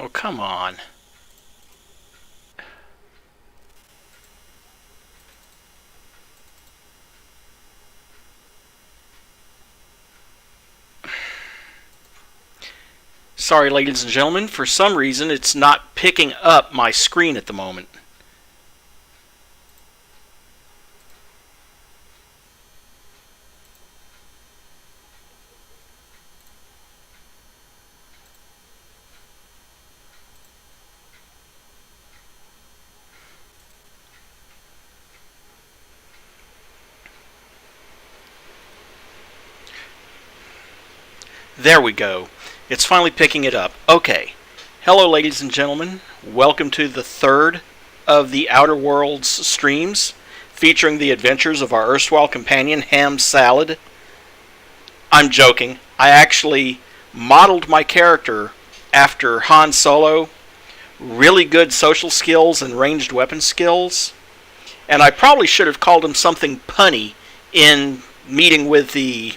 Oh, come on. Sorry, ladies and gentlemen, for some reason it's not picking up my screen at the moment. There we go. It's finally picking it up. Okay. Hello, ladies and gentlemen. Welcome to the third of the Outer Worlds streams, featuring the adventures of our erstwhile companion, Ham Salad. I'm joking. I actually modeled my character after Han Solo. Really good social skills and ranged weapon skills. And I probably should have called him something punny in meeting with the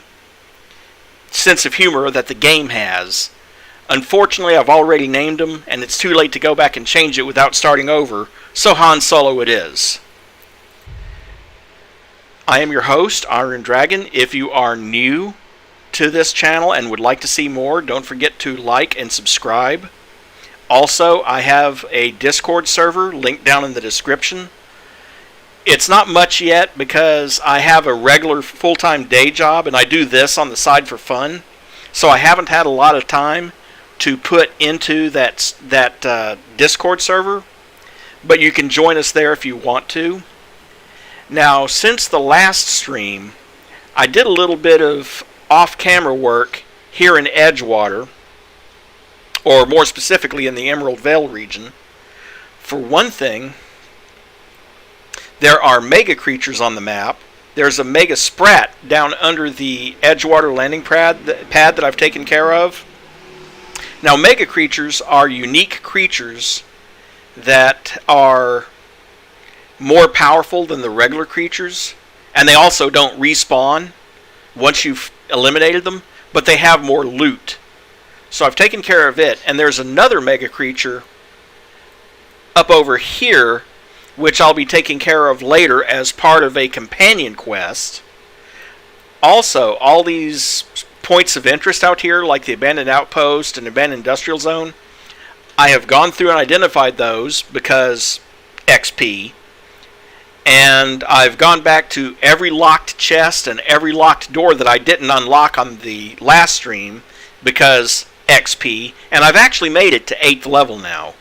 sense of humor that the game has. Unfortunately, I've already named him, and it's too late to go back and change it without starting over, so Han Solo it is. I am your host, Iron Dragon. If you are new to this channel and would like to see more, don't forget to like and subscribe. Also, I have a Discord server linked down in the description. It's not much yet because I have a regular full-time day job and I do this on the side for fun. So I haven't had a lot of time to put into that Discord server. But you can join us there if you want to. Now, since the last stream, I did a little bit of off-camera work here in Edgewater, or more specifically in the Emerald Vale region. For one thing, there are mega creatures on the map. There's a mega sprat down under the Edgewater landing pad that I've taken care of. Now, mega creatures are unique creatures that are more powerful than the regular creatures, and they also don't respawn once you've eliminated them, but they have more loot. So I've taken care of it, and there's another mega creature up over here which I'll be taking care of later as part of a companion quest. Also, all these points of interest out here, like the Abandoned Outpost and Abandoned Industrial Zone, I have gone through and identified those because XP, and I've gone back to every locked chest and every locked door that I didn't unlock on the last stream because XP, and I've actually made it to 8th level now.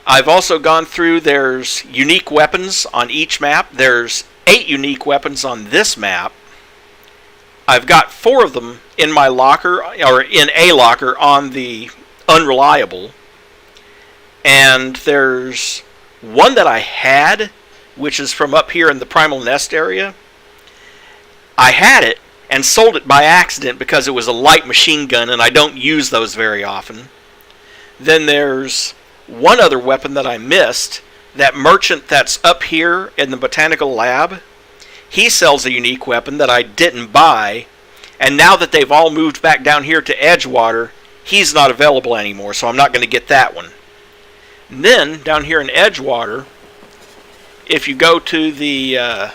I've also gone through, there's unique weapons on each map. There's 8 unique weapons on this map. I've got 4 of them in my locker, or in a locker on the Unreliable. And there's one that I had, which is from up here in the Primal Nest area. I had it and sold it by accident because it was a light machine gun and I don't use those very often. Then there's one other weapon that I missed. That merchant that's up here in the botanical lab, he sells a unique weapon that I didn't buy, and now that they've all moved back down here to Edgewater, he's not available anymore, so I'm not going to get that one. And then down here in Edgewater, if you go to the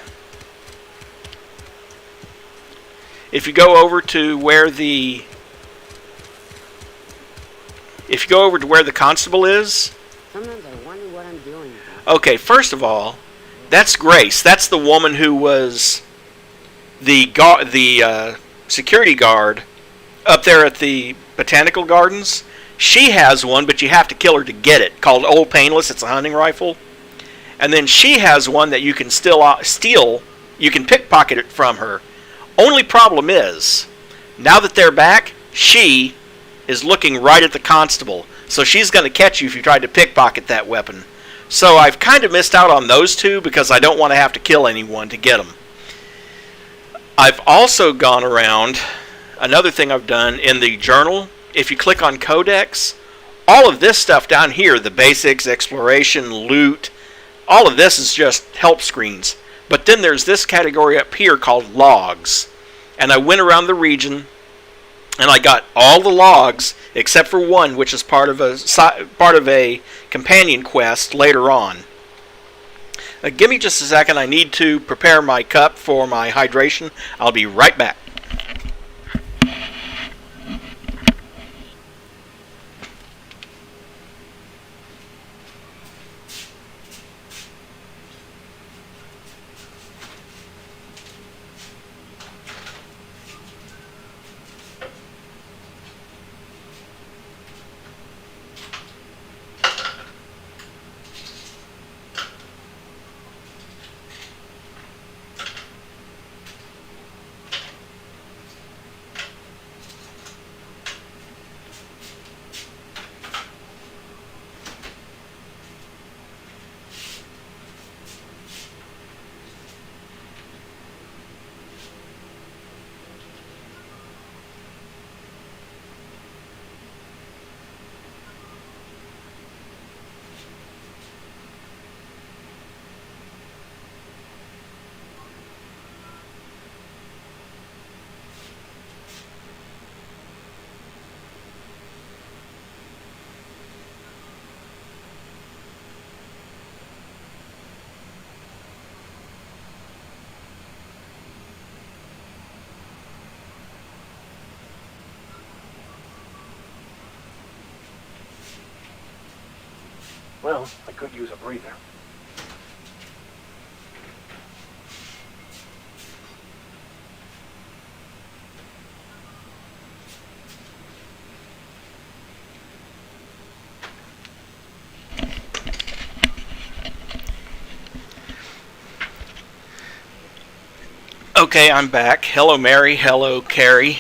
if you go over to where the constable is. Sometimes I wonder what I'm doing. Okay, first of all, that's Grace. That's the woman who was the security guard up there at the botanical gardens. She has one, but you have to kill her to get it, called Old Painless. It's a hunting rifle. And then she has one that you can still steal. You can pickpocket it from her. Only problem is, now that they're back, she is looking right at the constable. So she's going to catch you if you tried to pickpocket that weapon. So I've kind of missed out on those two because I don't want to have to kill anyone to get them. I've also gone around, another thing I've done in the journal, if you click on Codex, all of this stuff down here, the basics, exploration, loot, all of this is just help screens. But then there's this category up here called logs. And I went around the region And I got all the logs except for one, which is part of a companion quest later on. Give me just a second. I need to prepare my cup for my hydration. I'll be right back. Well, I could use a breather. Okay, I'm back. Hello, Mary. Hello, Carrie.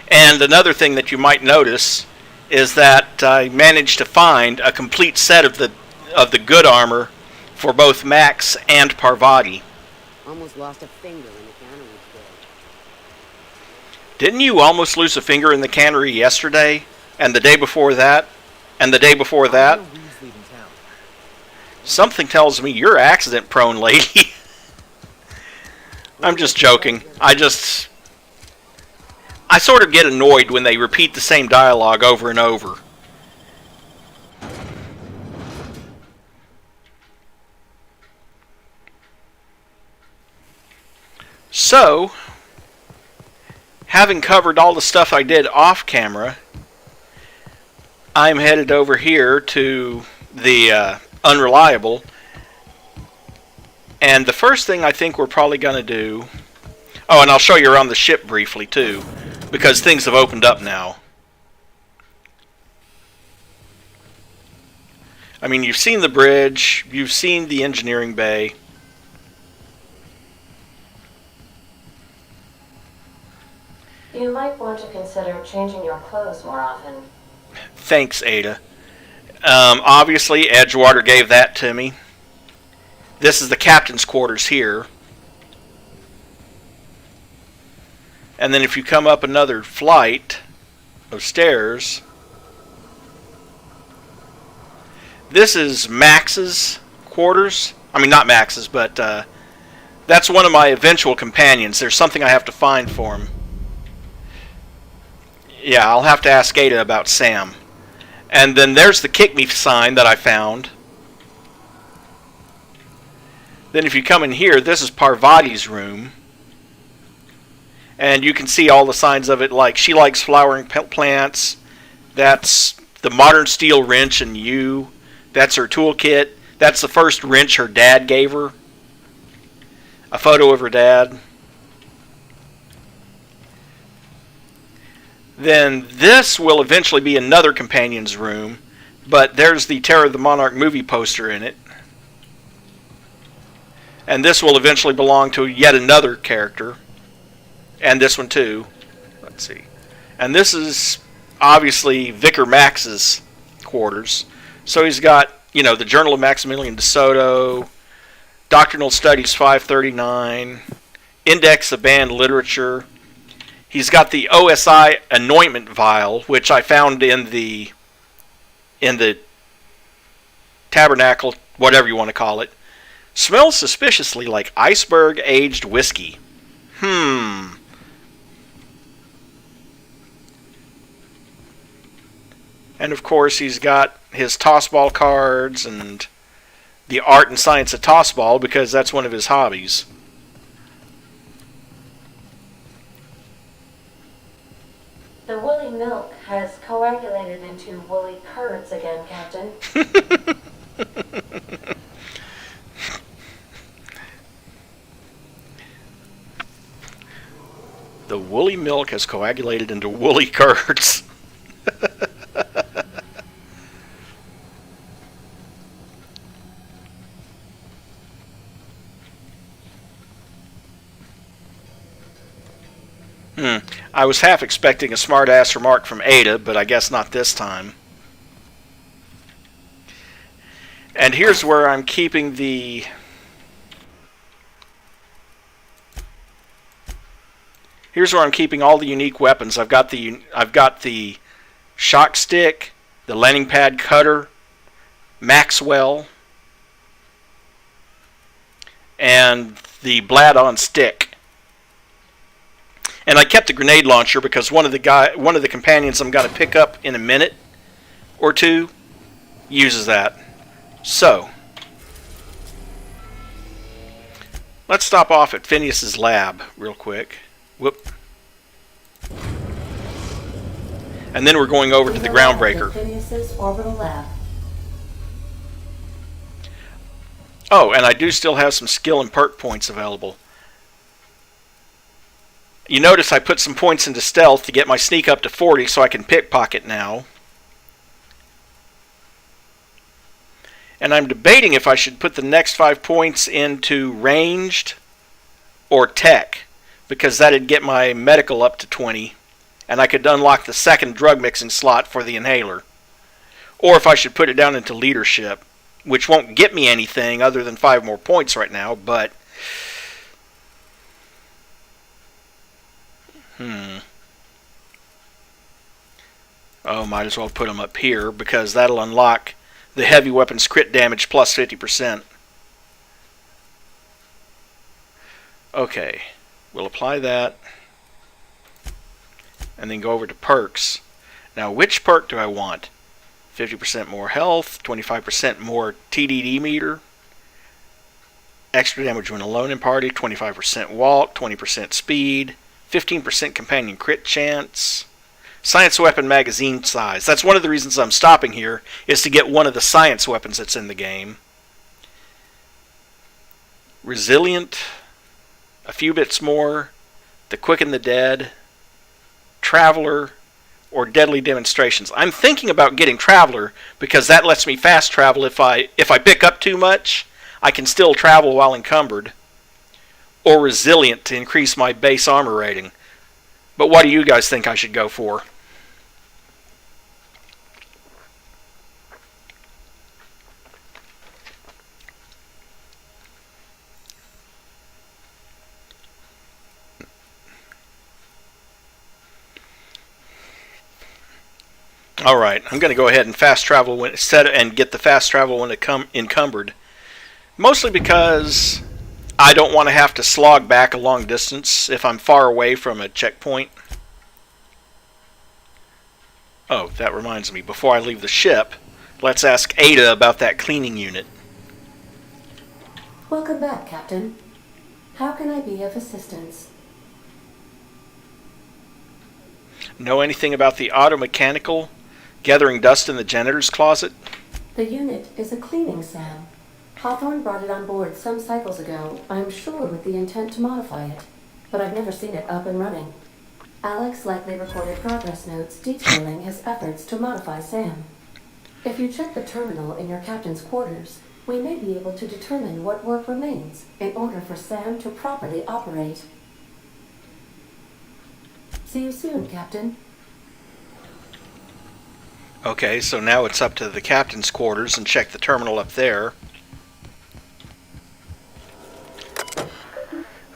And another thing that you might notice is that I managed to find a complete set of the good armor for both Max and Parvati. Almost lost a finger in the cannery today. Didn't you almost lose a finger in the cannery yesterday? And the day before that? And the day before that? Something tells me you're accident prone, lady. I'm just joking. I sort of get annoyed when they repeat the same dialogue over and over. So, having covered all the stuff I did off camera, I'm headed over here to the Unreliable. And the first thing I think we're probably going to do... Oh, and I'll show you around the ship briefly, too, because things have opened up now. I mean, you've seen the bridge, you've seen the engineering bay. You might want to consider changing your clothes more often. Thanks, Ada. Obviously, Edgewater gave that to me. This is the captain's quarters here. And then if you come up another flight of stairs, this is Max's quarters. I mean, not Max's, but that's one of my eventual companions. There's something I have to find for him. Yeah, I'll have to ask Ada about Sam. And then there's the kick me sign that I found. Then if you come in here, this is Parvati's room. And you can see all the signs of it, like she likes flowering plants. That's the modern steel wrench and you. That's her toolkit. That's the first wrench her dad gave her. A photo of her dad. Then this will eventually be another companion's room. But there's the Terror of the Monarch movie poster in it. And this will eventually belong to yet another character. And this one too. Let's see. And this is obviously Vicar Max's quarters. So he's got, you know, the Journal of Maximilian de Soto, Doctrinal Studies 539, Index of Banned Literature. He's got the OSI anointment vial, which I found in the tabernacle, whatever you want to call it. Smells suspiciously like iceberg aged whiskey. And of course, he's got his tossball cards and the art and science of tossball because that's one of his hobbies. The woolly milk has coagulated into woolly curds again, Captain. The woolly milk has coagulated into woolly curds. I was half expecting a smart-ass remark from Ada, but I guess not this time. And here's where I'm keeping the... Here's where I'm keeping all the unique weapons. I've got the shock stick, the landing pad cutter, Maxwell, and the Blad-on stick. And I kept the grenade launcher because one of the companions I'm going to pick up in a minute or two uses that. So, let's stop off at Phineas's lab real quick. Whoop. And then we're going over to the Groundbreaker. Phineas's orbital lab. Oh, and I do still have some skill and perk points available. You notice I put some points into stealth to get my sneak up to 40 so I can pickpocket now. And I'm debating if I should put the next 5 points into ranged or tech, because that'd get my medical up to 20, and I could unlock the second drug mixing slot for the inhaler. Or if I should put it down into leadership, which won't get me anything other than 5 more points right now, but... Oh, might as well put them up here, because that'll unlock the heavy weapons crit damage plus 50%. Okay, we'll apply that, and then go over to perks. Now, which perk do I want? 50% more health, 25% more TDD meter, extra damage when alone in party, 25% walk, 20% speed, 15% companion crit chance, science weapon magazine size. That's one of the reasons I'm stopping here, is to get one of the science weapons that's in the game. Resilient, a few bits more, the quicken the dead, traveler, or deadly demonstrations. I'm thinking about getting traveler because that lets me fast travel. If I pick up too much, I can still travel while encumbered. Or resilient to increase my base armor rating. But what do you guys think I should go for? Alright, I'm going to go ahead and fast travel and get the fast travel when it encumbered. Mostly because I don't want to have to slog back a long distance if I'm far away from a checkpoint. Oh, that reminds me, before I leave the ship, let's ask Ada about that cleaning unit. Welcome back, Captain. How can I be of assistance? Know anything about the auto-mechanical gathering dust in the janitor's closet? The unit is a cleaning SAM. Hawthorne brought it on board some cycles ago, I'm sure with the intent to modify it, but I've never seen it up and running. Alex likely recorded progress notes detailing his efforts to modify SAM. If you check the terminal in your captain's quarters, we may be able to determine what work remains in order for SAM to properly operate. See you soon, Captain. Okay, so now it's up to the captain's quarters and check the terminal up there.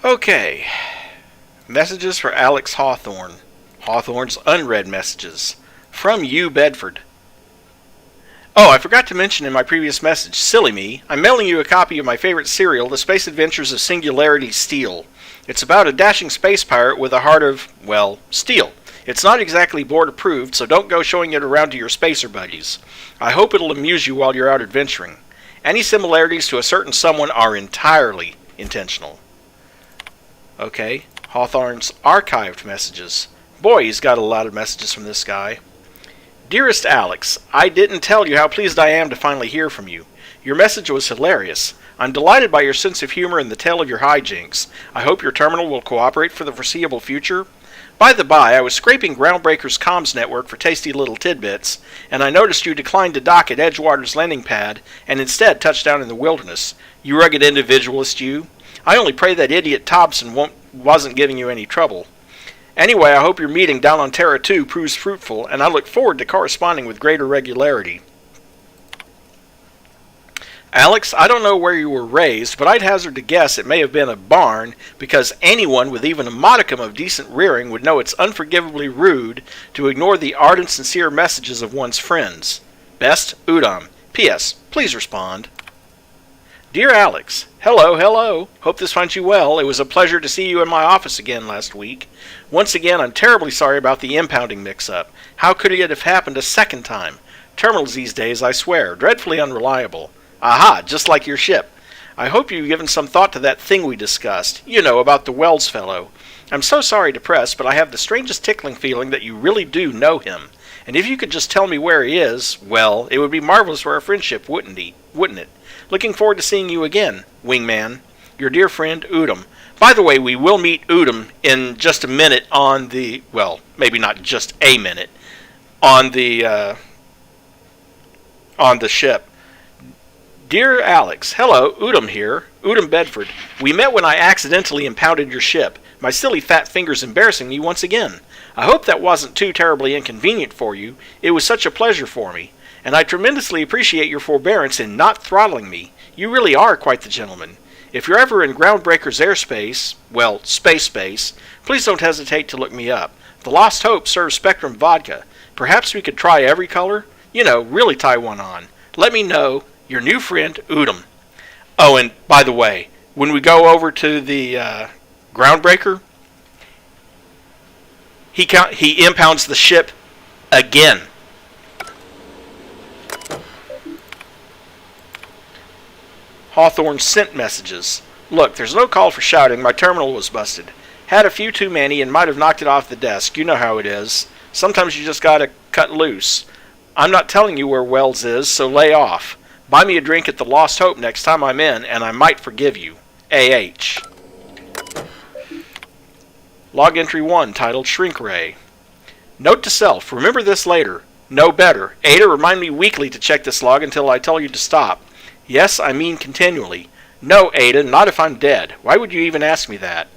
Okay. Messages for Alex Hawthorne. Hawthorne's unread messages. From you, Bedford. Oh, I forgot to mention in my previous message, silly me, I'm mailing you a copy of my favorite serial, The Space Adventures of Singularity Steel. It's about a dashing space pirate with a heart of, well, steel. It's not exactly board approved, so don't go showing it around to your spacer buddies. I hope it'll amuse you while you're out adventuring. Any similarities to a certain someone are entirely intentional. Okay, Hawthorne's archived messages. Boy, he's got a lot of messages from this guy. Dearest Alex, I didn't tell you how pleased I am to finally hear from you. Your message was hilarious. I'm delighted by your sense of humor and the tale of your hijinks. I hope your terminal will cooperate for the foreseeable future. By the by, I was scraping Groundbreaker's comms network for tasty little tidbits, and I noticed you declined to dock at Edgewater's landing pad and instead touched down in the wilderness. You rugged individualist, you. I only pray that idiot Thompson wasn't giving you any trouble. Anyway, I hope your meeting down on Terra 2 proves fruitful, and I look forward to corresponding with greater regularity. Alex, I don't know where you were raised, but I'd hazard to guess it may have been a barn, because anyone with even a modicum of decent rearing would know it's unforgivably rude to ignore the ardent, sincere messages of one's friends. Best, Udam. P.S. Please respond. Dear Alex, hello. Hope this finds you well. It was a pleasure to see you in my office again last week. Once again, I'm terribly sorry about the impounding mix-up. How could it have happened a second time? Terminals these days, I swear, dreadfully unreliable. Aha, just like your ship. I hope you've given some thought to that thing we discussed. You know, about the Wells fellow. I'm so sorry to press, but I have the strangest tickling feeling that you really do know him. And if you could just tell me where he is, well, it would be marvelous for our friendship, wouldn't it? Looking forward to seeing you again, Wingman. Your dear friend, Udam. By the way, we will meet Udam in just a minute on the, well, maybe not just a minute, on the ship. Dear Alex, hello, Udam here, Udam Bedford. We met when I accidentally impounded your ship, my silly fat fingers embarrassing me once again. I hope that wasn't too terribly inconvenient for you. It was such a pleasure for me, and I tremendously appreciate your forbearance in not throttling me. You really are quite the gentleman. If you're ever in Groundbreaker's airspace, well, space, please don't hesitate to look me up. The Lost Hope serves Spectrum vodka. Perhaps we could try every color? You know, really tie one on. Let me know. Your new friend, Udam. Oh, and by the way, when we go over to the Groundbreaker, he impounds the ship again. Hawthorne sent messages. Look, there's no call for shouting. My terminal was busted. Had a few too many and might have knocked it off the desk. You know how it is. Sometimes you just gotta cut loose. I'm not telling you where Wells is, so lay off. Buy me a drink at the Lost Hope next time I'm in, and I might forgive you. A.H. Log entry 1, titled Shrink Ray. Note to self, remember this later. Know better. Ada, remind me weekly to check this log until I tell you to stop. Yes, I mean continually. No, Ada, not if I'm dead. Why would you even ask me that?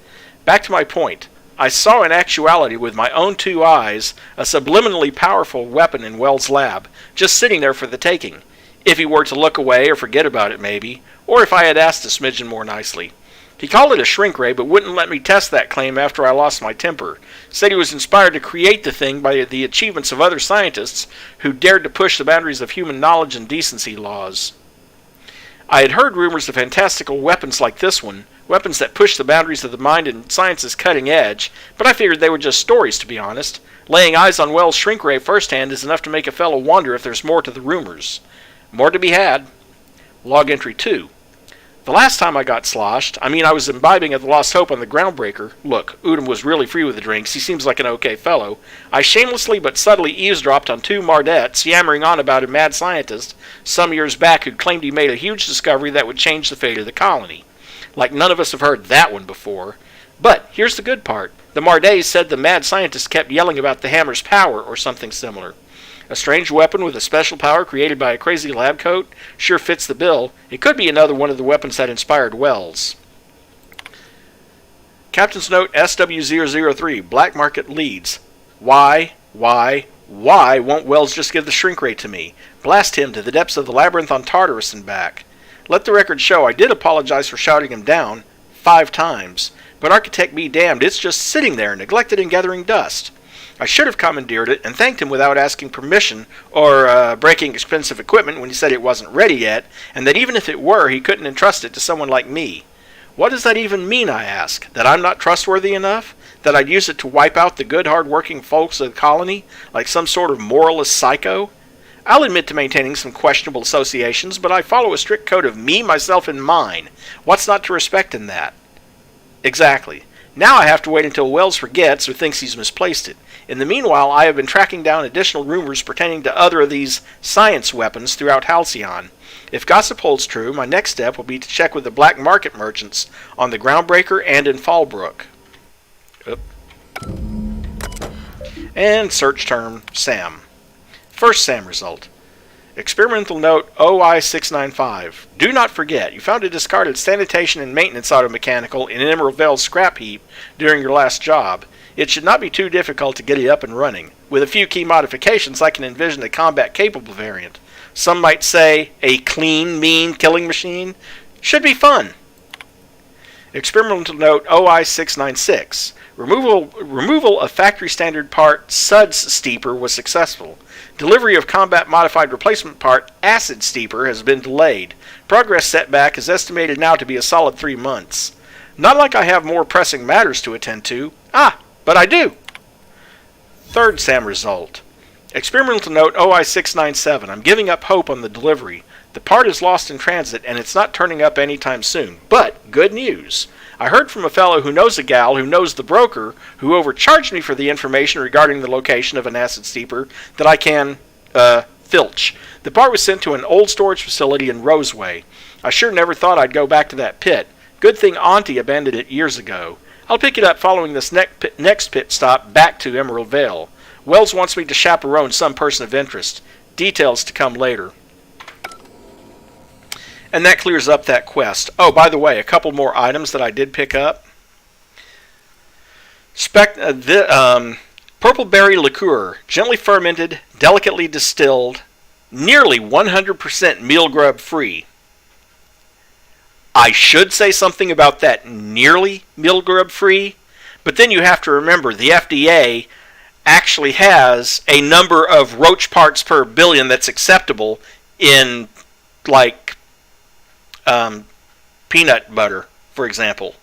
Back to my point. I saw in actuality with my own two eyes a subliminally powerful weapon in Wells' lab, just sitting there for the taking. If he were to look away or forget about it, maybe, or if I had asked a smidgen more nicely. He called it a shrink ray, but wouldn't let me test that claim after I lost my temper. Said he was inspired to create the thing by the achievements of other scientists who dared to push the boundaries of human knowledge and decency laws. I had heard rumors of fantastical weapons like this one, weapons that push the boundaries of the mind and science's cutting edge, but I figured they were just stories, to be honest. Laying eyes on Wells' shrink ray firsthand is enough to make a fellow wonder if there's more to the rumors. More to be had. Log entry 2. The last time I got sloshed, I was imbibing at the Lost Hope on the Groundbreaker. Look, Udam was really free with the drinks. He seems like an okay fellow. I shamelessly but subtly eavesdropped on two Mardettes yammering on about a mad scientist some years back who claimed he made a huge discovery that would change the fate of the colony. Like none of us have heard that one before. But here's the good part. The Mardets said the mad scientist kept yelling about the hammer's power or something similar. A strange weapon with a special power created by a crazy lab coat sure fits the bill. It could be another one of the weapons that inspired Wells. Captain's Note SW003, Black Market Leads. Why won't Wells just give the shrink ray to me? Blast him to the depths of the labyrinth on Tartarus and back. Let the record show I did apologize for shouting him down 5 times, but architect be damned, it's just sitting there, neglected and gathering dust. I should have commandeered it and thanked him without asking permission or breaking expensive equipment when he said it wasn't ready yet, and that even if it were, he couldn't entrust it to someone like me. What does that even mean, I ask? That I'm not trustworthy enough? That I'd use it to wipe out the good, hard-working folks of the colony, like some sort of moralist psycho? I'll admit to maintaining some questionable associations, but I follow a strict code of me, myself, and mine. What's not to respect in that? Exactly. Now I have to wait until Wells forgets or thinks he's misplaced it. In the meanwhile, I have been tracking down additional rumors pertaining to other of these science weapons throughout Halcyon. If gossip holds true, my next step will be to check with the black market merchants on the Groundbreaker and in Fallbrook. Oop. And search term Sam. First SAM result. Experimental note OI695. Do not forget, you found a discarded sanitation and maintenance automechanical in Emerald Vale scrap heap during your last job. It should not be too difficult to get it up and running. With a few key modifications, I can envision a combat-capable variant. Some might say a clean, mean killing machine. Should be fun. Experimental note OI696. Removal of factory standard part Suds Steeper was successful. Delivery of combat modified replacement part Acid Steeper has been delayed. Progress setback is estimated now to be a solid 3 months. Not like I have more pressing matters to attend to. But I do. Third SAM result. Experimental note OI697. I'm giving up hope on the delivery. The part is lost in transit and it's not turning up anytime soon. But good news. I heard from a fellow who knows a gal who knows the broker who overcharged me for the information regarding the location of an acid steeper that I can, filch. The part was sent to an old storage facility in Roseway. I sure never thought I'd go back to that pit. Good thing Auntie abandoned it years ago. I'll pick it up following this next pit stop back to Emerald Vale. Wells wants me to chaperone some person of interest. Details to come later. And that clears up that quest. Oh, by the way, a couple more items that I did pick up. Purple berry liqueur, gently fermented, delicately distilled, nearly 100% meal grub free. I should say something about that nearly meal grub free, but then you have to remember the FDA actually has a number of roach parts per billion that's acceptable in, like, peanut butter, for example.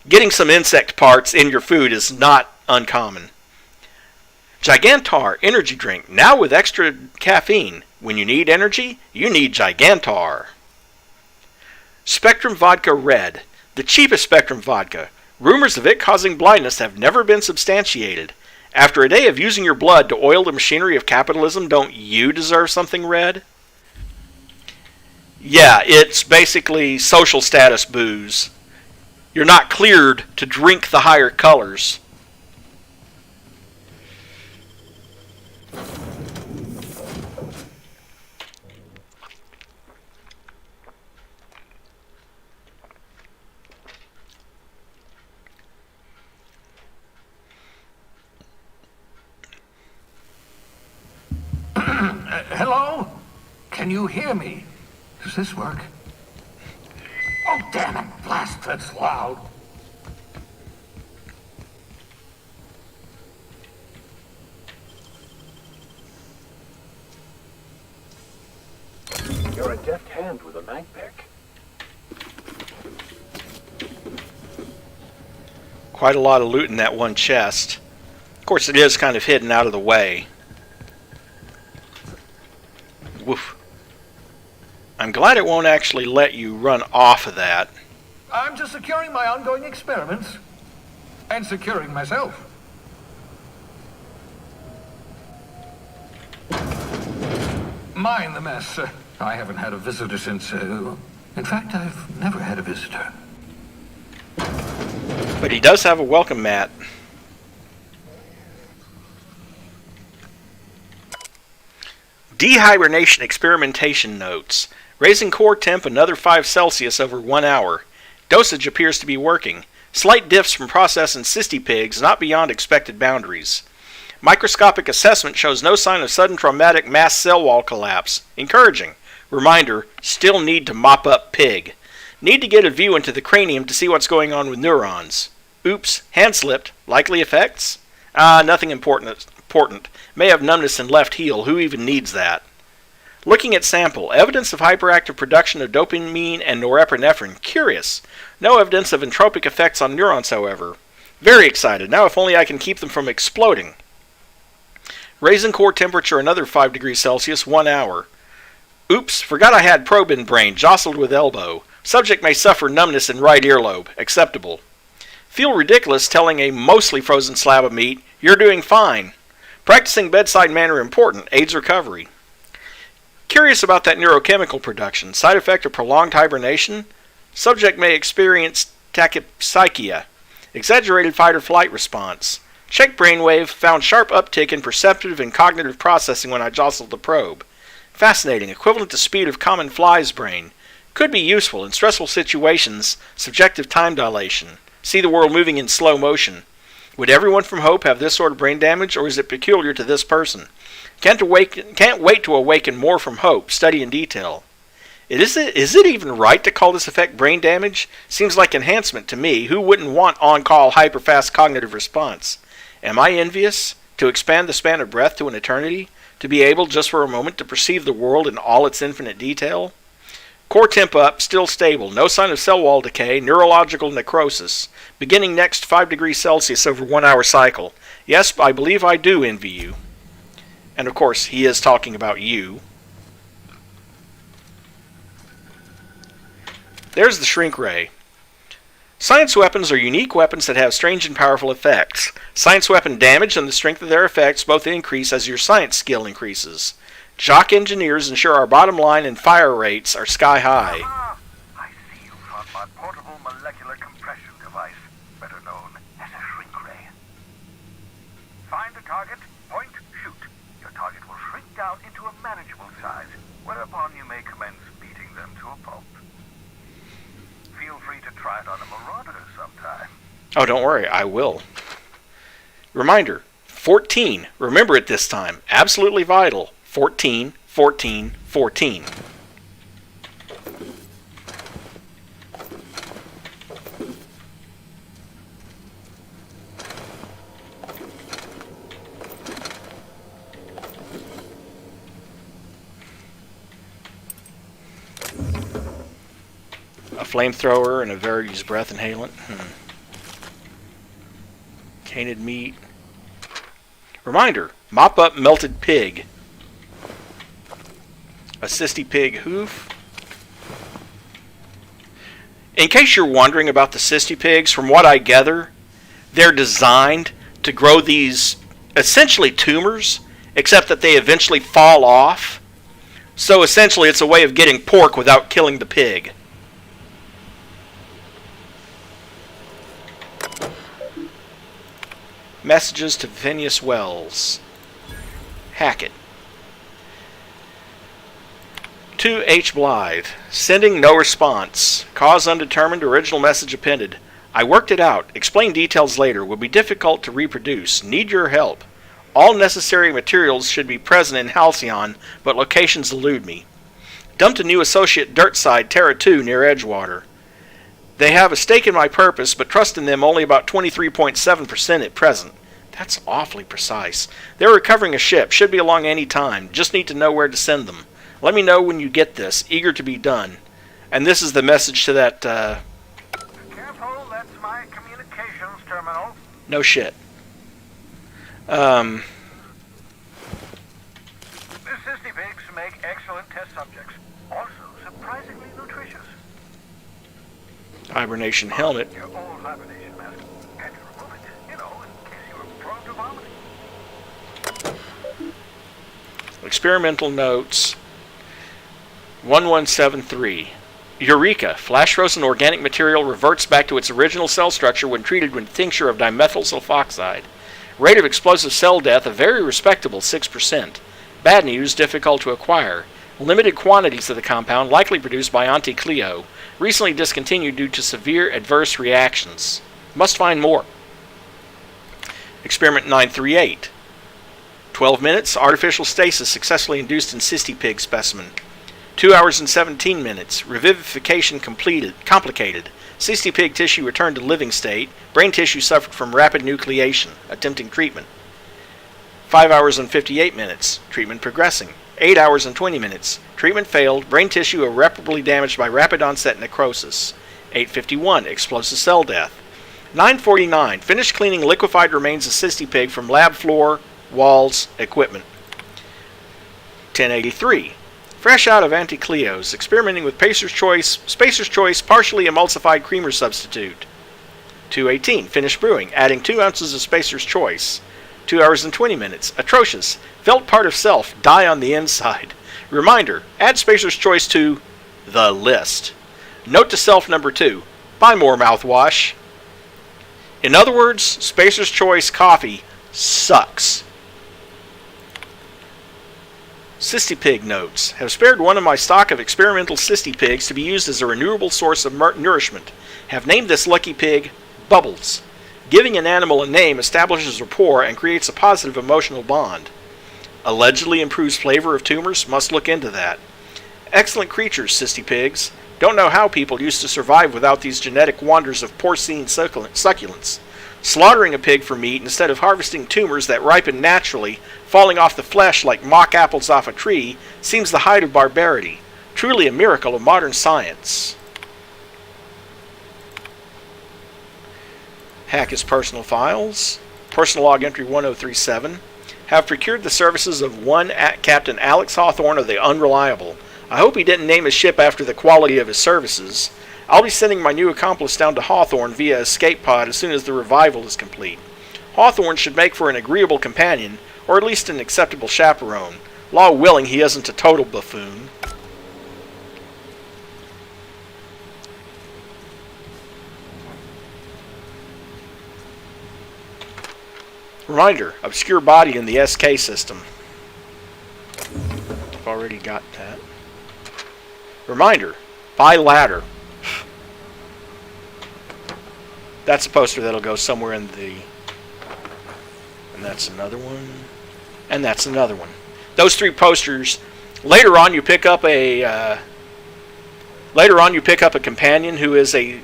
Getting some insect parts in your food is not uncommon. Gigantar energy drink, now with extra caffeine. When you need energy, you need Gigantar. Spectrum Vodka Red, the cheapest Spectrum vodka. Rumors of it causing blindness have never been substantiated. After a day of using your blood to oil the machinery of capitalism, don't you deserve something red? Yeah, it's basically social status booze. You're not cleared to drink the higher colors. Hello? Can you hear me? Does this work? Oh, damn it. Blast, that's loud. You're a deft hand with a mag pick. Quite a lot of loot in that one chest. Of course, it is kind of hidden out of the way. Woof. I'm glad it won't actually let you run off of that. I'm just securing my ongoing experiments. And securing myself. Mind the mess. I haven't had a visitor since... in fact, I've never had a visitor. But he does have a welcome mat. Dehibernation experimentation notes. Raising core temp another 5 Celsius over 1 hour. Dosage appears to be working. Slight diffs from process in cysty pigs, not beyond expected boundaries. Microscopic assessment shows no sign of sudden traumatic mass cell wall collapse. Encouraging. Reminder, still need to mop up pig. Need to get a view into the cranium to see what's going on with neurons. Oops, hand slipped. Likely effects? Nothing important. May have numbness in left heel. Who even needs that? Looking at sample, evidence of hyperactive production of dopamine and norepinephrine. Curious. No evidence of entropic effects on neurons, however. Very excited. Now if only I can keep them from exploding. Raising core temperature another 5 degrees Celsius, 1 hour. Oops, forgot I had probe in brain, jostled with elbow. Subject may suffer numbness in right earlobe. Acceptable. Feel ridiculous telling a mostly frozen slab of meat, you're doing fine. Practicing bedside manner important, aids recovery. Curious about that neurochemical production. Side effect of prolonged hibernation? Subject may experience tachypsychia. Exaggerated fight or flight response. Check brainwave, found sharp uptick in perceptive and cognitive processing when I jostled the probe. Fascinating, equivalent to speed of common fly's brain. Could be useful in stressful situations, subjective time dilation. See the world moving in slow motion. Would everyone from Hope have this sort of brain damage, or is it peculiar to this person? Can't wait to awaken more from Hope. Study in detail. Is it even right to call this effect brain damage? Seems like enhancement to me. Who wouldn't want on-call hyper-fast cognitive response? Am I envious? To expand the span of breath to an eternity? To be able, just for a moment, to perceive the world in all its infinite detail? Core temp up, still stable. No sign of cell wall decay, neurological necrosis. Beginning next 5 degrees Celsius over 1 hour cycle. Yes, I believe I do envy you. And of course, he is talking about you. There's the shrink ray. Science weapons are unique weapons that have strange and powerful effects. Science weapon damage and the strength of their effects both increase as your science skill increases. Jock engineers ensure our bottom line and fire rates are sky high. I see you found my portable molecular compression device, better known as a shrink ray. Find a target, point, shoot. Your target will shrink down into a manageable size, whereupon you may commence beating them to a pulp. Feel free to try it on a marauder sometime. Oh, don't worry, I will. Reminder, 14. Remember it this time. Absolutely vital. 14, 14, 14. A flamethrower and a Verity's breath inhalant. Canted meat. Reminder, mop up melted pig. A cysty pig hoof. In case you're wondering about the cysty pigs, from what I gather, they're designed to grow these essentially tumors, except that they eventually fall off. So essentially it's a way of getting pork without killing the pig. Messages to Phineas Wells. Hackett. To H. Blythe. Sending no response. Cause undetermined. Original message appended. I worked it out. Explain details later. Will be difficult to reproduce. Need your help. All necessary materials should be present in Halcyon, but locations elude me. Dumped a new associate Dirtside Terra 2 near Edgewater. They have a stake in my purpose, but trust in them only about 23.7% at present. That's awfully precise. They're recovering a ship. Should be along any time. Just need to know where to send them. Let me know when you get this. Eager to be done. And this is the message to that, Careful, that's my communications terminal. No shit. The cysty pigs make excellent test subjects. Also surprisingly nutritious. Hibernation helmet. Your old hibernation mask. Had to remove it, in case you were prone to vomiting. Experimental notes. 1173. Eureka! Flash frozen organic material reverts back to its original cell structure when treated with tincture of dimethyl sulfoxide. Rate of explosive cell death a very respectable 6%. Bad news, difficult to acquire. Limited quantities of the compound, likely produced by Auntie Cleo. Recently discontinued due to severe adverse reactions. Must find more. Experiment 938. 12 minutes, artificial stasis successfully induced in cysty pig specimen. 2 hours and 17 minutes, revivification complicated. Cysty pig tissue returned to living state. Brain tissue suffered from rapid nucleation. Attempting treatment. 5 hours and 58 minutes, treatment progressing. 8 hours and 20 minutes. Treatment failed. Brain tissue irreparably damaged by rapid onset necrosis. 8:51. Explosive cell death. 9:49. Finished cleaning liquefied remains of Cysty Pig from lab floor, walls, equipment. 10:83. Fresh out of Anti-Cleos, experimenting with Spacer's Choice partially emulsified creamer substitute. 2:18. Finished brewing, adding 2 ounces of Spacer's Choice. 2 hours and 20 minutes. Atrocious. Felt part of self die on the inside. Reminder, add Spacer's Choice to the list. Note to self number 2, buy more mouthwash. In other words, Spacer's Choice coffee sucks. Cysty Pig notes. Have spared one of my stock of experimental Cysty Pigs to be used as a renewable source of nourishment. Have named this lucky pig Bubbles. Giving an animal a name establishes rapport and creates a positive emotional bond. Allegedly improves flavor of tumors? Must look into that. Excellent creatures, Cysty Pigs. Don't know how people used to survive without these genetic wonders of porcine succulents. Slaughtering a pig for meat instead of harvesting tumors that ripen naturally, falling off the flesh like mock apples off a tree, seems the height of barbarity. Truly a miracle of modern science. Hack his personal files. Personal log entry 1037. Have procured the services of one Captain Alex Hawthorne of the Unreliable. I hope he didn't name his ship after the quality of his services. I'll be sending my new accomplice down to Hawthorne via escape pod as soon as the revival is complete. Hawthorne should make for an agreeable companion, or at least an acceptable chaperone. Law willing he isn't a total buffoon. Reminder, obscure body in the SK system. I've already got that. Reminder, buy ladder. That's a poster that'll go somewhere in the... And that's another one. And that's another one. Those 3 posters. Later on you pick up a... companion who is a...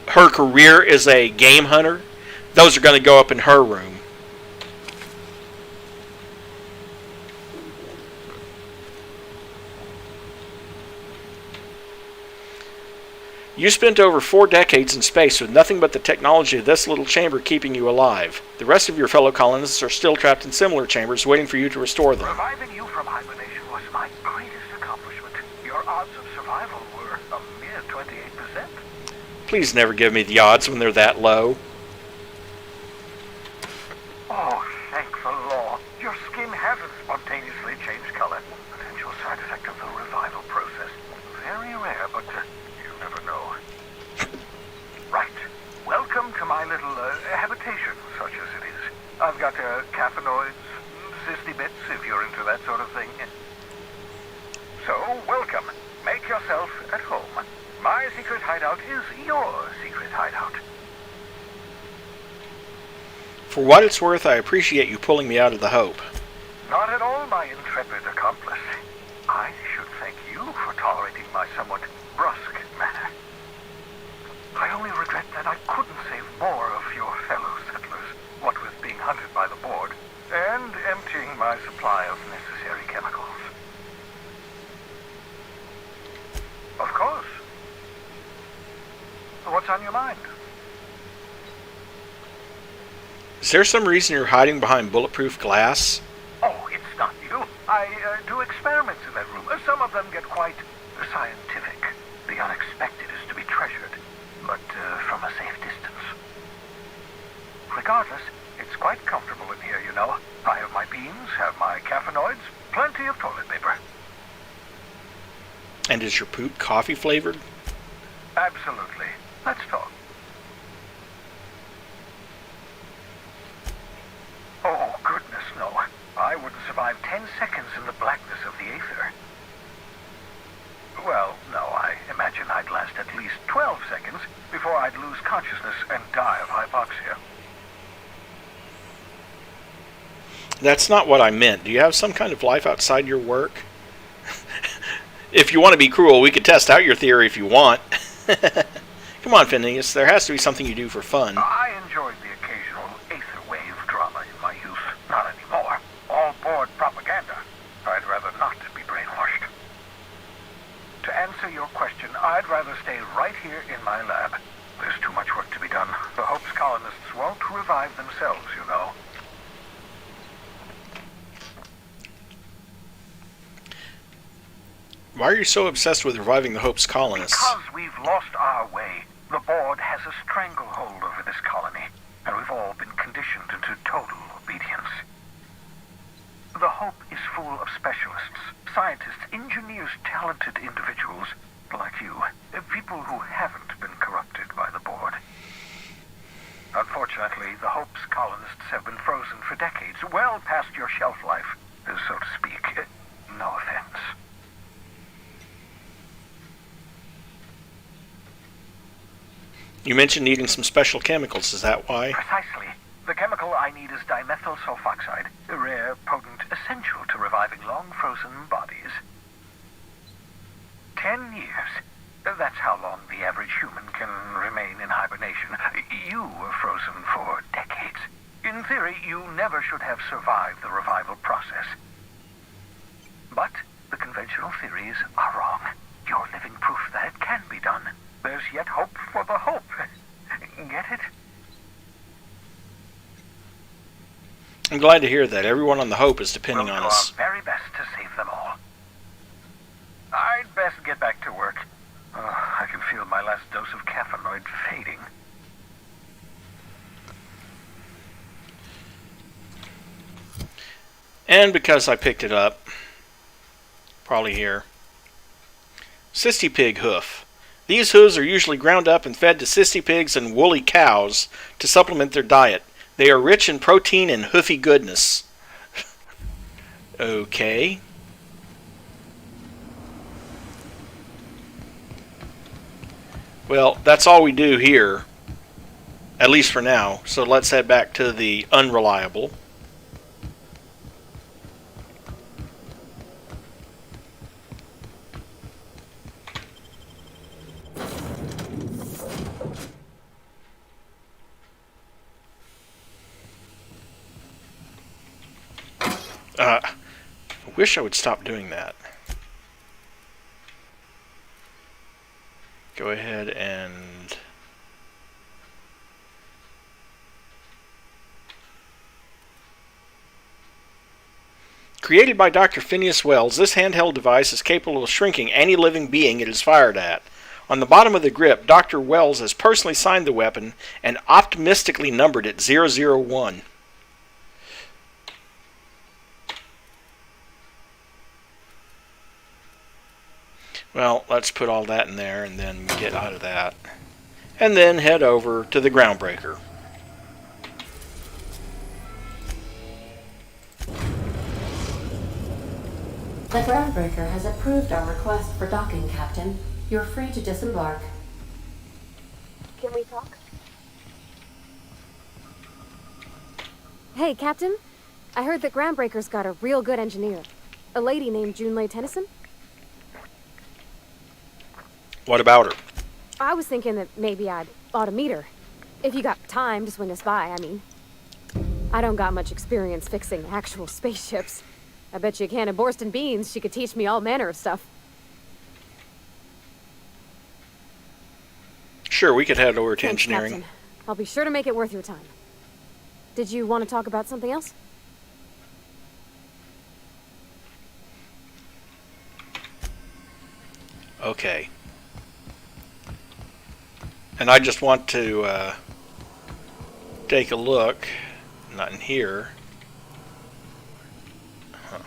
Her career is a game hunter. Those are going to go up in her room. You spent over 4 decades in space with nothing but the technology of this little chamber keeping you alive. The rest of your fellow colonists are still trapped in similar chambers waiting for you to restore them. Reviving you from hibernation was my greatest accomplishment. Your odds of survival were a mere 28%. Please never give me the odds when they're that low. Oh, thank the law. Your skin hasn't spontaneously changed color. Potential side effect of the revival process. Very rare, but you never know. Right. Welcome to my little habitation, such as it is. I've got caffeinoids, cysty bits, if you're into that sort of thing. So, welcome. Make yourself at home. My secret hideout is your secret hideout. For what it's worth, I appreciate you pulling me out of the Hope. Not at all, my intrepid accomplice. I should thank you for tolerating my somewhat brusque manner. I only regret that I couldn't save more of your fellow settlers, what with being hunted by the board, and emptying my supply of necessary chemicals. Of course. What's on your mind? Is there some reason you're hiding behind bulletproof glass? Oh, it's not you. I do experiments in that room. Some of them get quite scientific. The unexpected is to be treasured, but from a safe distance. Regardless, it's quite comfortable in here, you know. I have my beans, have my caffeinoids, plenty of toilet paper. And is your poop coffee flavored? Absolutely. Let's talk. Oh, goodness, no. I wouldn't survive 10 seconds in the blackness of the aether. Well, no, I imagine I'd last at least 12 seconds before I'd lose consciousness and die of hypoxia. That's not what I meant. Do you have some kind of life outside your work? If you want to be cruel, we could test out your theory if you want. Come on, Phineas. There has to be something you do for fun. I enjoyed the occasional aether wave drama in my youth. Not anymore. All board propaganda. I'd rather here in my lab. There's too much work to be done. The Hope's colonists won't revive themselves, you know. Why are you so obsessed with reviving the Hope's colonists? Because we've lost our way. The board has a stranglehold over this colony, and we've all been conditioned into total obedience. The Hope is full of specialists, scientists, engineers, talented individuals like you. People who haven't been corrupted by the board. Unfortunately, the Hope's colonists have been frozen for decades, well past your shelf life, so to speak. No offense. You mentioned needing some special chemicals, is that why? Precisely. The chemical I need is dimethyl sulfoxide, rare, potent, essential to reviving long-frozen bodies. 10 years. That's how long the average human can remain in hibernation. You were frozen for decades. In theory, you never should have survived the revival process. But the conventional theories are wrong. You're living proof that it can be done. There's yet hope for the Hope. Get it? I'm glad to hear that. Everyone on the Hope is depending We'll on do us. our very best to save them all. I'd best get back to work. I can feel my last dose of caffeinoid fading. And because I picked it up, probably here, Cysty Pig Hoof. These hooves are usually ground up and fed to cysty pigs and woolly cows to supplement their diet. They are rich in protein and hoofy goodness. Okay. Well, that's all we do here, at least for now. So let's head back to the unreliable. I wish I would stop doing that. Go ahead and... Created by Dr. Phineas Wells, this handheld device is capable of shrinking any living being it is fired at. On the bottom of the grip, Dr. Wells has personally signed the weapon and optimistically numbered it 001. Well, let's put all that in there and then get out of that. And then head over to the Groundbreaker. The Groundbreaker has approved our request for docking, Captain. You're free to disembark. Can we talk? Hey, Captain. I heard that Groundbreaker's got a real good engineer. A lady named Junlei Tennyson. What about her? I was thinking that maybe I'd ought to meet her. If you got time to swing us by, I mean. I don't got much experience fixing actual spaceships. I bet you a can of Borston beans she could teach me all manner of stuff. Sure, we could head over to Thanks, engineering. Captain. I'll be sure to make it worth your time. Did you want to talk about something else? Okay. And I just want to take a look. Not in here. Huh.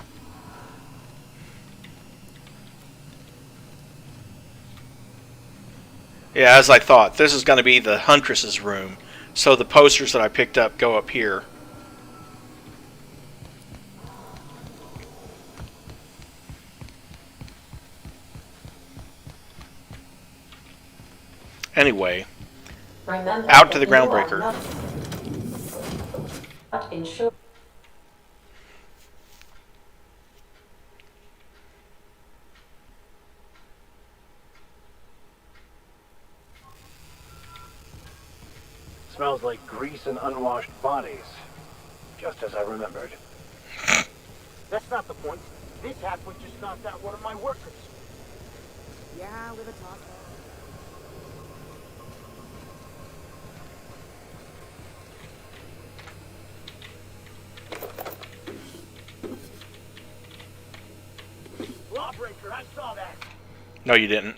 Yeah, as I thought, this is going to be the Huntress's room. So the posters that I picked up go up here. Anyway, Remember out to that the you are Groundbreaker. not insured. Smells like grease and unwashed bodies. Just as I remembered. That's not the point. This halfwit just knocked out one of my workers. Yeah, with a top. Lawbreaker, I saw that. No, you didn't.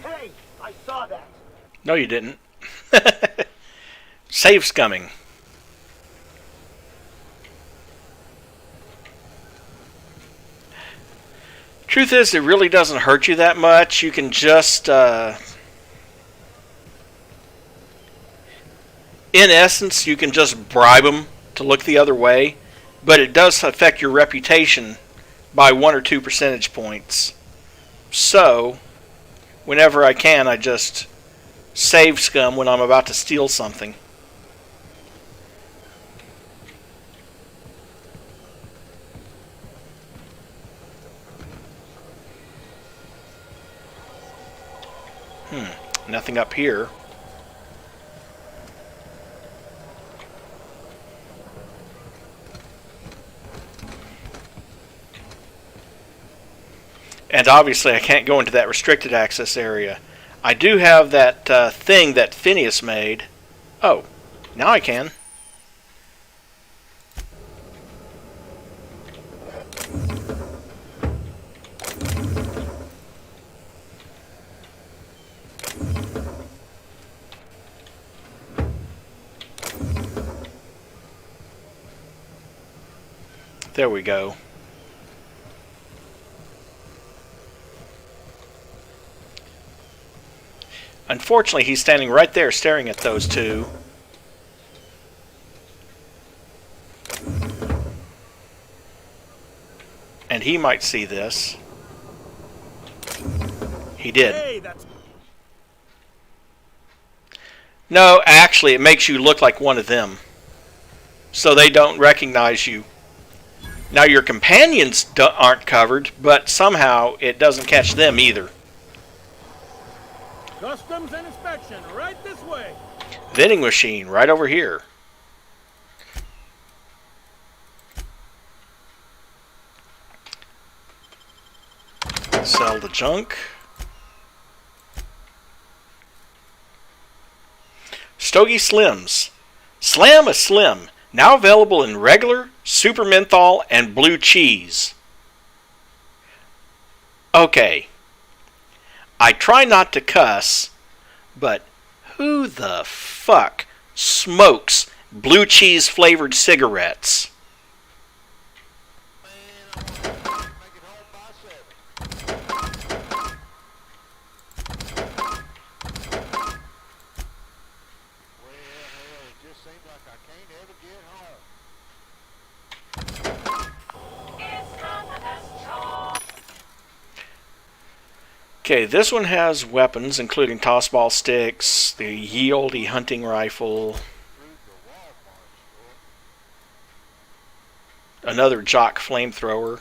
Hey, I saw that. No, you didn't. Save scumming. Truth is, it really doesn't hurt you that much. You can just, in essence, you can just bribe them to look the other way. But it does affect your reputation by 1 or 2 percentage points. So, whenever I can, I just save scum when I'm about to steal something. Nothing up here. And obviously I can't go into that restricted access area. I do have that thing that Phineas made. Oh, now I can. There we go. Unfortunately, he's standing right there staring at those two. And he might see this. He did. Hey, that's... No, actually, it makes you look like one of them. So they don't recognize you. Now, your companions aren't covered, but somehow it doesn't catch them either. Customs and inspection, right this way. Vending machine, right over here. Sell the junk. Stogie Slims. Slam a Slim. Now available in regular, super menthol, and blue cheese. Okay. I try not to cuss, but who the fuck smokes blue cheese flavored cigarettes? Okay, this one has weapons, including tossball sticks, the ye olde hunting rifle, another jock flamethrower.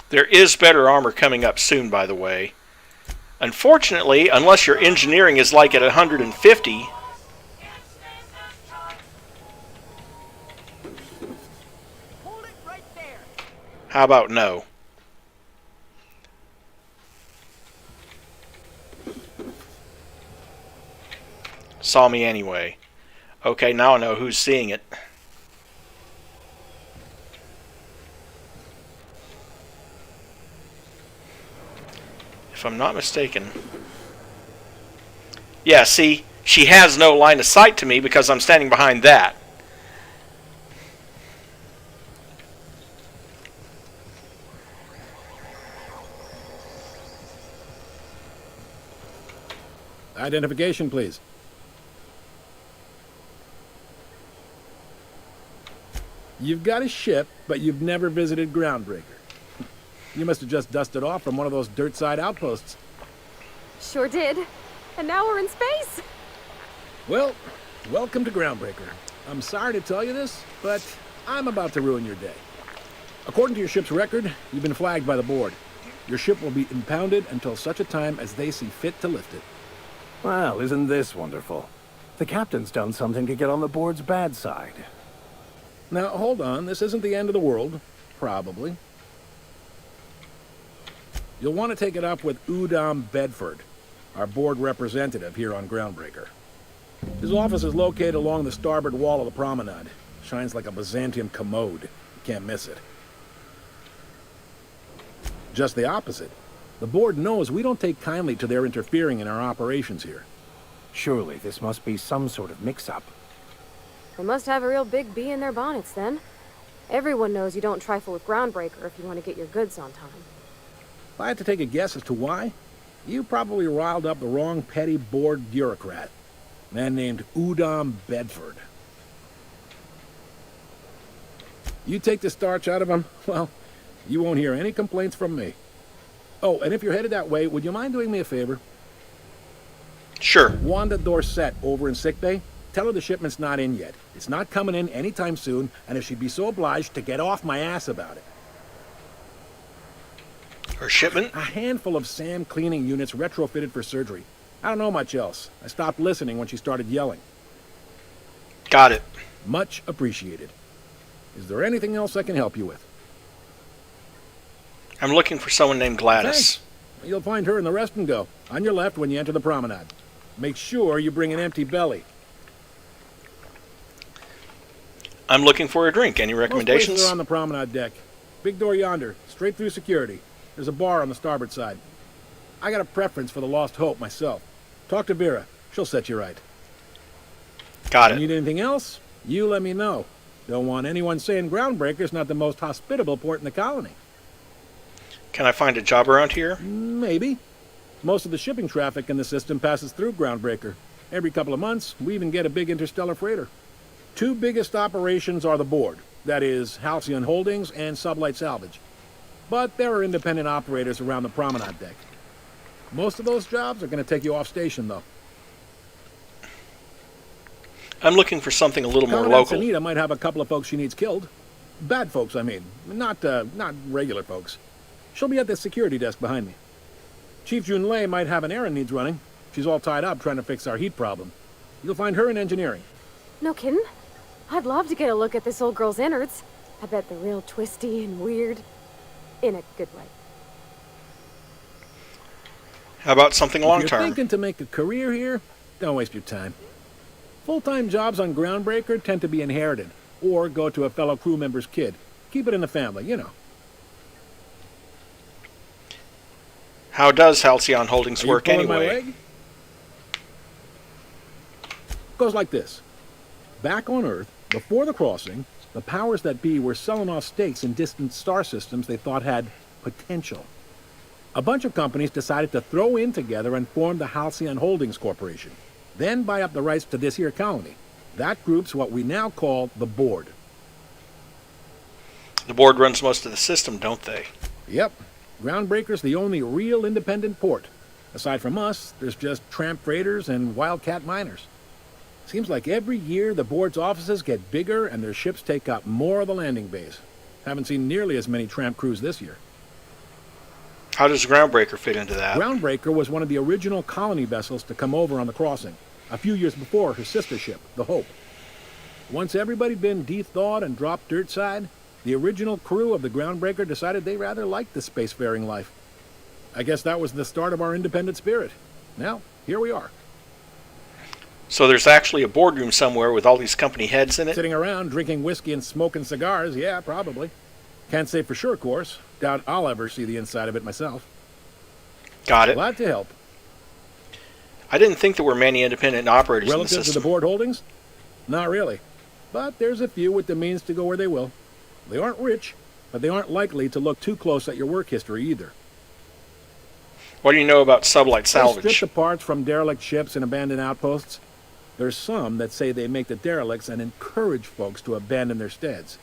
There is better armor coming up soon, by the way. Unfortunately, unless your engineering is like at 150... Hold it right there. How about no? Saw me anyway. Okay, now I know who's seeing it. If I'm not mistaken. Yeah, see, she has no line of sight to me because I'm standing behind that. Identification, please. You've got a ship, but you've never visited Groundbreaker. You must have just dusted off from one of those dirt side outposts. Sure did. And now we're in space. Well, welcome to Groundbreaker. I'm sorry to tell you this, but I'm about to ruin your day. According to your ship's record, you've been flagged by the board. Your ship will be impounded until such a time as they see fit to lift it. Well, isn't this wonderful? The captain's done something to get on the board's bad side. Now, hold on. This isn't the end of the world. Probably. You'll want to take it up with Udom Bedford, our board representative here on Groundbreaker. His office is located along the starboard wall of the promenade. Shines like a Byzantium commode. You can't miss it. Just the opposite. The board knows we don't take kindly to their interfering in our operations here. Surely this must be some sort of mix-up. They must have a real big bee in their bonnets, then. Everyone knows you don't trifle with Groundbreaker if you want to get your goods on time. If I had to take a guess as to why, you probably riled up the wrong petty board bureaucrat. A man named Udom Bedford. You take the starch out of him, well, you won't hear any complaints from me. Oh, and if you're headed that way, would you mind doing me a favor? Sure. Wanda Dorset over in sickbay, tell her the shipment's not in yet. It's not coming in anytime soon, and if she'd be so obliged to get off my ass about it. Her shipment? A handful of SAM cleaning units retrofitted for surgery. I don't know much else. I stopped listening when she started yelling. Got it. Much appreciated. Is there anything else I can help you with? I'm looking for someone named Gladys. Thanks. You'll find her in the rest and go, on your left when you enter the promenade. Make sure you bring an empty belly. I'm looking for a drink. Any Most recommendations? places are on the promenade deck. Big door yonder, straight through security. There's a bar on the starboard side. I got a preference for the Lost Hope myself. Talk to Vera. She'll set you right. Got Need it. anything else? You let me know. Don't want anyone saying Groundbreaker's not the most hospitable port in the colony. Can I find a job around here? Maybe. Most of the shipping traffic in the system passes through Groundbreaker. Every couple of months, we even get a big interstellar freighter. Two biggest operations are the board. That is, Halcyon Holdings and Sublight Salvage. But there are independent operators around the promenade deck. Most of those jobs are going to take you off station, though. I'm looking for something a little more Commandant local. Sanita might have a couple of folks she needs killed. Bad folks, I mean. Not regular folks. She'll be at the security desk behind me. Chief Jun Lei might have an errand needs running. She's all tied up trying to fix our heat problem. You'll find her in engineering. No kidding? I'd love to get a look at this old girl's innards. I bet they're real twisty and weird. In a good way. How about something long If you're term? thinking to make a career here, don't waste your time. Full-time jobs on Groundbreaker tend to be inherited, or go to a fellow crew member's kid. Keep it in the family, you know. How does Halcyon Holdings Are you work pulling my anyway? leg? Goes like this. Back on Earth, before the crossing, the powers that be were selling off stakes in distant star systems they thought had potential. A bunch of companies decided to throw in together and form the Halcyon Holdings Corporation, then buy up the rights to this here colony. That group's what we now call the board. The board runs most of the system, don't they? Yep. Groundbreaker's the only real independent port. Aside from us, there's just tramp freighters and wildcat miners. Seems like every year the board's offices get bigger and their ships take up more of the landing bays. Haven't seen nearly as many tramp crews this year. How does Groundbreaker fit into that? Groundbreaker was one of the original colony vessels to come over on the crossing, a few years before her sister ship, the Hope. Once everybody'd been de-thawed and dropped dirt side, the original crew of the Groundbreaker decided they rather liked the spacefaring life. I guess that was the start of our independent spirit. Now, here we are. So there's actually a boardroom somewhere with all these company heads in it? Sitting around drinking whiskey and smoking cigars, yeah, probably. Can't say for sure, of course. Doubt I'll ever see the inside of it myself. Got it. Glad to help. I didn't think there were many independent operators in the Relative to system. the board holdings? Not really. But there's a few with the means to go where they will. They aren't rich, but they aren't likely to look too close at your work history either. What do you know about sublight They strip salvage? the parts from derelict ships and abandoned outposts. There's some that say they make the derelicts and encourage folks to abandon their steads.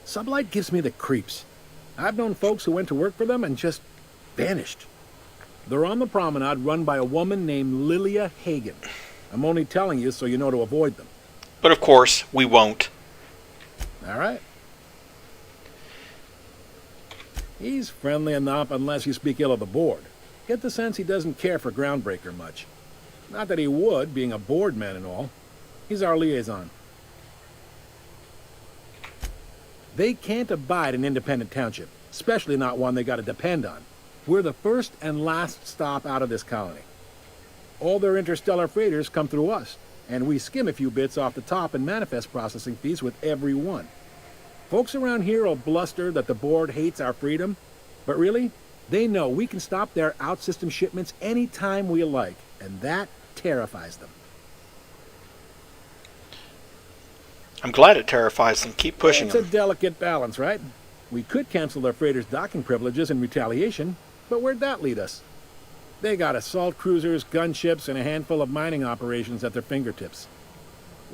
Sublight gives me the creeps. I've known folks who went to work for them and just vanished. They're on the promenade run by a woman named Lilia Hagen. I'm only telling you so you know to avoid them. But of course, we won't. All right. He's friendly enough unless you speak ill of the board. Get the sense he doesn't care for Groundbreaker much. Not that he would, being a board man and all. He's our liaison. They can't abide an independent township, especially not one they gotta depend on. We're the first and last stop out of this colony. All their interstellar freighters come through us, and we skim a few bits off the top in manifest processing fees with every one. Folks around here will bluster that the board hates our freedom, but really, they know we can stop their out-system shipments any time we like, and that terrifies them. I'm glad it terrifies them. Keep pushing It's a them. delicate balance, right? We could cancel their freighters' docking privileges in retaliation, but where'd that lead us? They got assault cruisers, gunships, and a handful of mining operations at their fingertips.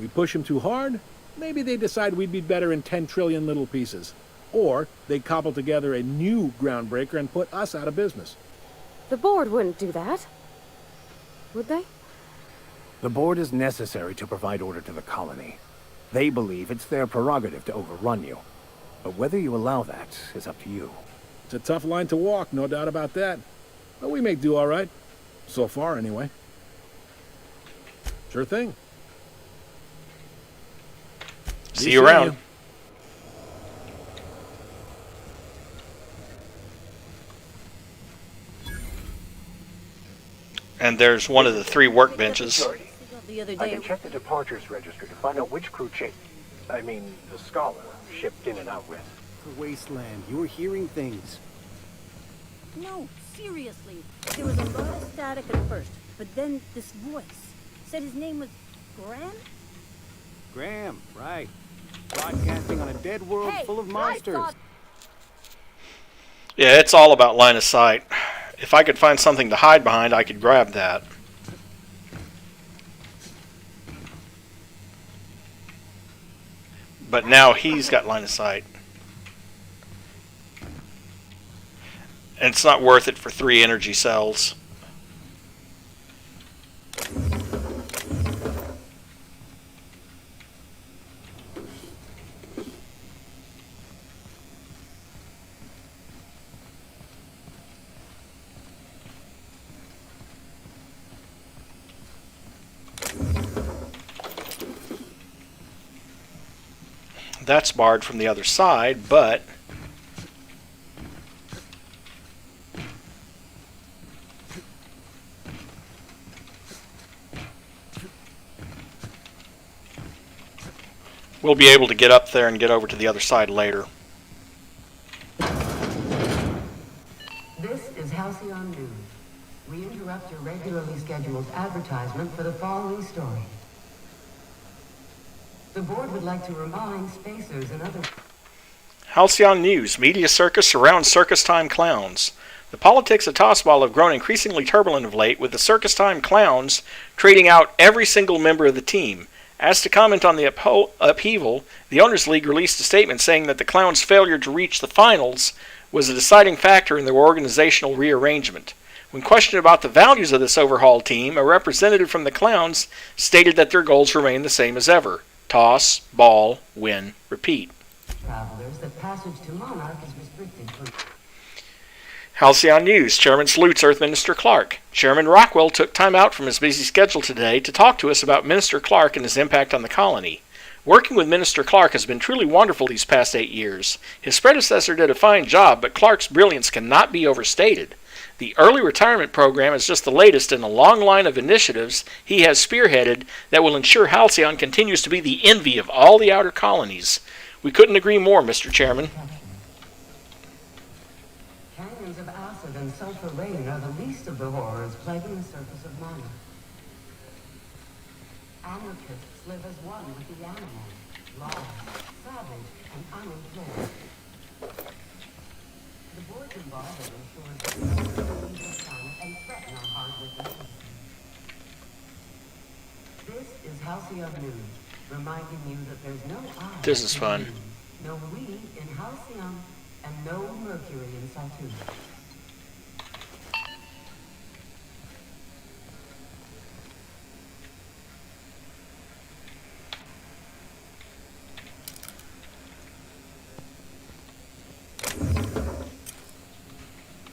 We push them too hard, maybe they decide we'd be better in 10 trillion little pieces. Or they cobble together a new Groundbreaker and put us out of business. The board wouldn't do that. Would they? The board is necessary to provide order to the colony. They believe it's their prerogative to overrun you. But whether you allow that is up to you. It's a tough line to walk, no doubt about that. But we make do all right. So far, anyway. Sure thing. See you around. And there's one of the 3 workbenches. The other I day. can check the departures register to find out which crew the Scholar, shipped in and out with. The wasteland. You were hearing things. No, seriously. There was a lot of static at first, but then this voice said his name was Graham? Graham, right. Broadcasting on a dead world full of monsters. Yeah, it's all about line of sight. If I could find something to hide behind, I could grab that. But now he's got line of sight. And it's not worth it for 3 energy cells. That's barred from the other side, but we'll be able to get up there and get over to the other side later. This is Halcyon News. We interrupt your regularly scheduled advertisement for the following story. The board would like to remind spacers and other... Halcyon News. Media circus surrounds circus time clowns. The politics of Tossball have grown increasingly turbulent of late, with the circus time clowns trading out every single member of the team. As to comment on the upheaval, the Owners League released a statement saying that the clowns' failure to reach the finals was a deciding factor in their organizational rearrangement. When questioned about the values of this overhauled team, a representative from the clowns stated that their goals remain the same as ever. Toss, ball, win, repeat. Travelers, that passage to Monarch is restricted for... Halcyon News. Chairman salutes Earth Minister Clark. Chairman Rockwell took time out from his busy schedule today to talk to us about Minister Clark and his impact on the colony. Working with Minister Clark has been truly wonderful these past 8 years. His predecessor did a fine job, but Clark's brilliance cannot be overstated. The early retirement program is just the latest in a long line of initiatives he has spearheaded that will ensure Halcyon continues to be the envy of all the outer colonies. We couldn't agree more, Mr. Chairman. Canyons of acid and sulfur rain are the least of the horrors plaguing the surface of Monarch. Anarchists live as one with the animals, lost, savage, and unemployed. The board's involvement ensures that no one leaves the planet and threaten our hard-working citizens. This is Halcyon News, reminding you that there's no I. This is fun. No we in Halcyon, and no mercury in situ.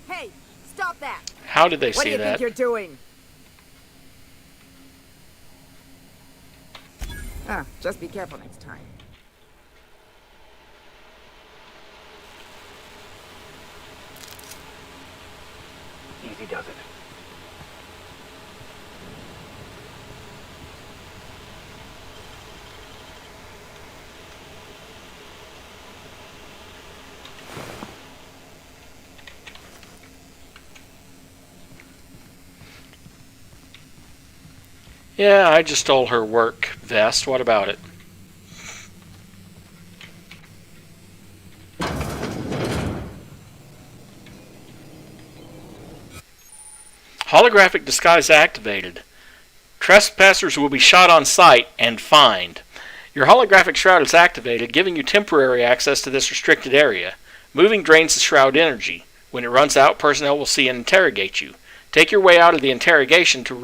Hey, stop that! How did they What do see you that? think you're doing? Just be careful next time. Easy does it. Yeah, I just stole her work vest. What about it? Holographic disguise activated. Trespassers will be shot on sight and fined. Your holographic shroud is activated, giving you temporary access to this restricted area. Moving drains the shroud energy. When it runs out, personnel will see and interrogate you. Talk your way out of the interrogation to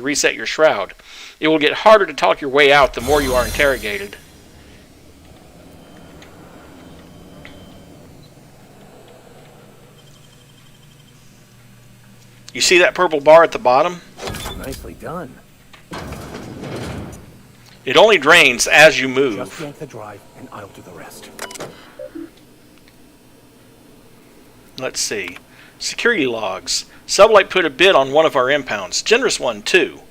reset your shroud. It will get harder to talk your way out the more you are interrogated. You see that purple bar at the bottom? Nicely done. It only drains as you move. Just yank the drive, and I'll do the rest. Let's see. Security logs. Sublight put a bid on one of our impounds. Generous one, too.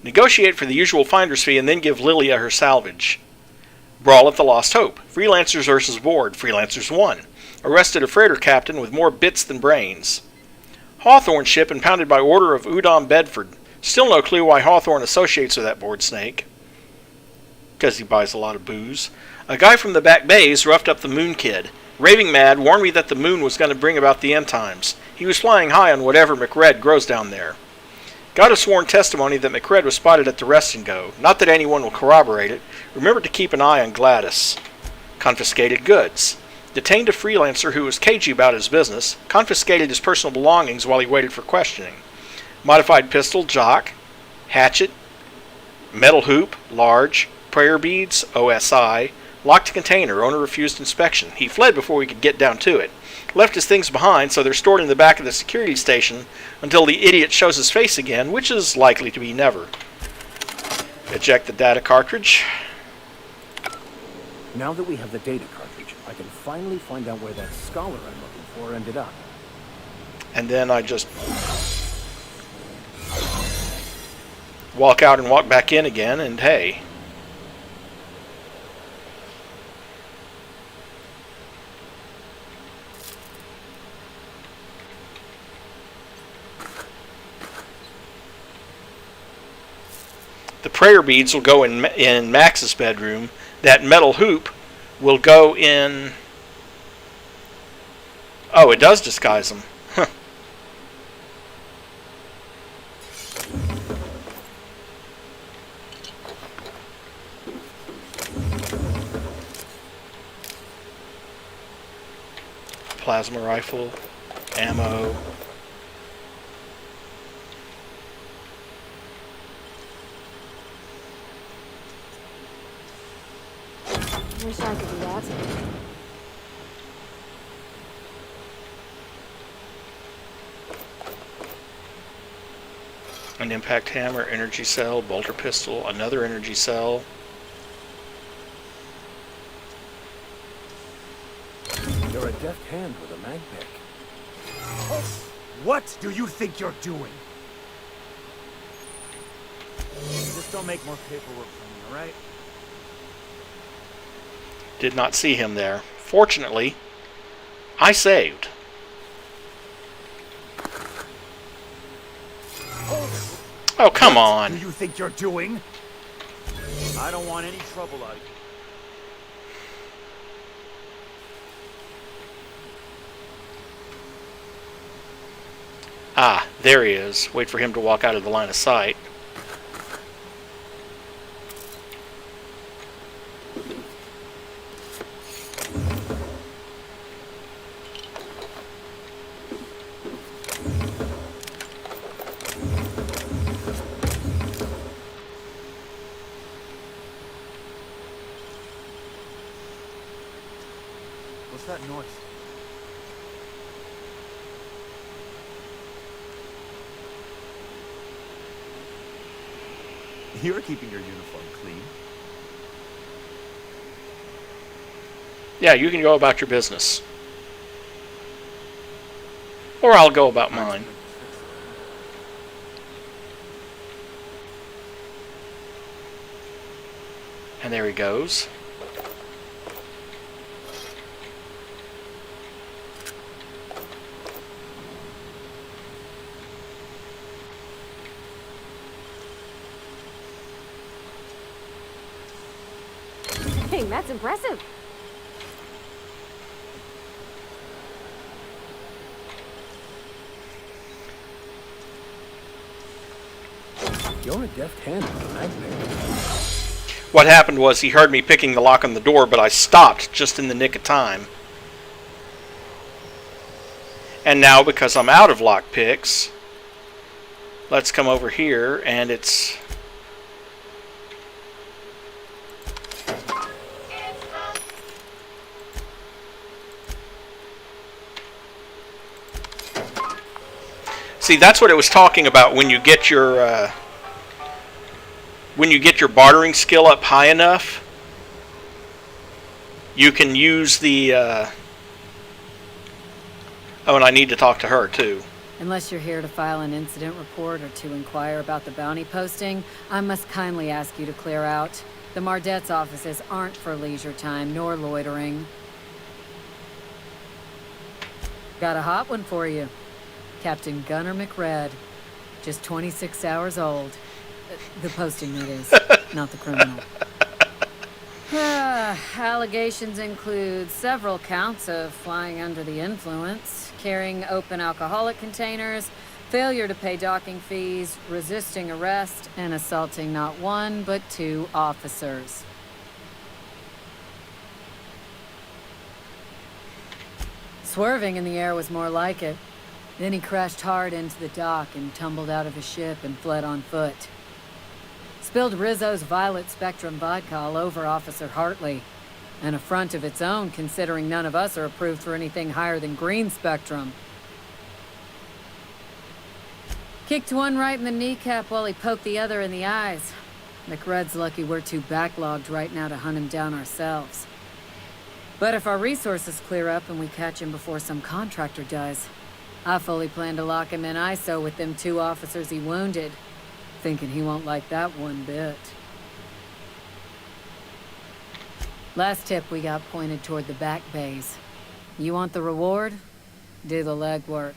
Negotiate for the usual finder's fee and then give Lilia her salvage. Brawl at the Lost Hope. Freelancers versus Board. Freelancers won. Arrested a freighter captain with more bits than brains. Hawthorne ship impounded by order of Udom Bedford. Still no clue why Hawthorne associates with that board snake. Because he buys a lot of booze. A guy from the back bays roughed up the Moon Kid. Raving mad, warned me that the moon was going to bring about the end times. He was flying high on whatever McRed grows down there. Got a sworn testimony that McRed was spotted at the Rest and Go. Not that anyone will corroborate it. Remember to keep an eye on Gladys. Confiscated goods. Detained a freelancer who was cagey about his business. Confiscated his personal belongings while he waited for questioning. Modified pistol, Jock. Hatchet. Metal hoop, large. Prayer beads, OSI. Locked container, owner refused inspection. He fled before we could get down to it. Left his things behind, so they're stored in the back of the security station until the idiot shows his face again, which is likely to be never. Eject the data cartridge. Now that we have the data cartridge, I can finally find out where that scholar I'm looking for ended up. And then I just walk out and walk back in again, and hey. The prayer beads will go in Max's bedroom. That metal hoop will go in... Oh, it does disguise them. Huh. Plasma rifle, ammo... Wish I could do that. An impact hammer, energy cell, bolter pistol, another energy cell. You're a deft hand with a mag pick. What do you think you're doing? Just don't make more paperwork for me, alright? Did not see him there. Fortunately, I saved. Oh, come on. What do you think you're doing? I don't want any trouble out of you. Ah, there he is. Wait for him to walk out of the line of sight. What's that noise? You're keeping your uniform clean. Yeah, you can go about your business. Or I'll go about mine. And there he goes. Dang, that's impressive. You're a deft hand with a magnet. What happened was he heard me picking the lock on the door, but I stopped just in the nick of time. And now, because I'm out of lock picks, let's come over here, and it's... See, that's what it was talking about when you get your bartering skill up high enough. You can use the. Oh, and I need to talk to her too. Unless you're here to file an incident report or to inquire about the bounty posting, I must kindly ask you to clear out. The Mardet's offices aren't for leisure time nor loitering. Got a hot one for you. Captain Gunnar McRed. Just 26 hours old. The posting, that is. Not the criminal. Allegations include several counts of flying under the influence, carrying open alcoholic containers, failure to pay docking fees, resisting arrest, and assaulting not one but 2 officers. Swerving in the air was more like it. Then he crashed hard into the dock and tumbled out of his ship and fled on foot. Spilled Rizzo's Violet Spectrum vodka all over Officer Hartley. An affront of its own, considering none of us are approved for anything higher than green spectrum. Kicked one right in the kneecap while he poked the other in the eyes. McRed's lucky we're too backlogged right now to hunt him down ourselves. But if our resources clear up and we catch him before some contractor does, I fully plan to lock him in ISO with them 2 officers he wounded, thinking he won't like that one bit. Last tip we got pointed toward the back bays. You want the reward? Do the legwork.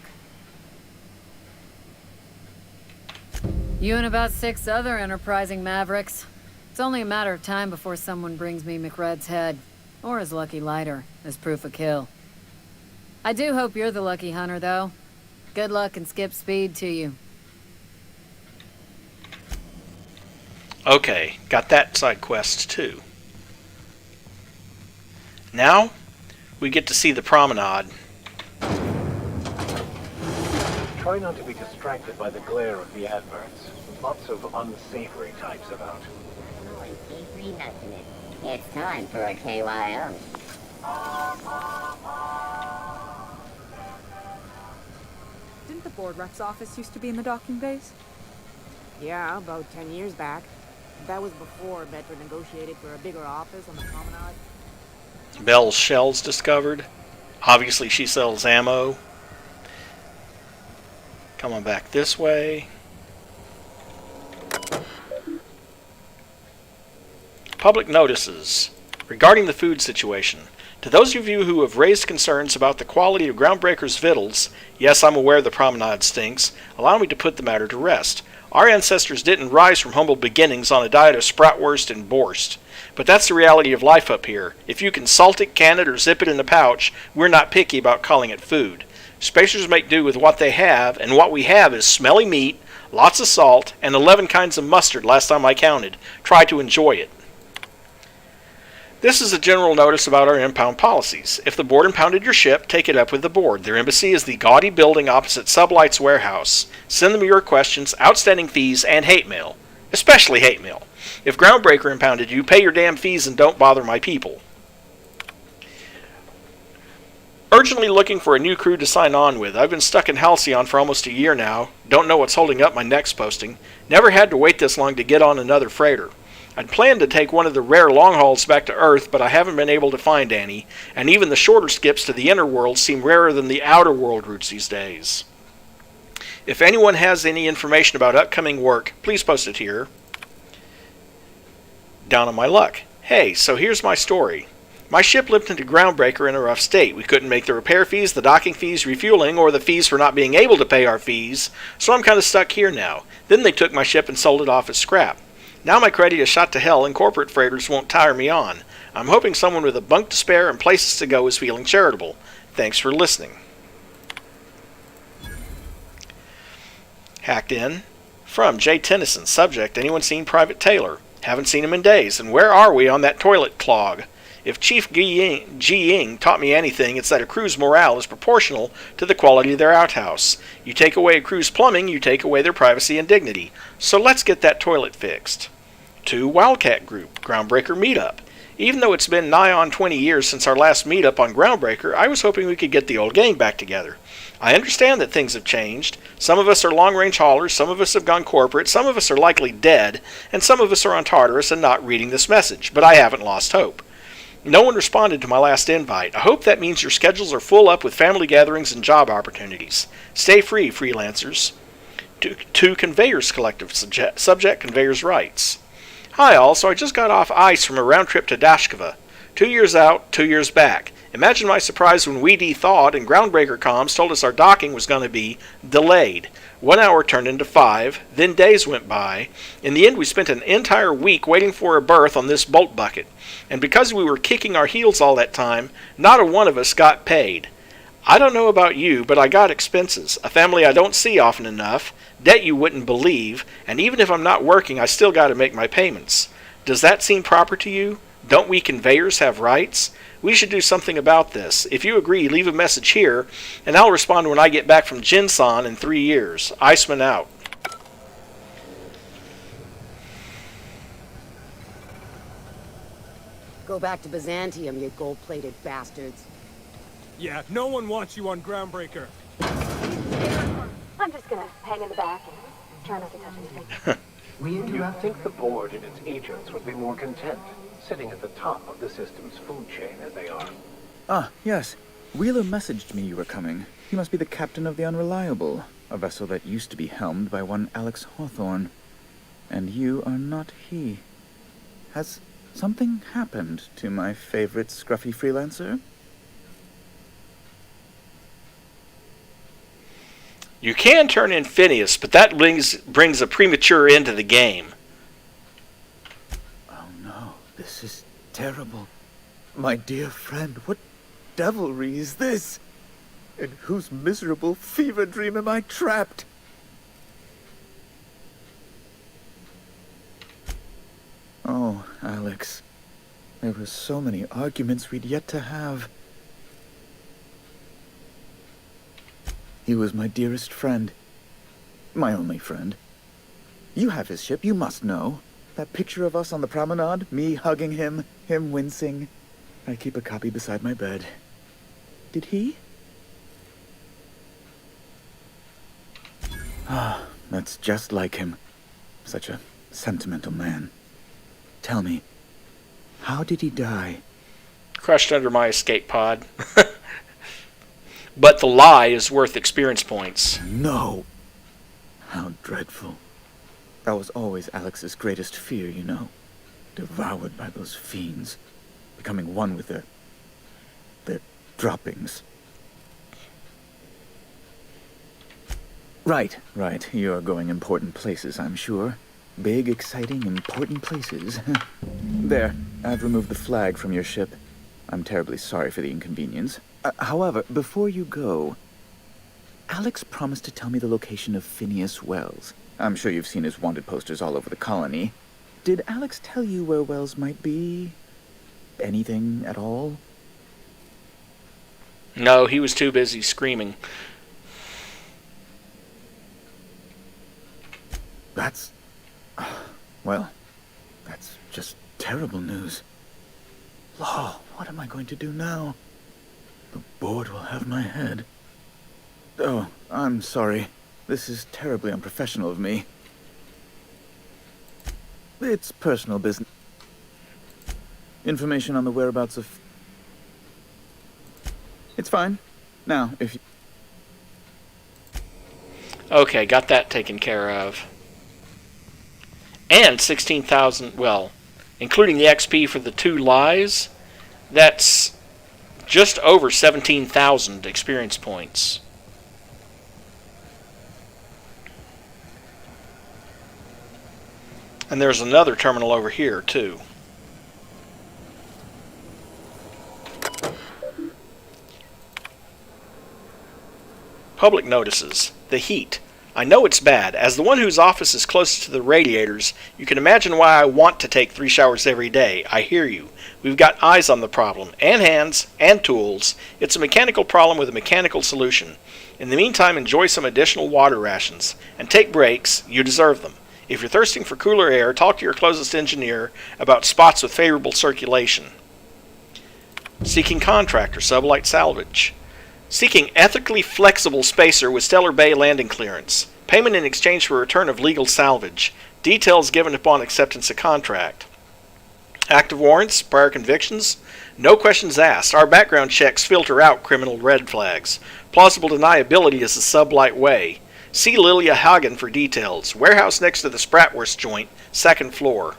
You and about 6 other enterprising mavericks. It's only a matter of time before someone brings me McRed's head, or his lucky lighter, as proof of kill. I do hope you're the lucky hunter, though. Good luck and skip speed to you. Okay, got that side quest too. Now, we get to see the promenade. Try not to be distracted by the glare of the adverts. Lots of unsavory types about. It's time for a KYO. Didn't the board rep's office used to be in the docking bays? Yeah, about 10 years back. That was before Bedford negotiated for a bigger office on the promenade. Bell's shells discovered. Obviously she sells ammo. Coming back this way. Public notices regarding the food situation. To those of you who have raised concerns about the quality of Groundbreaker's victuals, yes, I'm aware the promenade stinks, allow me to put the matter to rest. Our ancestors didn't rise from humble beginnings on a diet of spratwurst and borscht. But that's the reality of life up here. If you can salt it, can it, or zip it in a pouch, we're not picky about calling it food. Spacers make do with what they have, and what we have is smelly meat, lots of salt, and 11 kinds of mustard last time I counted. Try to enjoy it. This is a general notice about our impound policies. If the board impounded your ship, take it up with the board. Their embassy is the gaudy building opposite Sublight's warehouse. Send them your questions, outstanding fees, and hate mail. Especially hate mail. If Groundbreaker impounded you, pay your damn fees and don't bother my people. Urgently looking for a new crew to sign on with. I've been stuck in Halcyon for almost a year now. Don't know what's holding up my next posting. Never had to wait this long to get on another freighter. I'd planned to take one of the rare long hauls back to Earth, but I haven't been able to find any, and even the shorter skips to the inner world seem rarer than the outer world routes these days. If anyone has any information about upcoming work, please post it here. Down on my luck. Hey, so here's my story. My ship limped into Groundbreaker in a rough state. We couldn't make the repair fees, the docking fees, refueling, or the fees for not being able to pay our fees, so I'm kind of stuck here now. Then they took my ship and sold it off as scrap. Now my credit is shot to hell and corporate freighters won't tire me on. I'm hoping someone with a bunk to spare and places to go is feeling charitable. Thanks for listening. Hacked in. From J. Tennyson. Subject, anyone seen Private Taylor? Haven't seen him in days. And where are we on that toilet clog? If Chief Ji Ying taught me anything, it's that a crew's morale is proportional to the quality of their outhouse. You take away a crew's plumbing, you take away their privacy and dignity. So let's get that toilet fixed. 2. Wildcat Group, Groundbreaker Meetup. Even though it's been nigh on 20 years since our last meetup on Groundbreaker, I was hoping we could get the old gang back together. I understand that things have changed. Some of us are long-range haulers, some of us have gone corporate, some of us are likely dead, and some of us are on Tartarus and not reading this message, but I haven't lost hope. No one responded to my last invite. I hope that means your schedules are full up with family gatherings and job opportunities. Stay free, freelancers. 2 Conveyors Collective. Subject, Conveyors Rights. Hi all, so I just got off ice from a round trip to Dashkova. 2 years out, 2 years back. Imagine my surprise when we thawed and Groundbreaker comms told us our docking was going to be delayed. 1 hour turned into 5, then days went by. In the end, we spent an entire week waiting for a berth on this bolt bucket. And because we were kicking our heels all that time, not a one of us got paid. I don't know about you, but I got expenses, a family I don't see often enough, debt you wouldn't believe, and even if I'm not working, I still got to make my payments. Does that seem proper to you? Don't we conveyors have rights? We should do something about this. If you agree, leave a message here, and I'll respond when I get back from Jinsan in 3 years. Iceman out. Go back to Byzantium, you gold-plated bastards. Yeah, no one wants you on Groundbreaker. I'm just gonna hang in the back and try not to touch anything. You'd think the board and its agents would be more content, sitting at the top of the system's food chain as they are. Ah, yes. Wheeler messaged me you were coming. He must be the captain of the Unreliable, a vessel that used to be helmed by one Alex Hawthorne. And you are not he. Has something happened to my favorite scruffy freelancer? You can turn in Phineas, but that brings a premature end to the game. Oh no, this is terrible. My dear friend, what devilry is this? In whose miserable fever dream am I trapped? Oh, Alex. There were so many arguments we'd yet to have. He was my dearest friend. My only friend. You have his ship, you must know. That picture of us on the promenade, me hugging him, him wincing. I keep a copy beside my bed. Did he? Ah, that's just like him. Such a sentimental man. Tell me, how did he die? Crushed under my escape pod. But the lie is worth experience points. No! How dreadful. That was always Alex's greatest fear, you know. Devoured by those fiends. Becoming one with their droppings. Right. You're going important places, I'm sure. Big, exciting, important places. There, I've removed the flag from your ship. I'm terribly sorry for the inconvenience. However, before you go, Alex promised to tell me the location of Phineas Wells. I'm sure you've seen his wanted posters all over the colony. Did Alex tell you where Wells might be? Anything at all? No, he was too busy screaming. That's... well, that's just terrible news. Law, what am I going to do now? The board will have my head. Oh, I'm sorry. This is terribly unprofessional of me. It's personal business. Information on the whereabouts of... It's fine. Now, if you... Okay, got that taken care of. And 16,000, well, including the XP for the 2 lies, that's just over 17,000 experience points. And there's another terminal over here, too. Public notices. The heat. I know it's bad. As the one whose office is closest to the radiators, you can imagine why I want to take 3 showers every day. I hear you. We've got eyes on the problem, and hands, and tools. It's a mechanical problem with a mechanical solution. In the meantime, enjoy some additional water rations. And take breaks. You deserve them. If you're thirsting for cooler air, talk to your closest engineer about spots with favorable circulation. Seeking contractor, sublight salvage. Seeking ethically flexible spacer with Stellar Bay landing clearance. Payment in exchange for return of legal salvage. Details given upon acceptance of contract. Active warrants, prior convictions. No questions asked. Our background checks filter out criminal red flags. Plausible deniability is the sublight way. See Lilia Hagen for details. Warehouse next to the Spratwurst joint, 2nd floor.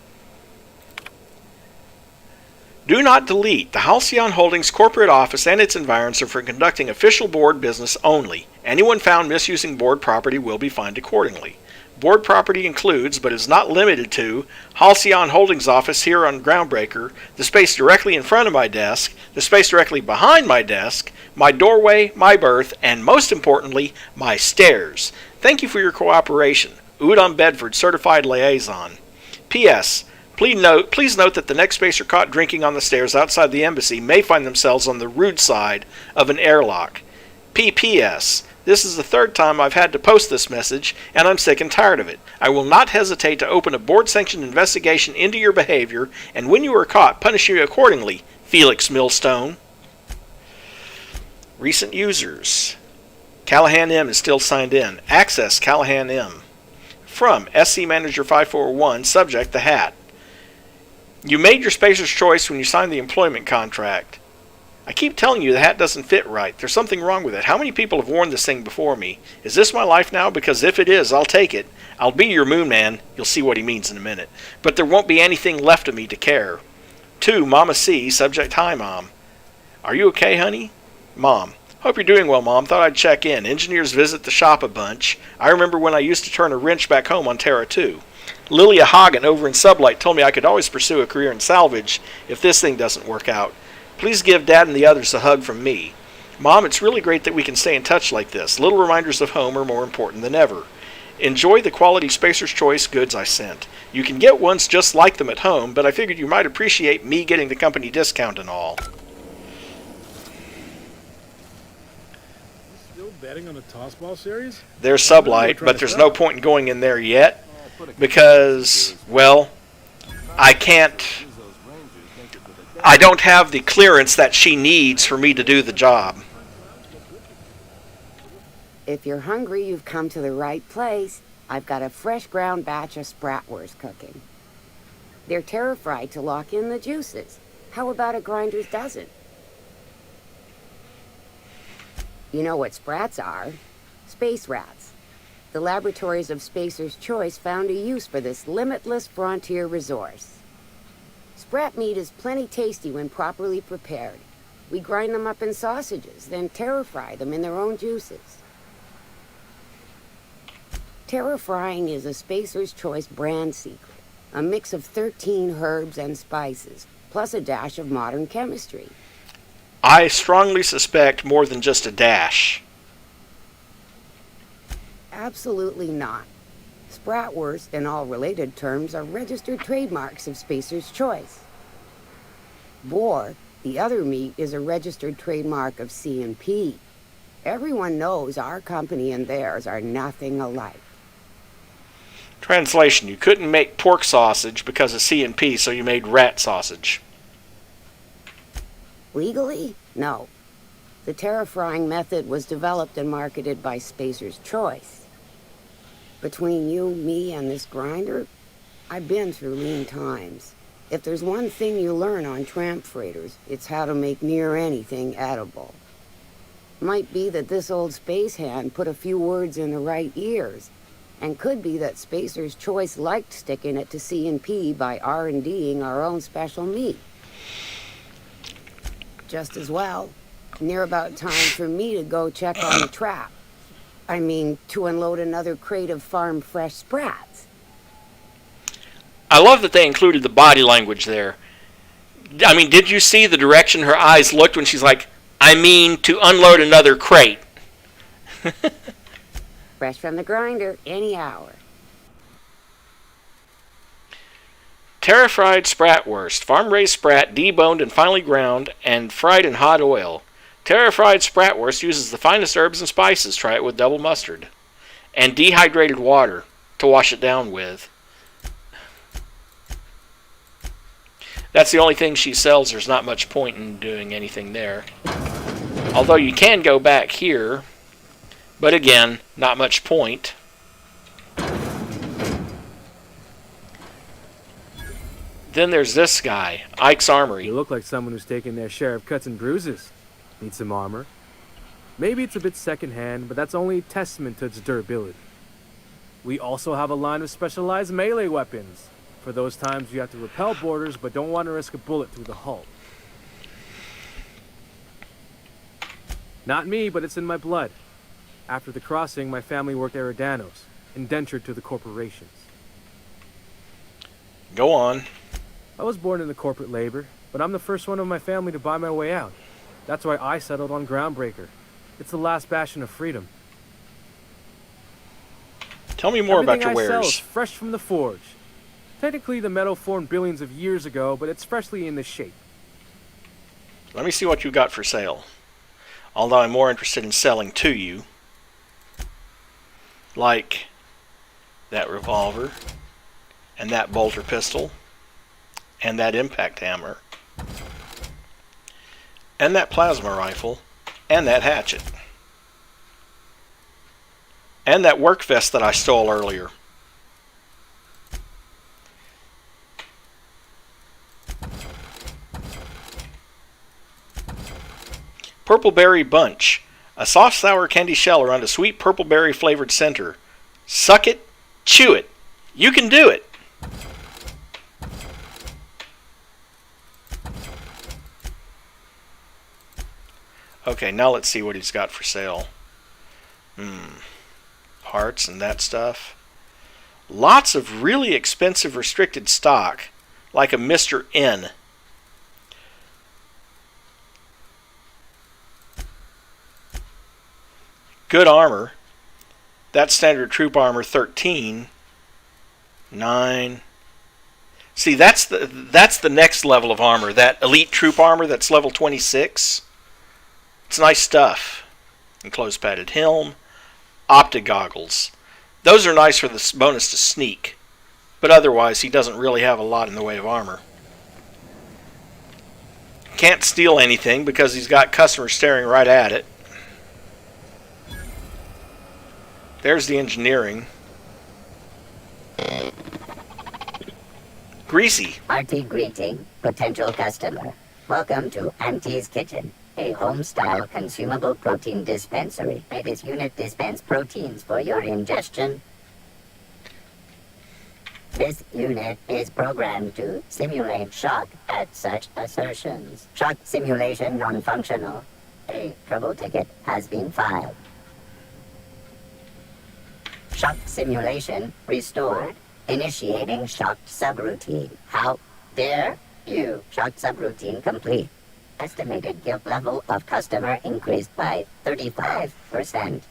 Do not delete. The Halcyon Holdings corporate office and its environs are for conducting official board business only. Anyone found misusing board property will be fined accordingly. Board property includes, but is not limited to, Halcyon Holdings office here on Groundbreaker, the space directly in front of my desk, the space directly behind my desk, my doorway, my berth, and most importantly, my stairs. Thank you for your cooperation. Udon Bedford, Certified Liaison. P.S. Please note that the next spacer caught drinking on the stairs outside the embassy may find themselves on the rude side of an airlock. P.P.S. This is the 3rd time I've had to post this message, and I'm sick and tired of it. I will not hesitate to open a board-sanctioned investigation into your behavior, and when you are caught, punish you accordingly, Felix Millstone. Recent users. Callahan M is still signed in. Access Callahan M. From SC Manager 541, subject the hat. You made your spacer's choice when you signed the employment contract. I keep telling you the hat doesn't fit right. There's something wrong with it. How many people have worn this thing before me? Is this my life now? Because if it is, I'll take it. I'll be your moon man. You'll see what he means in a minute. But there won't be anything left of me to care. 2. Mama C, subject hi, Mom. Are you okay, honey? Mom. Hope you're doing well, Mom. Thought I'd check in. Engineers visit the shop a bunch. I remember when I used to turn a wrench back home on Terra 2. Lilia Hagen over in Sublight told me I could always pursue a career in salvage if this thing doesn't work out. Please give Dad and the others a hug from me. Mom, it's really great that we can stay in touch like this. Little reminders of home are more important than ever. Enjoy the quality Spacer's Choice goods I sent. You can get ones just like them at home, but I figured you might appreciate me getting the company discount and all. Still betting on a tossball series? There's Sublight, but there's no point in going in there yet because, well, I don't have the clearance that she needs for me to do the job. If you're hungry, you've come to the right place. I've got a fresh ground batch of Spratwurst cooking. They're terra-fried to lock in the juices. How about a grinder's dozen? You know what sprats are? Space rats. The laboratories of Spacer's Choice found a use for this limitless frontier resource. Sprat meat is plenty tasty when properly prepared. We grind them up in sausages, then terra-fry them in their own juices. Terra-frying is a Spacer's Choice brand secret. A mix of 13 herbs and spices, plus a dash of modern chemistry. I strongly suspect more than just a dash. Absolutely not. Spratwurst and all related terms are registered trademarks of Spacer's Choice. Boar, the other meat, is a registered trademark of C&P. Everyone knows our company and theirs are nothing alike. Translation: you couldn't make pork sausage because of C&P, so you made rat sausage. Legally? No. The terrafrying method was developed and marketed by Spacer's Choice. Between you, me, and this grinder, I've been through lean times. If there's one thing you learn on tramp freighters, it's how to make near anything edible. Might be that this old space hand put a few words in the right ears, and could be that Spacer's Choice liked sticking it to C&P by R&Ding our own special meat. Just as well, near about time for me to go check on the trap. I mean, to unload another crate of farm fresh sprats. I love that they included the body language there. I mean, did you see the direction her eyes looked when she's like, I mean, to unload another crate? Fresh from the grinder, any hour. Terra-fried spratwurst. Farm-raised sprat, deboned and finely ground, and fried in hot oil. Terra-fried spratwurst uses the finest herbs and spices. Try it with double mustard. And dehydrated water to wash it down with. That's the only thing she sells. There's not much point in doing anything there. Although you can go back here. But again, not much point. Then there's this guy, Ike's Armory. You look like someone who's taken their share of cuts and bruises. Need some armor. Maybe it's a bit secondhand, but that's only a testament to its durability. We also have a line of specialized melee weapons, for those times you have to repel boarders but don't want to risk a bullet through the hull. Not me, but it's in my blood. After the crossing, my family worked Eridanos, indentured to the corporations. Go on. I was born into corporate labor, but I'm the first one of my family to buy my way out. That's why I settled on Groundbreaker. It's the last bastion of freedom. Tell me more about your Everything I sell wares. is fresh from the forge. Technically, the metal formed billions of years ago, but it's freshly in this shape. Let me see what you got for sale. Although I'm more interested in selling to you. Like that revolver, and that bolter pistol, and that impact hammer, and that plasma rifle, and that hatchet, and that work vest that I stole earlier. Purple Berry Bunch. A soft sour candy shell around a sweet purple berry flavored center. Suck it, chew it. You can do it. Okay, now let's see what he's got for sale. Hearts and that stuff. Lots of really expensive restricted stock, like a Mr. N. Good armor. That's standard troop armor 13. 9. See, that's the next level of armor. That elite troop armor that's level 26. It's nice stuff. Enclosed padded helm. Optic goggles. Those are nice for the bonus to sneak. But otherwise, he doesn't really have a lot in the way of armor. Can't steal anything because he's got customers staring right at it. There's the engineering. Greasy. Hearty greeting, potential customer. Welcome to Auntie's Kitchen, a home-style consumable protein dispensary. May this unit dispense proteins for your ingestion. This unit is programmed to simulate shock at such assertions. Shock simulation non-functional. A trouble ticket has been filed. Shock simulation restored. Initiating shock subroutine. How dare you? Shock subroutine complete. Estimated guilt level of customer increased by 35%.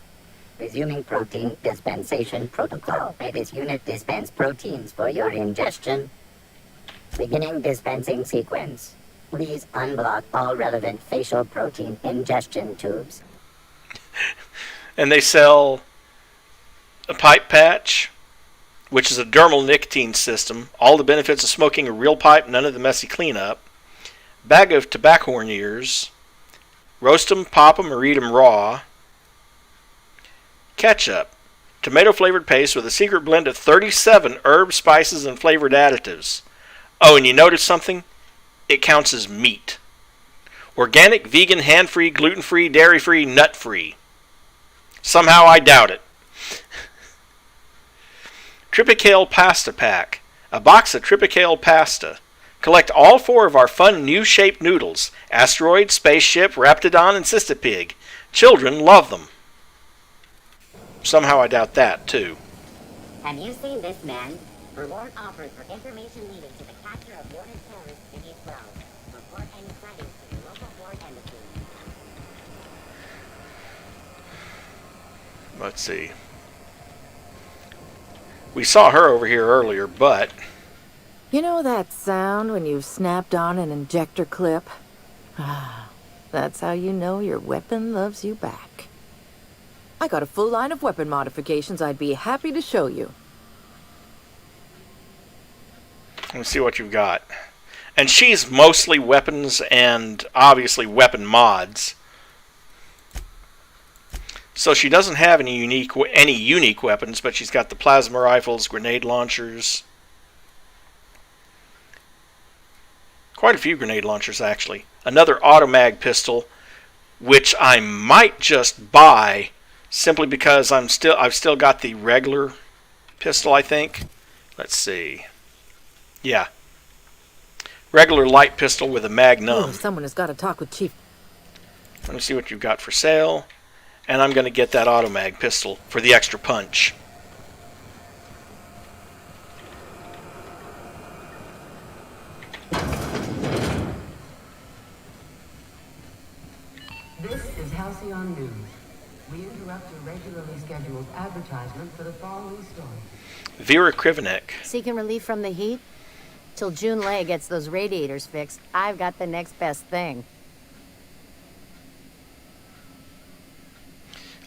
Resuming protein dispensation protocol. May this unit dispense proteins for your ingestion. Beginning dispensing sequence. Please unblock all relevant facial protein ingestion tubes. And they sell a pipe patch, which is a dermal nicotine system. All the benefits of smoking a real pipe, none of the messy cleanup. Bag of tobacco ears. Roast them, pop them, or eat them raw. Ketchup. Tomato-flavored paste with a secret blend of 37 herbs, spices, and flavored additives. Oh, and you notice something? It counts as meat. Organic, vegan, hand-free, gluten-free, dairy-free, nut-free. Somehow I doubt it. Tripicale Pasta Pack. A box of Tripicale pasta. Collect all 4 of our fun new shaped noodles. Asteroid, Spaceship, Raptidon, and Cystipig. Children love them. Somehow I doubt that, too. Have you seen this man? Reward offered for information leading to the capture of wanted terrorists in East World. Report any sightings to the local board embassy. Let's see. We saw her over here earlier, but... You know that sound when you've snapped on an injector clip? That's how you know your weapon loves you back. I got a full line of weapon modifications I'd be happy to show you. Let's see what you've got. And she's mostly weapons and obviously weapon mods. So she doesn't have any unique weapons, but she's got the plasma rifles, grenade launchers. Quite a few grenade launchers, actually. Another automag pistol, which I might just buy simply because I've still got the regular pistol, I think. Let's see. Yeah. Regular light pistol with a magnum. Oh, someone has got to talk with Chief. Let me see what you've got for sale. And I'm going to get that automag pistol for the extra punch. This is Halcyon News. We interrupt your regularly scheduled advertisement for the following story. Vera Krivenek. Seeking relief from the heat? Till June Lay gets those radiators fixed, I've got the next best thing.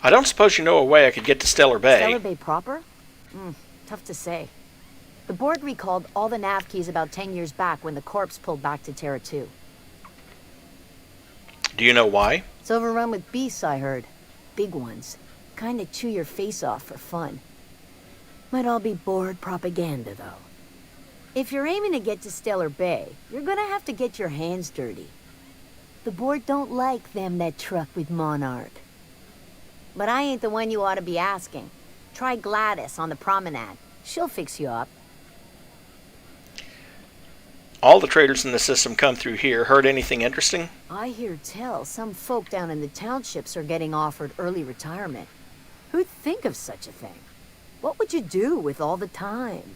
I don't suppose you know a way I could get to Stellar Bay. Stellar Bay proper? Tough to say. The board recalled all the nav keys about 10 years back when the corpse pulled back to Terra 2. Do you know why? It's overrun with beasts, I heard. Big ones. Kinda chew your face off for fun. Might all be board propaganda, though. If you're aiming to get to Stellar Bay, you're gonna have to get your hands dirty. The board don't like them that truck with Monarch. But I ain't the one you ought to be asking. Try Gladys on the promenade. She'll fix you up. All the traders in the system come through here. Heard anything interesting? I hear tell some folk down in the townships are getting offered early retirement. Who'd think of such a thing? What would you do with all the time?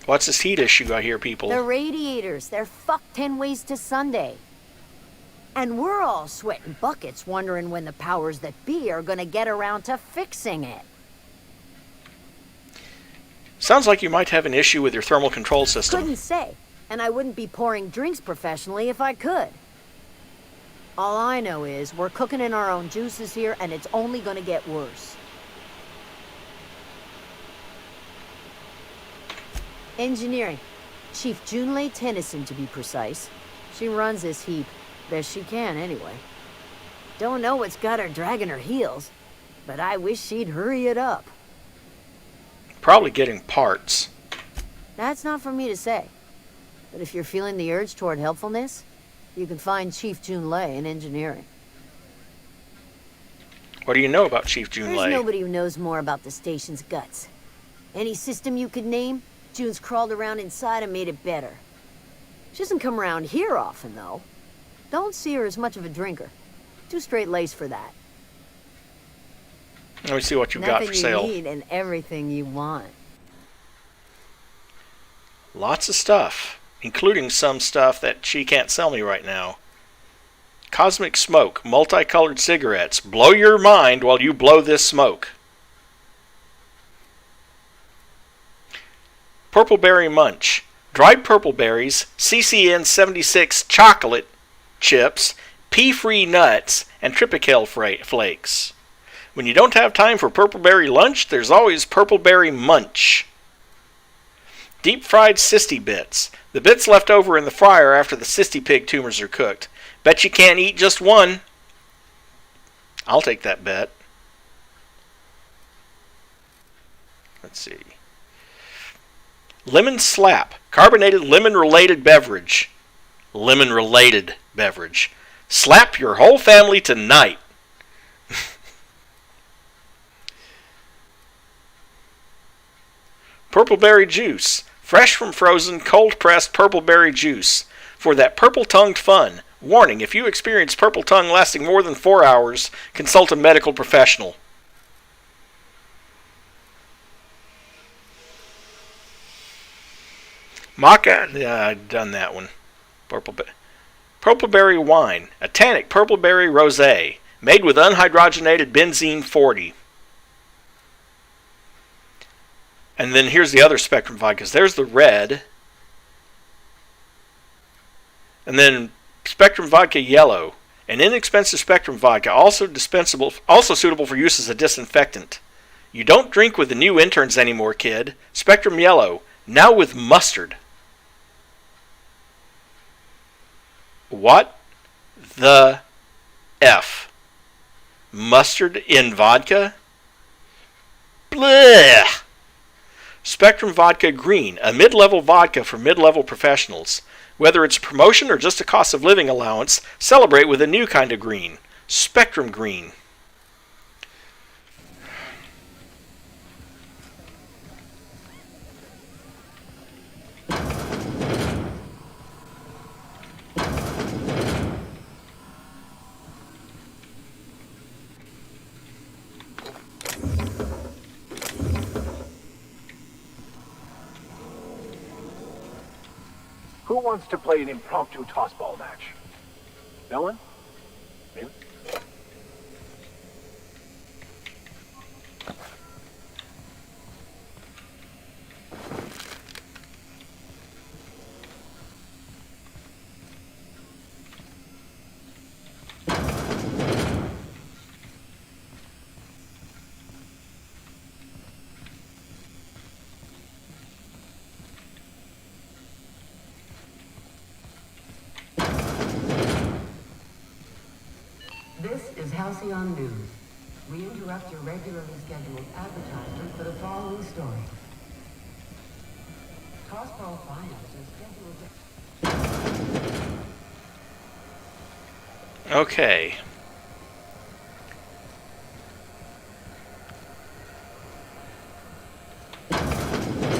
What's this heat issue I hear, people? The radiators. They're fucked 10 ways to Sunday. And we're all sweating buckets wondering when the powers that be are gonna get around to fixing it. Sounds like you might have an issue with your thermal control system. Couldn't say. And I wouldn't be pouring drinks professionally if I could. All I know is we're cooking in our own juices here and it's only gonna get worse. Engineering. Chief Junlei Tennyson, to be precise. She runs this heap. Best she can, anyway. Don't know what's got her dragging her heels, but I wish she'd hurry it up. Probably getting parts. That's not for me to say. But if you're feeling the urge toward helpfulness, you can find Chief Junlei in engineering. What do you know about Chief Junlei? There's nobody who knows more about the station's guts. Any system you could name, June's crawled around inside and made it better. She doesn't come around here often, though. Don't see her as much of a drinker. Too straight-laced for that. Let me see what you've got for sale. Nothing you need and everything you want. Lots of stuff, including some stuff that she can't sell me right now. Cosmic Smoke, multicolored cigarettes. Blow your mind while you blow this smoke. Purpleberry Munch. Dried purple berries, CCN 76 chocolate chips, pea-free nuts, and Tripicale flakes. When you don't have time for purpleberry lunch, there's always purpleberry munch. Deep-fried cysty bits. The bits left over in the fryer after the cysty pig tumors are cooked. Bet you can't eat just one. I'll take that bet. Let's see. Lemon Slap. Carbonated lemon-related beverage. Lemon-related beverage. Slap your whole family tonight. Purple berry juice. Fresh from frozen, cold-pressed purple berry juice. For that purple-tongued fun. Warning, if you experience purple tongue lasting more than 4 hours, consult a medical professional. Maca, yeah, I've done that one. Purple berry wine. A tannic purple berry rosé. Made with unhydrogenated benzene 40. And then here's the other Spectrum vodkas. There's the red. And then Spectrum vodka yellow. An inexpensive Spectrum vodka, also suitable for use as a disinfectant. You don't drink with the new interns anymore, kid. Spectrum yellow. Now with mustard. What the F? Mustard in vodka? Blech! Spectrum Vodka Green, a mid-level vodka for mid-level professionals. Whether it's a promotion or just a cost of living allowance, celebrate with a new kind of green. Spectrum Green. Who wants to play an impromptu tossball match? No one? Really? This is Halcyon News. We interrupt your regularly scheduled advertisement for the following story. Tossball finals are scheduled to... Okay.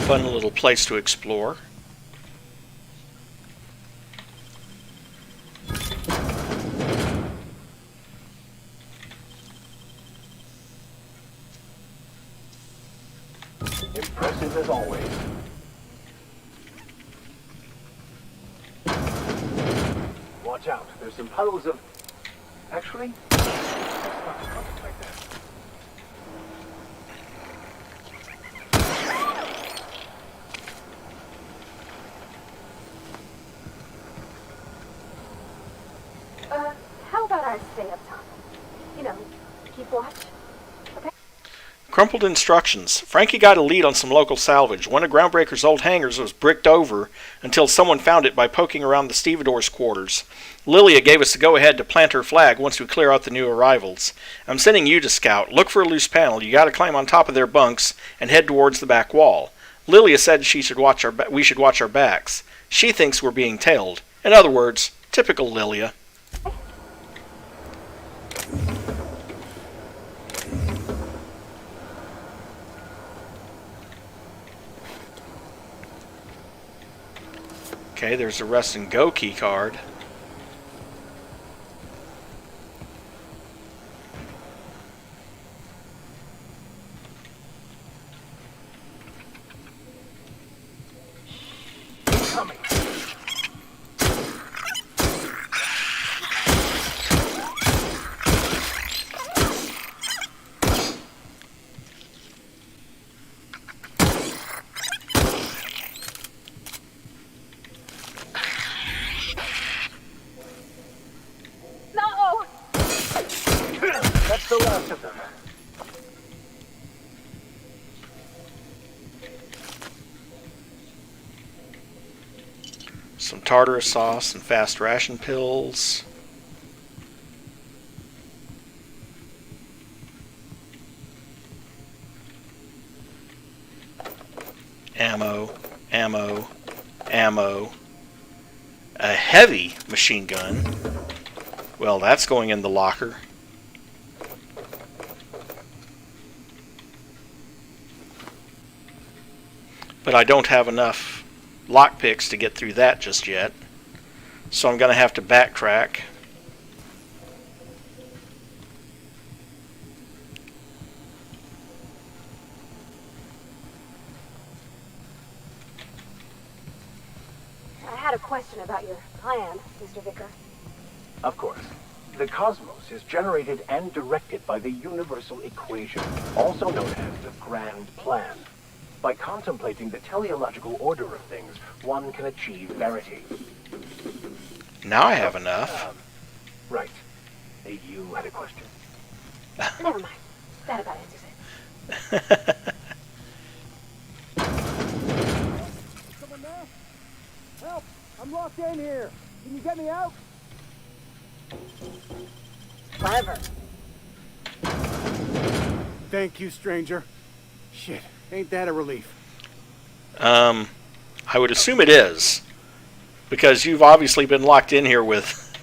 Fun little place to explore. Impressive as always. Watch out, there's some puddles of... Actually, let's not contemplate that. How about I stay up top? You know, keep watch. Okay? Crumpled instructions. Frankie got a lead on some local salvage. One of Groundbreaker's old hangars was bricked over until someone found it by poking around the stevedore's quarters. Lilia gave us the go-ahead to plant her flag once we clear out the new arrivals. I'm sending you to scout. Look for a loose panel. You gotta climb on top of their bunks and head towards the back wall. Lilia said we should watch our backs. She thinks we're being tailed. In other words, typical Lilia. Okay, there's a rest and go key card. Incoming. No! That's the last of them. Some tartar sauce and fast ration pills. ammo, ammo, ammo. A heavy machine gun. Well, that's going in the locker. But I don't have enough lockpicks to get through that just yet. So I'm going to have to backtrack. I had a question about your plan, Mr. Vicker. Of course. The cosmos is generated and directed by the universal equation, also known as the Grand Plan. By contemplating the teleological order of things, one can achieve verity. Now I have enough. Right. You had a question. Never mind. That about answers it. Someone there? Help! I'm locked in here. Can you get me out? Clever. Thank you, stranger. Shit, ain't that a relief? I would assume it is. Because you've obviously been locked in here with...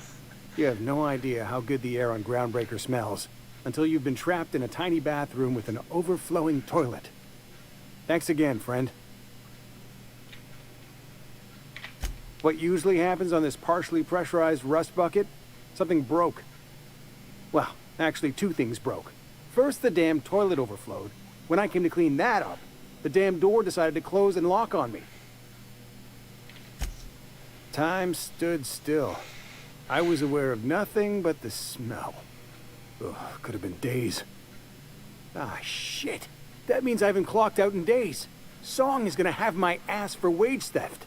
You have no idea how good the air on Groundbreaker smells until you've been trapped in a tiny bathroom with an overflowing toilet. Thanks again, friend. What usually happens on this partially pressurized rust bucket? Something broke. Well, actually 2 things broke. First, the damn toilet overflowed. When I came to clean that up, the damn door decided to close and lock on me. Time stood still. I was aware of nothing but the smell. Ugh, could have been days. Ah, shit. That means I haven't clocked out in days. Song is gonna have my ass for wage theft.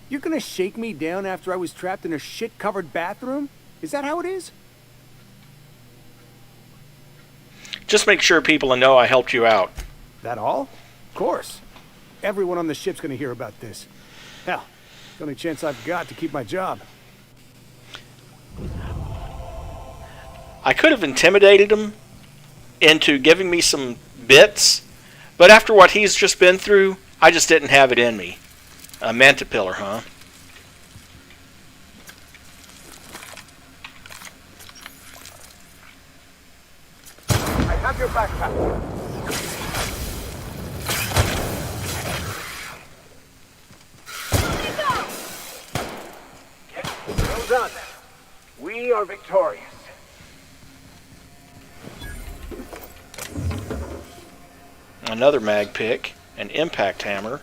You're gonna shake me down after I was trapped in a shit-covered bathroom? Is that how it is? Just make sure people know I helped you out. That all? Of course. Everyone on the ship's gonna hear about this. Hell, it's the only chance I've got to keep my job. I could have intimidated him into giving me some bits, but after what he's just been through, I just didn't have it in me. A Mantipillar, huh? I have your backpack. Well done. We are victorious. Another mag pick, an impact hammer,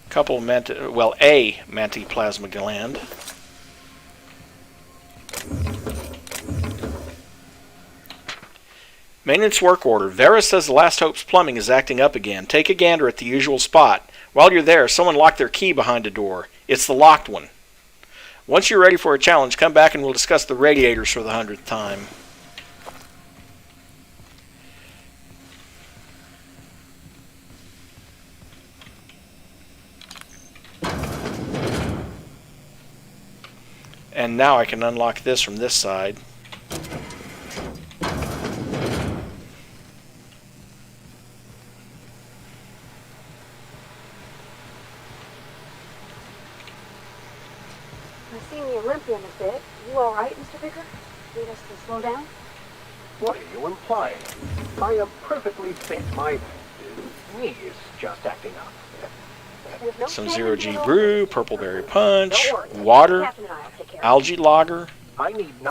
a couple of a mantiplasma gland. Maintenance work order. Vera says the Last Hope's plumbing is acting up again. Take a gander at the usual spot. While you're there, someone locked their key behind a door. It's the locked one. Once you're ready for a challenge, come back and we'll discuss the radiators for the 100th time. And now I can unlock this from this side. I've seen the Olympian a bit. You all right, Mr. Vicker? Need us to slow down? What are you implying? I am perfectly fit. My knee is just acting up. Some zero-G brew, purple berry punch, water, algae lager,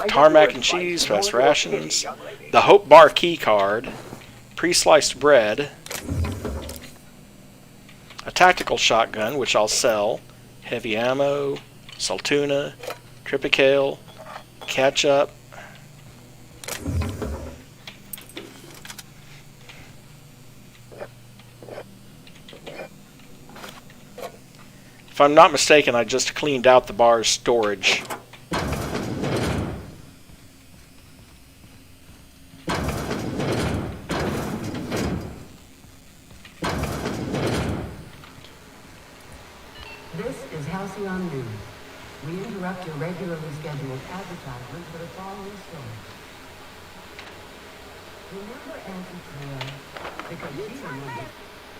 tarmac and cheese, fast rations, the Hope Bar key card, pre-sliced bread, a tactical shotgun, which I'll sell, heavy ammo, saltuna, tripicale, ketchup, if I'm not mistaken, I just cleaned out the bar's storage. This is Halcyon News. We interrupt your regularly scheduled advertisement for the following story. Remember Auntie Claire? Because she remembers.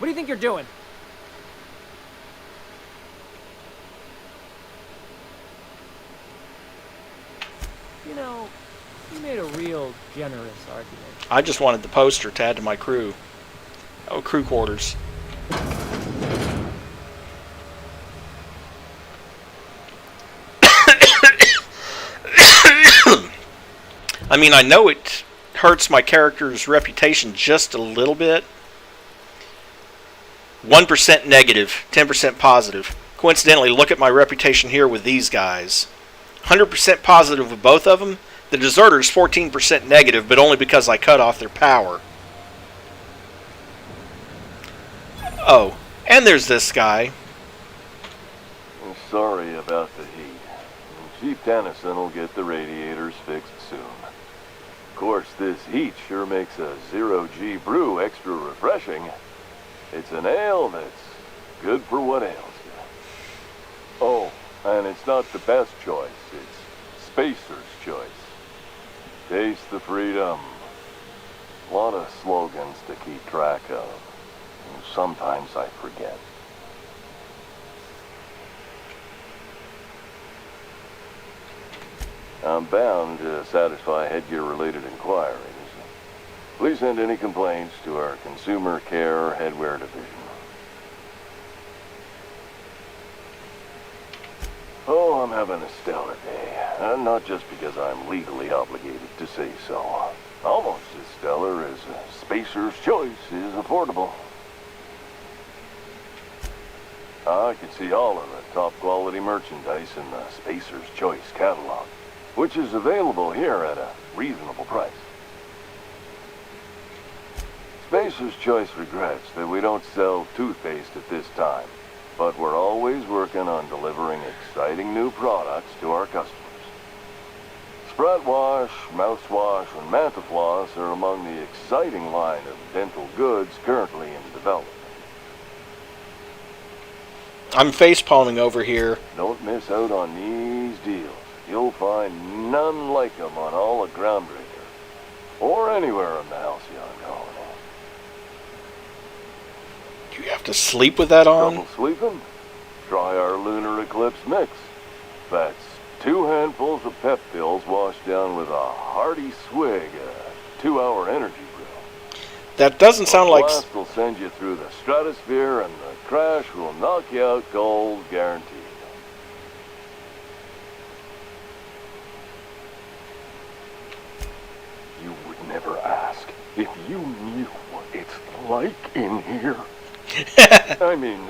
What do you think you're doing? You know, you made a real generous argument. I just wanted the poster to add to my crew. Oh, crew quarters. I mean, I know it hurts my character's reputation just a little bit. 1% negative, 10% positive. Coincidentally, look at my reputation here with these guys. 100% positive with both of them. The deserters 14% negative, but only because I cut off their power. Oh, and there's this guy. I'm sorry about the heat. Chief Tennyson will get the radiators fixed soon. Of course, this heat sure makes a zero-G brew extra refreshing. It's an ale that's good for what ails you. Oh, and it's not the best choice. It's Spacer's choice. Taste the freedom. A lot of slogans to keep track of. And sometimes I forget. I'm bound to satisfy headgear-related inquiries. Please send any complaints to our Consumer Care Headwear Division. Oh, I'm having a stellar day. And not just because I'm legally obligated to say so. Almost as stellar as Spacer's Choice is affordable. I can see all of the top-quality merchandise in the Spacer's Choice catalog, which is available here at a reasonable price. Spacer's Choice regrets that we don't sell toothpaste at this time, but we're always working on delivering exciting new products to our customers. Spread wash, mouthwash, and Mantafloss are among the exciting line of dental goods currently in development. I'm facepalming over here. Don't miss out on these deals. You'll find none like them on all of Groundbreaker, or anywhere in the Halcyon Colony. Do you have to sleep with that on? Trouble sleeping? Try our Lunar Eclipse Mix. That's 2 handfuls of pep pills washed down with a hearty swig of 2-hour energy brew. That doesn't sound like... The blast will send you through the stratosphere, and the crash will knock you out cold, guaranteed. You would never ask if you knew what it's like in here. I mean,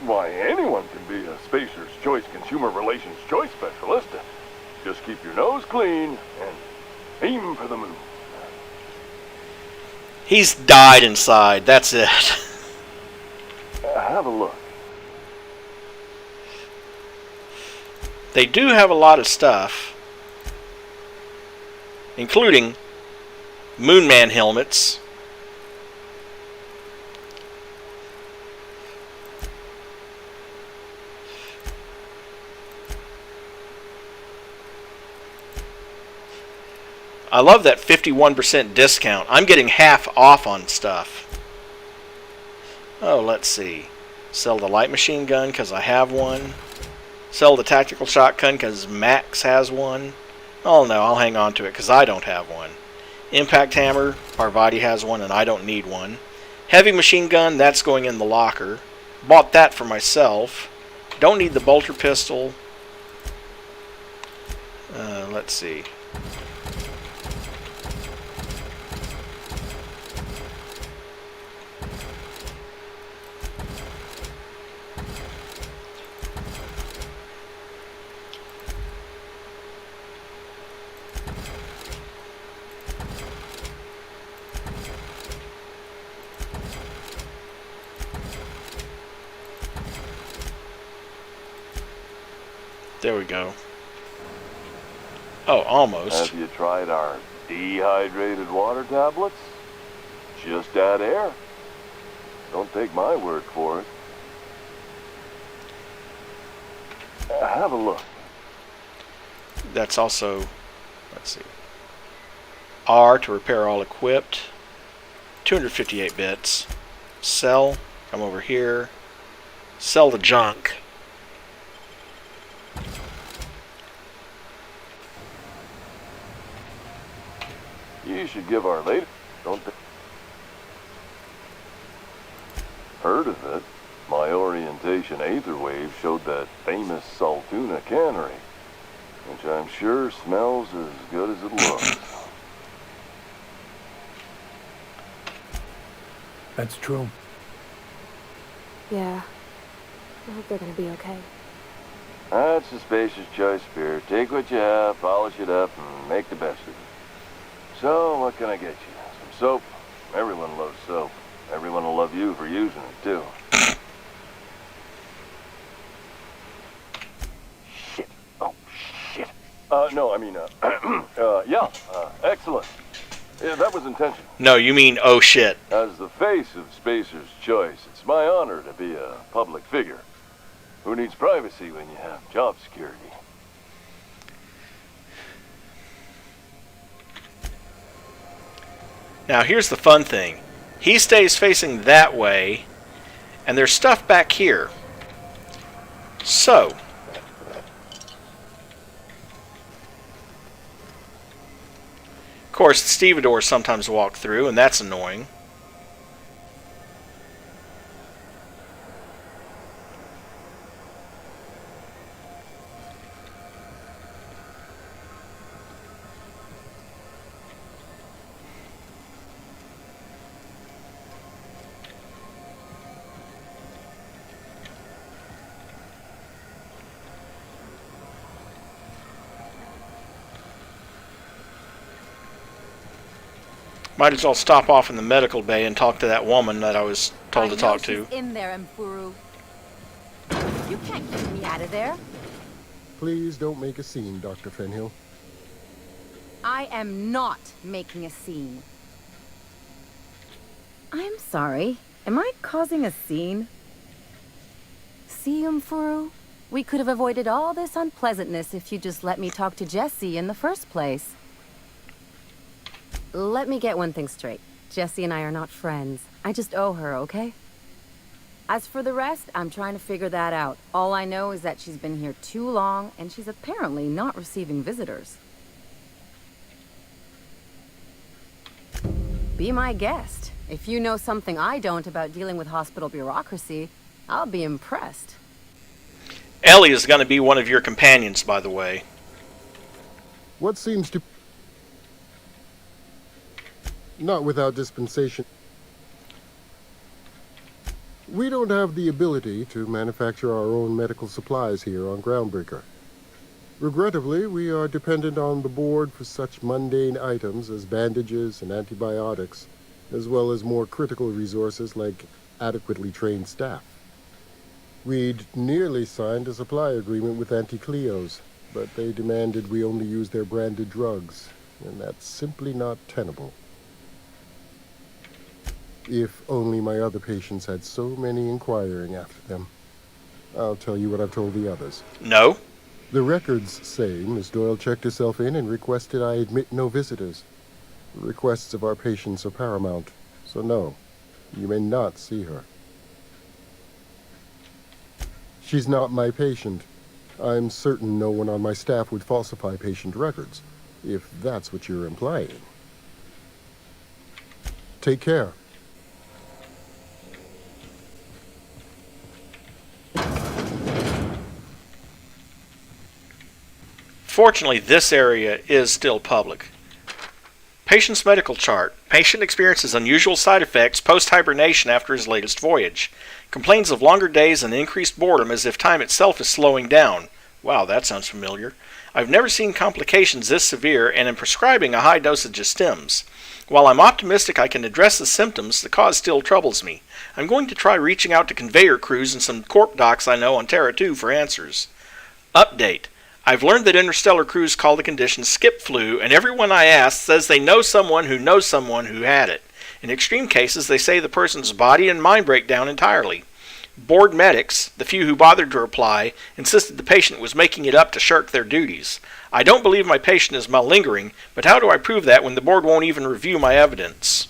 why, anyone can be a Spacer's Choice Consumer Relations Choice Specialist. Just keep your nose clean and aim for the moon. He's died inside, that's it. Have a look. They do have a lot of stuff, including Moonman helmets. I love that 51% discount. I'm getting half off on stuff. Oh, let's see. Sell the light machine gun because I have one. Sell the tactical shotgun because Max has one. Oh no, I'll hang on to it because I don't have one. Impact hammer, Parvati has one and I don't need one. Heavy machine gun, that's going in the locker. Bought that for myself. Don't need the bolter pistol. Let's see. There we go. Oh, almost. Have you tried our dehydrated water tablets? Just add air. Don't take my word for it. Have a look. That's also, let's see. R to repair all equipped. 258 bits. Sell. Come over here. Sell the junk. You should give our lady, don't they? Heard of it? My orientation aether wave showed that famous Saltuna cannery, which I'm sure smells as good as it looks. That's true. Yeah. I hope they're gonna be okay. That's a spacious choice, Spear. Take what you have, polish it up, and make the best of it. So, what can I get you? Some soap? Everyone loves soap. Everyone will love you for using it, too. Shit. Oh, shit. No, I mean, yeah, excellent. Yeah, that was intentional. No, you mean oh shit. As the face of Spacer's Choice, it's my honor to be a public figure. Who needs privacy when you have job security? Now here's the fun thing. He stays facing that way, and there's stuff back here. So, of course, the stevedores sometimes walk through, and that's annoying. Might as well stop off in the medical bay and talk to that woman that I was told to talk to. She's in there, Mfuru. You can't get me out of there. Please don't make a scene, Dr. Fenhill. I am not making a scene. I'm sorry. Am I causing a scene? See, Mfuru? We could have avoided all this unpleasantness if you just let me talk to Jessie in the first place. Let me get one thing straight. Jessie and I are not friends. I just owe her, okay? As for the rest, I'm trying to figure that out. All I know is that she's been here too long, and she's apparently not receiving visitors. Be my guest. If you know something I don't about dealing with hospital bureaucracy, I'll be impressed. Ellie is going to be one of your companions, by the way. What seems to... Not without dispensation. We don't have the ability to manufacture our own medical supplies here on Groundbreaker. Regrettably, we are dependent on the board for such mundane items as bandages and antibiotics, as well as more critical resources like adequately trained staff. We'd nearly signed a supply agreement with Anti-Cleos, but they demanded we only use their branded drugs, and that's simply not tenable. If only my other patients had so many inquiring after them. I'll tell you what I've told the others. No. The records say Miss Doyle checked herself in and requested I admit no visitors. The requests of our patients are paramount, so no, you may not see her. She's not my patient. I'm certain no one on my staff would falsify patient records, if that's what you're implying. Take care. Fortunately, this area is still public. Patient's medical chart. Patient experiences unusual side effects post-hibernation after his latest voyage. Complains of longer days and increased boredom as if time itself is slowing down. Wow, that sounds familiar. I've never seen complications this severe and am prescribing a high dosage of stims. While I'm optimistic I can address the symptoms, the cause still troubles me. I'm going to try reaching out to conveyor crews and some corp docs I know on Terra 2 for answers. Update. I've learned that interstellar crews call the condition skip flu, and everyone I ask says they know someone who had it. In extreme cases, they say the person's body and mind break down entirely. Board medics, the few who bothered to reply, insisted the patient was making it up to shirk their duties. I don't believe my patient is malingering, but how do I prove that when the board won't even review my evidence?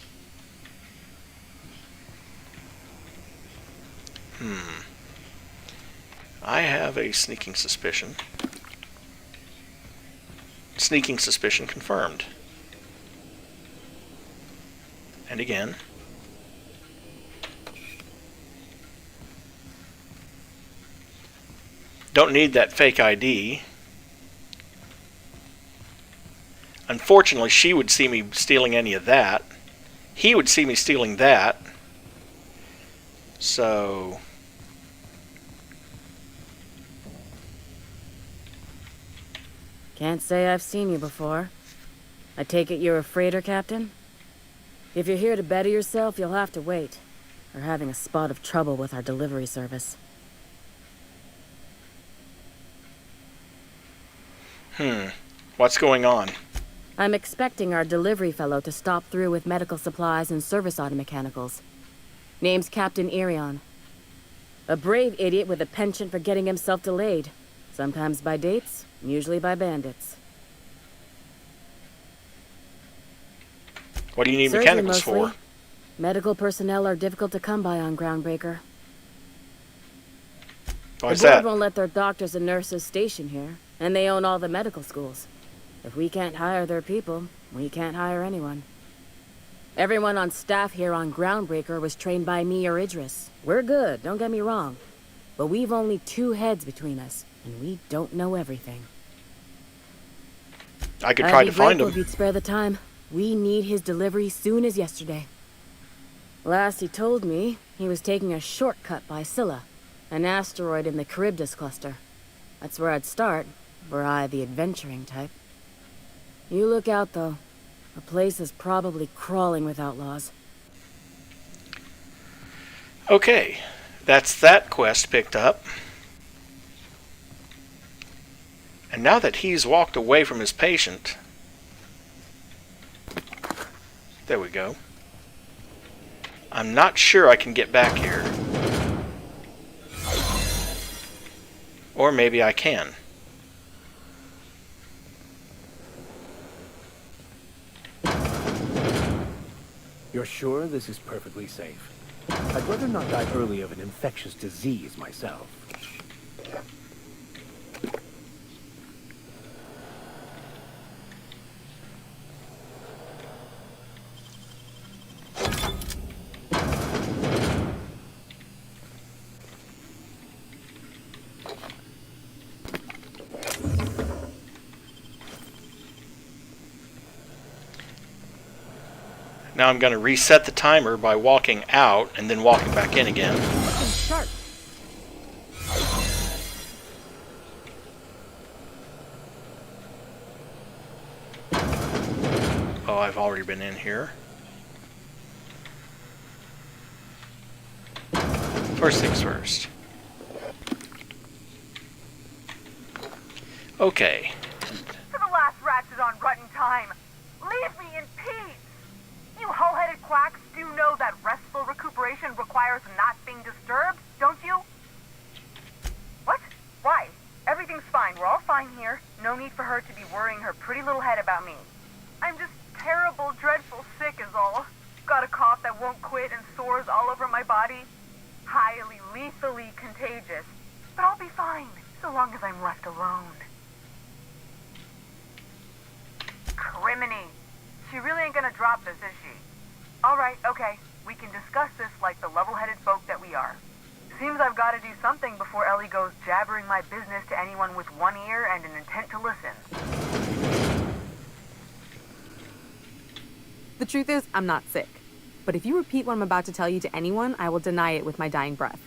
I have a sneaking suspicion. Sneaking suspicion confirmed. And again. Don't need that fake ID. Unfortunately, she would see me stealing any of that. He would see me stealing that. So... Can't say I've seen you before. I take it you're a freighter, Captain? If you're here to better yourself, you'll have to wait. We're having a spot of trouble with our delivery service. What's going on? I'm expecting our delivery fellow to stop through with medical supplies and service auto mechanicals. Name's Captain Irion. A brave idiot with a penchant for getting himself delayed. Sometimes by dates, usually by bandits. What do you need Surgery mechanicals mostly. for? Medical personnel are difficult to come by on Groundbreaker. Why's the board that? won't let their doctors and nurses station here, and they own all the medical schools. If we can't hire their people, we can't hire anyone. Everyone on staff here on Groundbreaker was trained by me or Idris. We're good, don't get me wrong. But we've only 2 heads between us, and we don't know everything. I could try to find him. If you'd spare the time. We need his delivery soon as yesterday. Last he told me, he was taking a shortcut by Scylla, an asteroid in the Charybdis cluster. That's where I'd start, were I the adventuring type. You look out, though. The place is probably crawling with outlaws. Okay, that's that quest picked up. And now that he's walked away from his patient... There we go. I'm not sure I can get back here. Or maybe I can. You're sure this is perfectly safe? I'd rather not die early of an infectious disease myself. Now I'm going to reset the timer by walking out and then walking back in again. Oh, I've already been in here. First things first. Okay. To the last rats is on rotten time. Leave me in peace. You hull-headed quacks do know that restful recuperation requires not being disturbed, don't you? What? Why? Everything's fine. We're all fine here. No need for her to be worrying her pretty little head about me. I'm just terrible, dreadful sick is all. Got a cough that won't quit and sores all over my body. Highly, lethally contagious. But I'll be fine, so long as I'm left alone. Criminy. She really ain't gonna drop this, is she? Alright, okay. We can discuss this like the level-headed folk that we are. Seems I've gotta do something before Ellie goes jabbering my business to anyone with one ear and an intent to listen. The truth is, I'm not sick. But if you repeat what I'm about to tell you to anyone, I will deny it with my dying breath.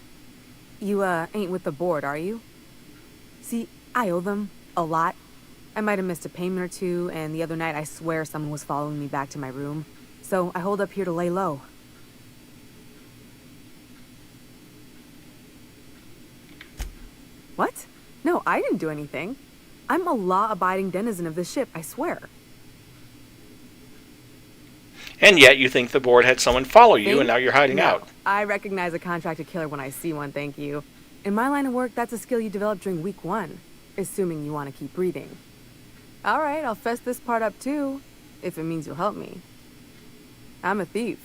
You, ain't with the board, are you? See, I owe them a lot. I might have missed a payment or two, and the other night I swear someone was following me back to my room. So I hold up here to lay low. What? No, I didn't do anything. I'm a law-abiding denizen of this ship, I swear. And yet you think the board had someone follow you and now you're hiding No, out. I recognize a contracted killer when I see one, thank you. In my line of work, that's a skill you develop during week 1, assuming you want to keep breathing. Alright, I'll fess this part up too, if it means you'll help me. I'm a thief.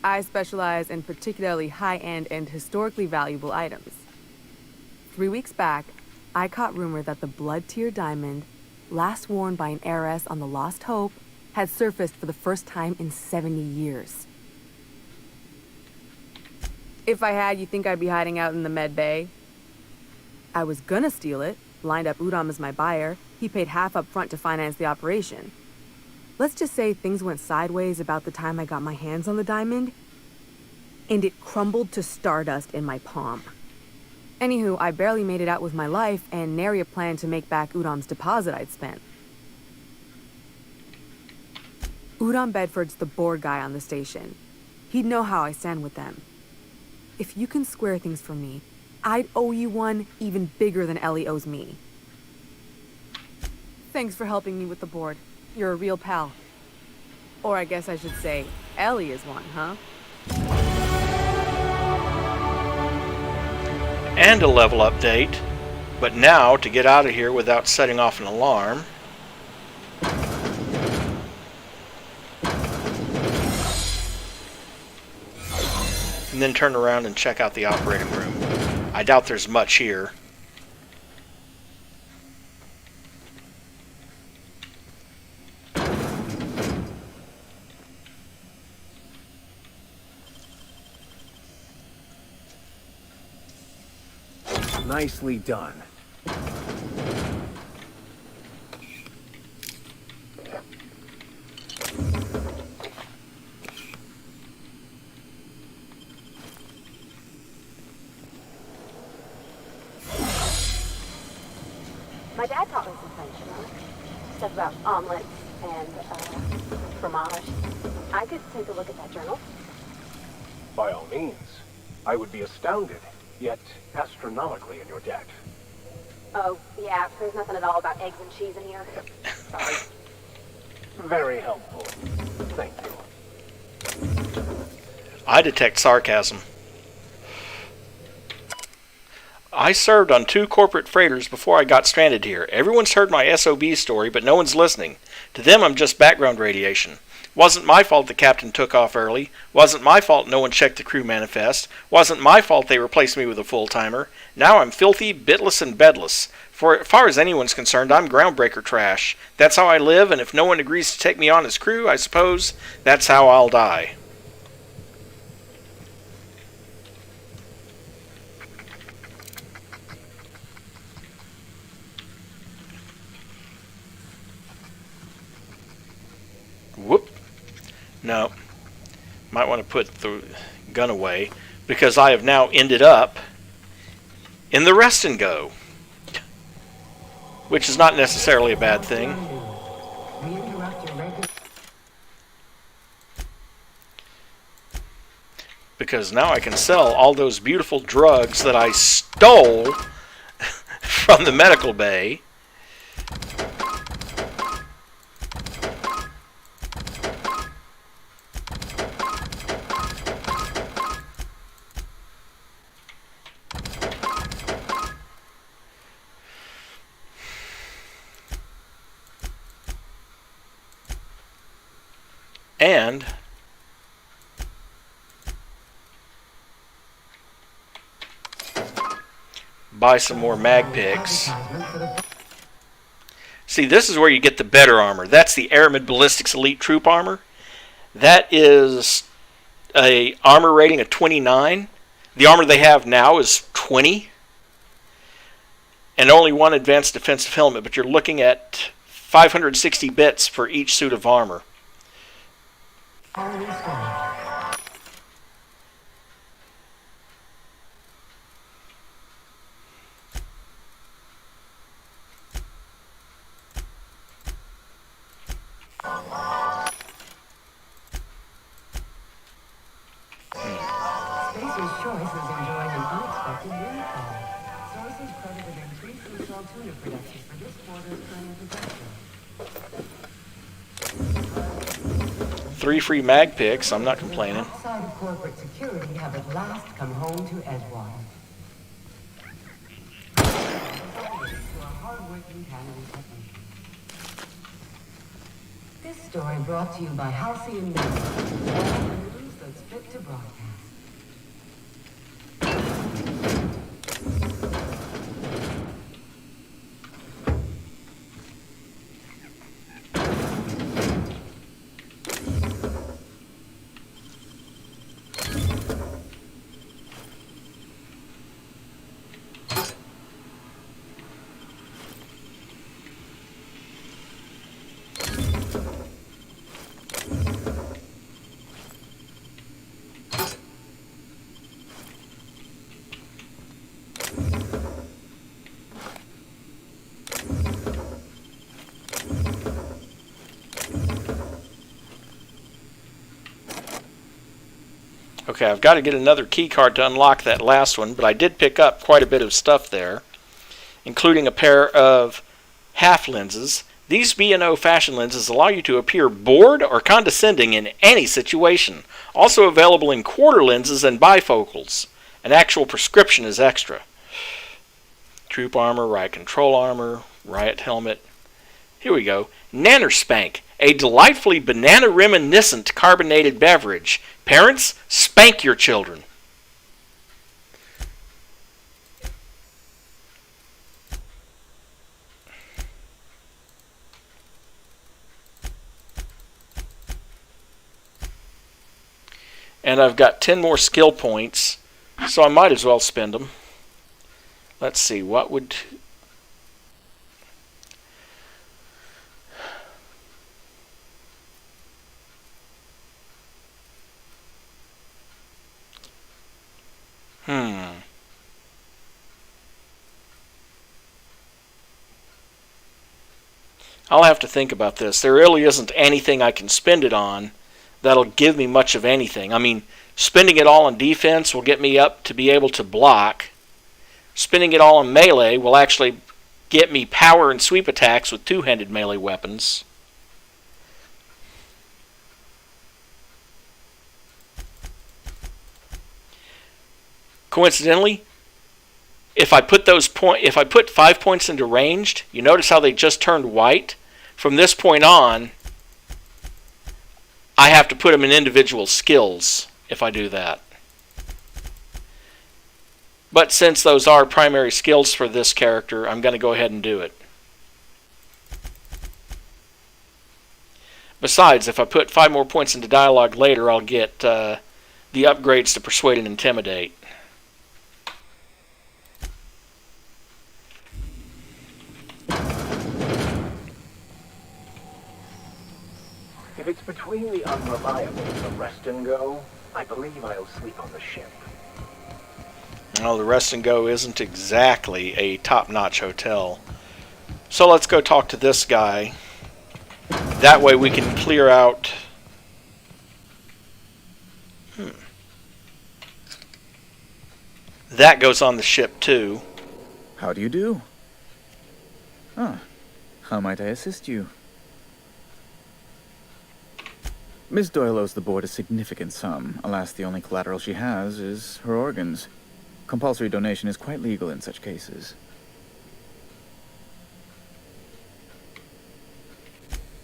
I specialize in particularly high-end and historically valuable items. 3 weeks back, I caught rumor that the blood-tier diamond, last worn by an heiress on the Lost Hope, had surfaced for the first time in 70 years. If I had, you think I'd be hiding out in the Med Bay? I was gonna steal it, lined up Udom as my buyer. He paid half up front to finance the operation. Let's just say things went sideways about the time I got my hands on the diamond, and it crumbled to stardust in my palm. Anywho, I barely made it out with my life, and nary a plan to make back Udom's deposit I'd spent. Udom Bedford's the board guy on the station. He'd know how I stand with them. If you can square things for me, I'd owe you one even bigger than Ellie owes me. Thanks for helping me with the board. You're a real pal. Or I guess I should say, Ellie is one, huh? And a level update. But now, to get out of here without setting off an alarm, and then turn around and check out the operating room. I doubt there's much here. Nicely done. My dad taught me some French, you know? Stuff about omelets and, fromage. I could take a look at that journal. By all means. I would be astounded, yet astronomically in your debt. Oh, yeah, there's nothing at all about eggs and cheese in here. Sorry. Very helpful. Thank you. I detect sarcasm. I served on 2 corporate freighters before I got stranded here. Everyone's heard my SOB story, but no one's listening. To them, I'm just background radiation. Wasn't my fault the captain took off early. Wasn't my fault no one checked the crew manifest. Wasn't my fault they replaced me with a full-timer. Now I'm filthy, bitless, and bedless. For as far as anyone's concerned, I'm Groundbreaker trash. That's how I live, and if no one agrees to take me on as crew, I suppose that's how I'll die. Whoop. No. Might want to put the gun away, because I have now ended up in the rest and go. Which is not necessarily a bad thing. Because now I can sell all those beautiful drugs that I stole from the medical bay. And buy some more mag picks. See, this is where you get the better armor. That's the Aramid Ballistics Elite Troop Armor. That is a armor rating of 29. The armor they have now is 20. And only one advanced defensive helmet, but you're looking at 560 bits for each suit of armor. Spacer's Choice is enjoying an unexpected windfall. Sources credit an increase in shell tuna production for this quarter's current production. 3 free mag picks, I'm not complaining. Outside of corporate security have at last come home to Edgewater. To our hard-working cannery technicians. This story brought to you by Halcyon News. episodes fit to broadcast. Okay, I've got to get another key card to unlock that last one, but I did pick up quite a bit of stuff there, including a pair of half lenses. These B&O fashion lenses allow you to appear bored or condescending in any situation. Also available in quarter lenses and bifocals. An actual prescription is extra. Troop armor, riot control armor, riot helmet. Here we go. Nanospank, a delightfully banana reminiscent carbonated beverage. Parents, spank your children. And I've got 10 more skill points, so I might as well spend them. Let's see, what would... I'll have to think about this. There really isn't anything I can spend it on that'll give me much of anything. I mean, spending it all on defense will get me up to be able to block. Spending it all on melee will actually get me power and sweep attacks with two-handed melee weapons. Coincidentally, if I put 5 points into ranged, you notice how they just turned white? From this point on, I have to put them in individual skills if I do that. But since those are primary skills for this character, I'm going to go ahead and do it. Besides, if I put 5 more points into dialogue later, I'll get the upgrades to Persuade and Intimidate. If it's between the unreliable and the rest and go, I believe I'll sleep on the ship. Well, the Rest and Go isn't exactly a top-notch hotel. So let's go talk to this guy. That way we can clear out... That goes on the ship too. How do you do? Ah, how might I assist you? Miss Doyle owes the board a significant sum. Alas, the only collateral she has is her organs. Compulsory donation is quite legal in such cases.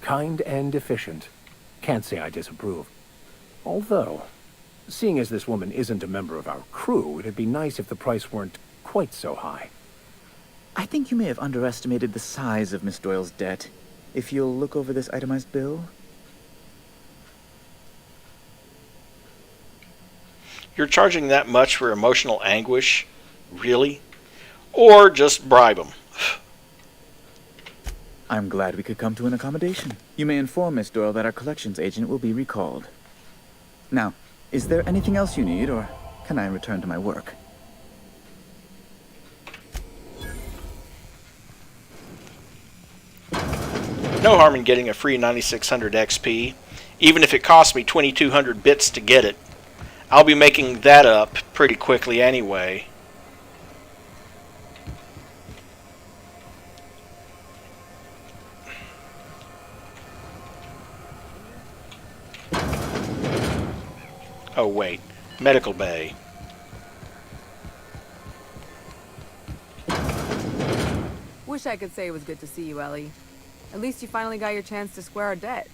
Kind and efficient. Can't say I disapprove. Although, seeing as this woman isn't a member of our crew, it'd be nice if the price weren't quite so high. I think you may have underestimated the size of Miss Doyle's debt. If you'll look over this itemized bill... You're charging that much for emotional anguish? Really? Or just bribe them? I'm glad we could come to an accommodation. You may inform Miss Doyle that our collections agent will be recalled. Now, is there anything else you need, or can I return to my work? No harm in getting a free 9600 XP, even if it costs me 2200 bits to get it. I'll be making that up pretty quickly anyway. Oh wait, medical bay. Wish I could say it was good to see you, Ellie. At least you finally got your chance to square our debt.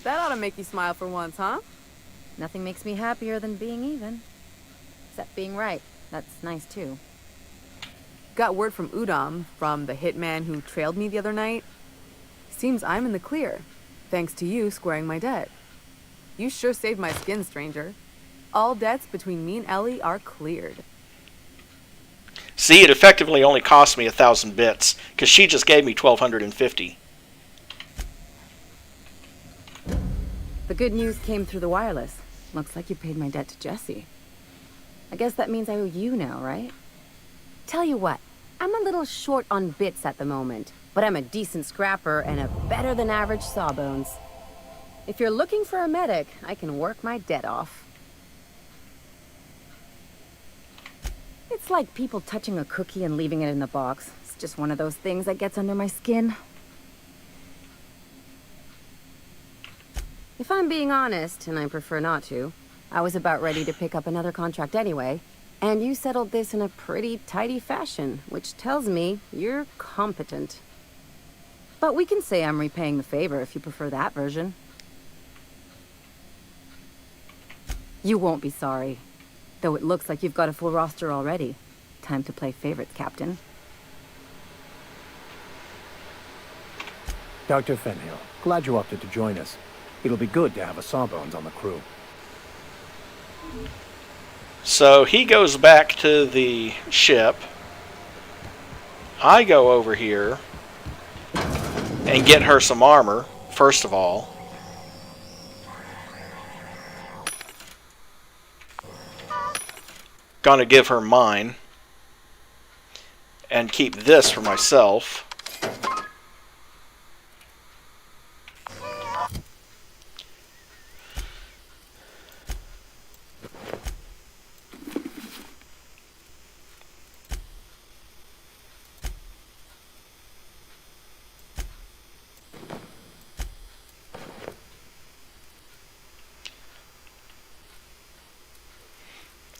That ought to make you smile for once, huh? Nothing makes me happier than being even. Except being right. That's nice too. Got word from Udom, from the hitman who trailed me the other night. Seems I'm in the clear, thanks to you squaring my debt. You sure saved my skin, stranger. All debts between me and Ellie are cleared. See, it effectively only cost me 1,000 bits, because she just gave me 1,250. The good news came through the wireless. Looks like you paid my debt to Jesse. I guess that means I owe you now, right? Tell you what, I'm a little short on bits at the moment, but I'm a decent scrapper and a better-than-average sawbones. If you're looking for a medic, I can work my debt off. It's like people touching a cookie and leaving it in the box. It's just one of those things that gets under my skin. If I'm being honest, and I prefer not to, I was about ready to pick up another contract anyway, and you settled this in a pretty tidy fashion, which tells me you're competent. But we can say I'm repaying the favor if you prefer that version. You won't be sorry. Though it looks like you've got a full roster already. Time to play favorites, Captain. Dr. Fenhill, glad you opted to join us. It'll be good to have a Sawbones on the crew. So he goes back to the ship. I go over here and get her some armor, first of all. Gonna give her mine. And keep this for myself.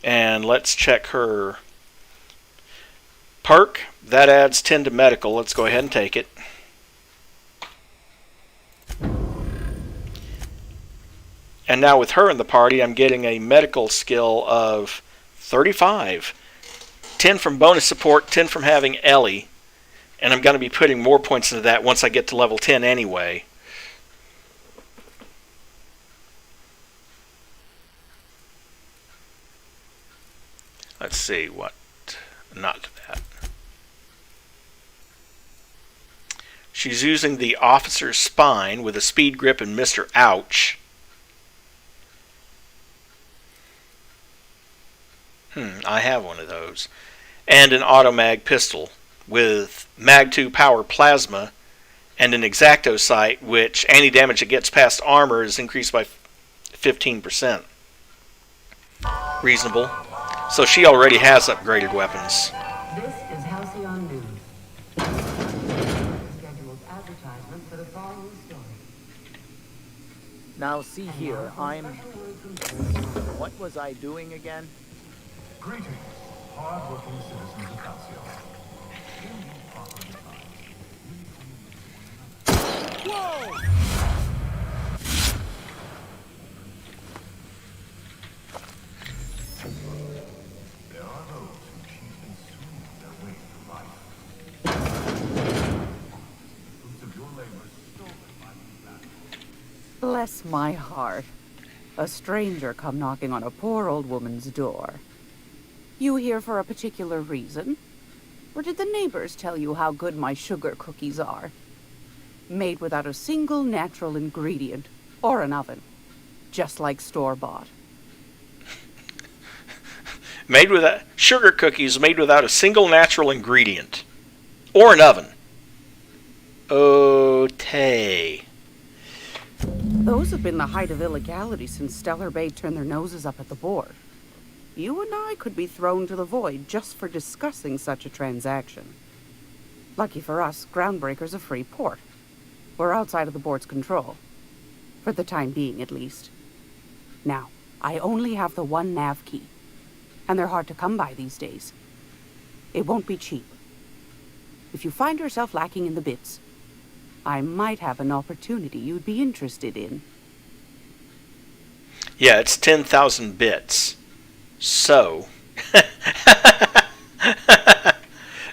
And let's check her perk. That adds 10 to medical. Let's go ahead and take it. And now with her in the party, I'm getting a medical skill of 35. 10 from bonus support, 10 from having Ellie. And I'm going to be putting more points into that once I get to level 10 anyway. Let's see what, not that. She's using the officer's spine with a speed grip and Mr. Ouch. I have one of those. And an automag pistol with Mag 2 power plasma and an exacto sight, which any damage that gets past armor is increased by 15%. Reasonable. So she already has upgraded weapons. This is Halcyon News. Scheduled advertisement for the following story. Now see here, What was I doing again? Greetings, hard-working citizens of Halcyon. Whoa! There are those who keep consuming their way through life. Fruits of your labor stolen by these. Bless my heart. A stranger come knocking on a poor old woman's door. You here for a particular reason? Or did the neighbors tell you how good my sugar cookies are? Made without a single natural ingredient or an oven. Just like store-bought. Made with sugar cookies made without a single natural ingredient. Or an oven. Okay. Those have been the height of illegality since Stellar Bay turned their noses up at the board. You and I could be thrown to the void just for discussing such a transaction. Lucky for us, Groundbreaker's a free port. We're outside of the board's control. For the time being, at least. Now, I only have the one nav key. And they're hard to come by these days. It won't be cheap. If you find yourself lacking in the bits, I might have an opportunity you'd be interested in. Yeah, it's 10,000 bits. So,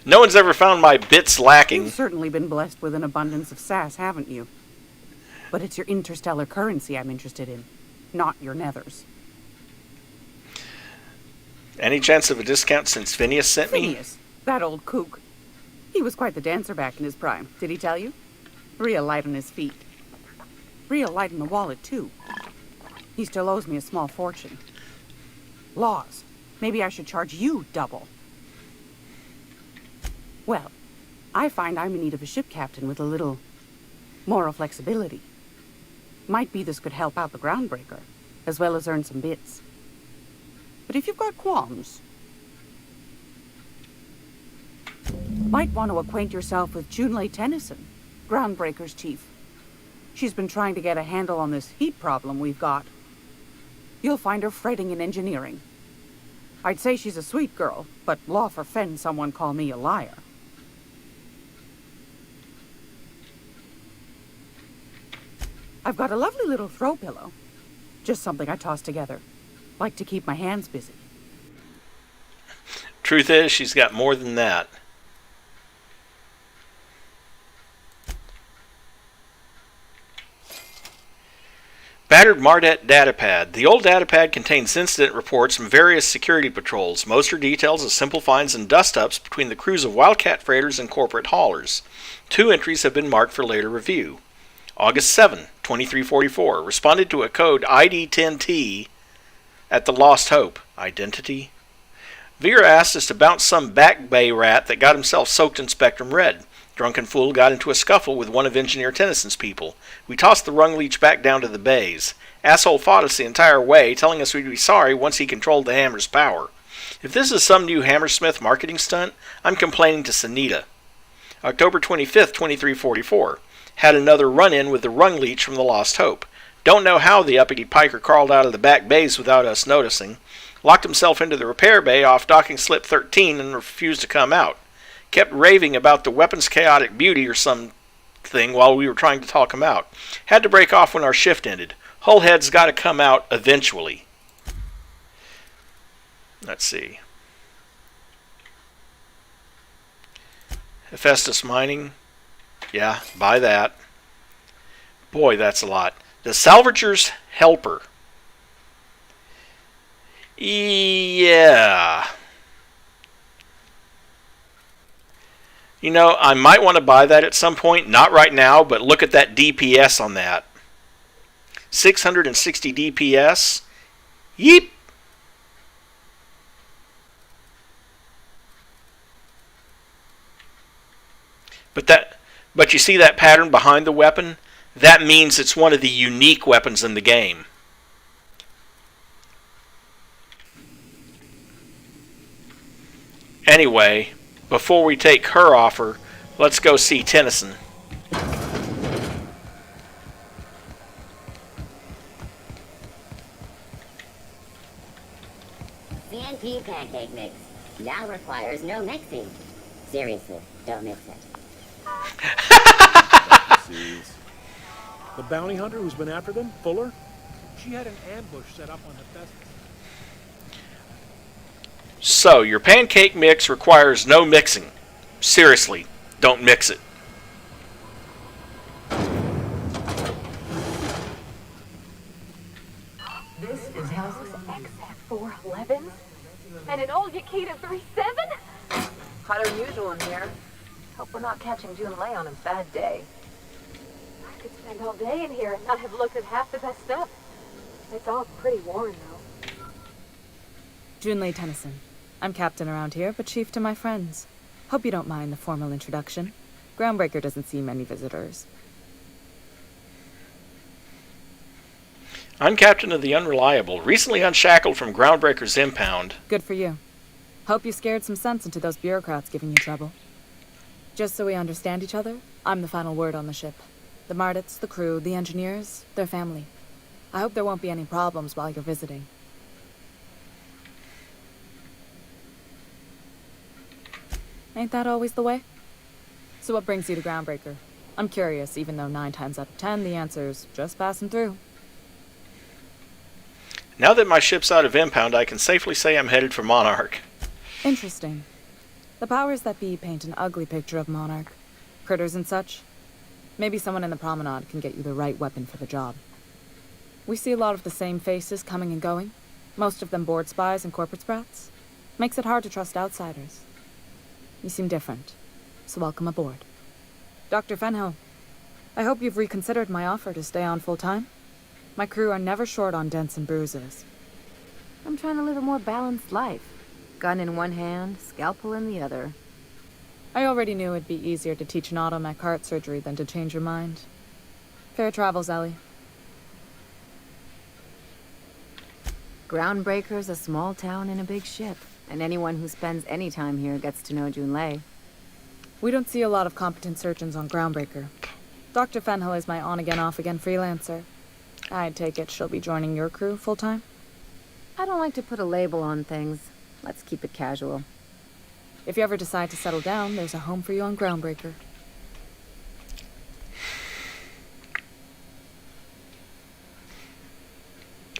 no one's ever found my bits lacking. You've certainly been blessed with an abundance of sass, haven't you? But it's your interstellar currency I'm interested in, not your nethers. Any chance of a discount since Phineas sent me? Phineas, that old kook. He was quite the dancer back in his prime, did he tell you? Real light on his feet. Real light in the wallet, too. He still owes me a small fortune. Laws. Maybe I should charge you double. Well, I find I'm in need of a ship captain with a little moral flexibility. Might be this could help out the Groundbreaker, as well as earn some bits. But if you've got qualms, might want to acquaint yourself with Junlei Tennyson, Groundbreaker's chief. She's been trying to get a handle on this heat problem we've got. You'll find her fretting in engineering. I'd say she's a sweet girl, but law forfend someone call me a liar. I've got a lovely little throw pillow. Just something I toss together. Like to keep my hands busy. Truth is, she's got more than that. Battered Mardet datapad. The old datapad contains incident reports from various security patrols. Most are details of simple finds and dust-ups between the crews of Wildcat freighters and corporate haulers. 2 entries have been marked for later review. August 7, 2344. Responded to a code ID10T at the Lost Hope. Identity? Vera asked us to bounce some back bay rat that got himself soaked in spectrum red. Drunken fool got into a scuffle with one of Engineer Tennyson's people. We tossed the rung leech back down to the bays. Asshole fought us the entire way, telling us we'd be sorry once he controlled the hammer's power. If this is some new Hammersmith marketing stunt, I'm complaining to Sanita. October 25th, 2344. Had another run-in with the rung leech from the Lost Hope. Don't know how the uppity piker crawled out of the back bays without us noticing. Locked himself into the repair bay off docking slip 13 and refused to come out. Kept raving about the weapon's chaotic beauty or something while we were trying to talk him out. Had to break off when our shift ended. Hullhead's got to come out eventually. Let's see. Hephaestus Mining. Yeah, buy that. Boy, that's a lot. The Salvager's Helper. Yeah. You know, I might want to buy that at some point. Not right now, but look at that DPS on that. 660 DPS. Yeep. But you see that pattern behind the weapon? That means it's one of the unique weapons in the game. Anyway, before we take her offer, let's go see Tennyson. CNP pancake mix now requires no mixing. Seriously, don't mix it. The bounty hunter who's been after them, Fuller? She had an ambush set up on Hephaestus. So, your pancake mix requires no mixing. Seriously, don't mix it. This is XF411? And an old Yakita 37? Hotter than usual in here. Hope we're not catching Junlei on a bad day. I could spend all day in here and not have looked at half the best stuff. It's all pretty worn, though. Junlei Tennyson. I'm captain around here, but chief to my friends. Hope you don't mind the formal introduction. Groundbreaker doesn't see many visitors. I'm captain of the Unreliable, recently unshackled from Groundbreaker's impound. Good for you. Hope you scared some sense into those bureaucrats giving you trouble. Just so we understand each other, I'm the final word on the ship. The Mardets, the crew, the engineers, their family. I hope there won't be any problems while you're visiting. Ain't that always the way? So what brings you to Groundbreaker? I'm curious, even though 9 times out of 10 the answer's just passing through. Now that my ship's out of impound, I can safely say I'm headed for Monarch. Interesting. The powers that be paint an ugly picture of Monarch. Critters and such. Maybe someone in the promenade can get you the right weapon for the job. We see a lot of the same faces coming and going. Most of them board spies and corporate sprats. Makes it hard to trust outsiders. You seem different, so welcome aboard. Dr. Fenhill, I hope you've reconsidered my offer to stay on full-time. My crew are never short on dents and bruises. I'm trying to live a more balanced life. Gun in one hand, scalpel in the other. I already knew it'd be easier to teach an automech heart surgery than to change your mind. Fair travels, Ellie. Groundbreaker's a small town in a big ship, and anyone who spends any time here gets to know Junlei. We don't see a lot of competent surgeons on Groundbreaker. Dr. Fenhill is my on-again, off-again freelancer. I take it she'll be joining your crew full-time? I don't like to put a label on things. Let's keep it casual. If you ever decide to settle down, there's a home for you on Groundbreaker.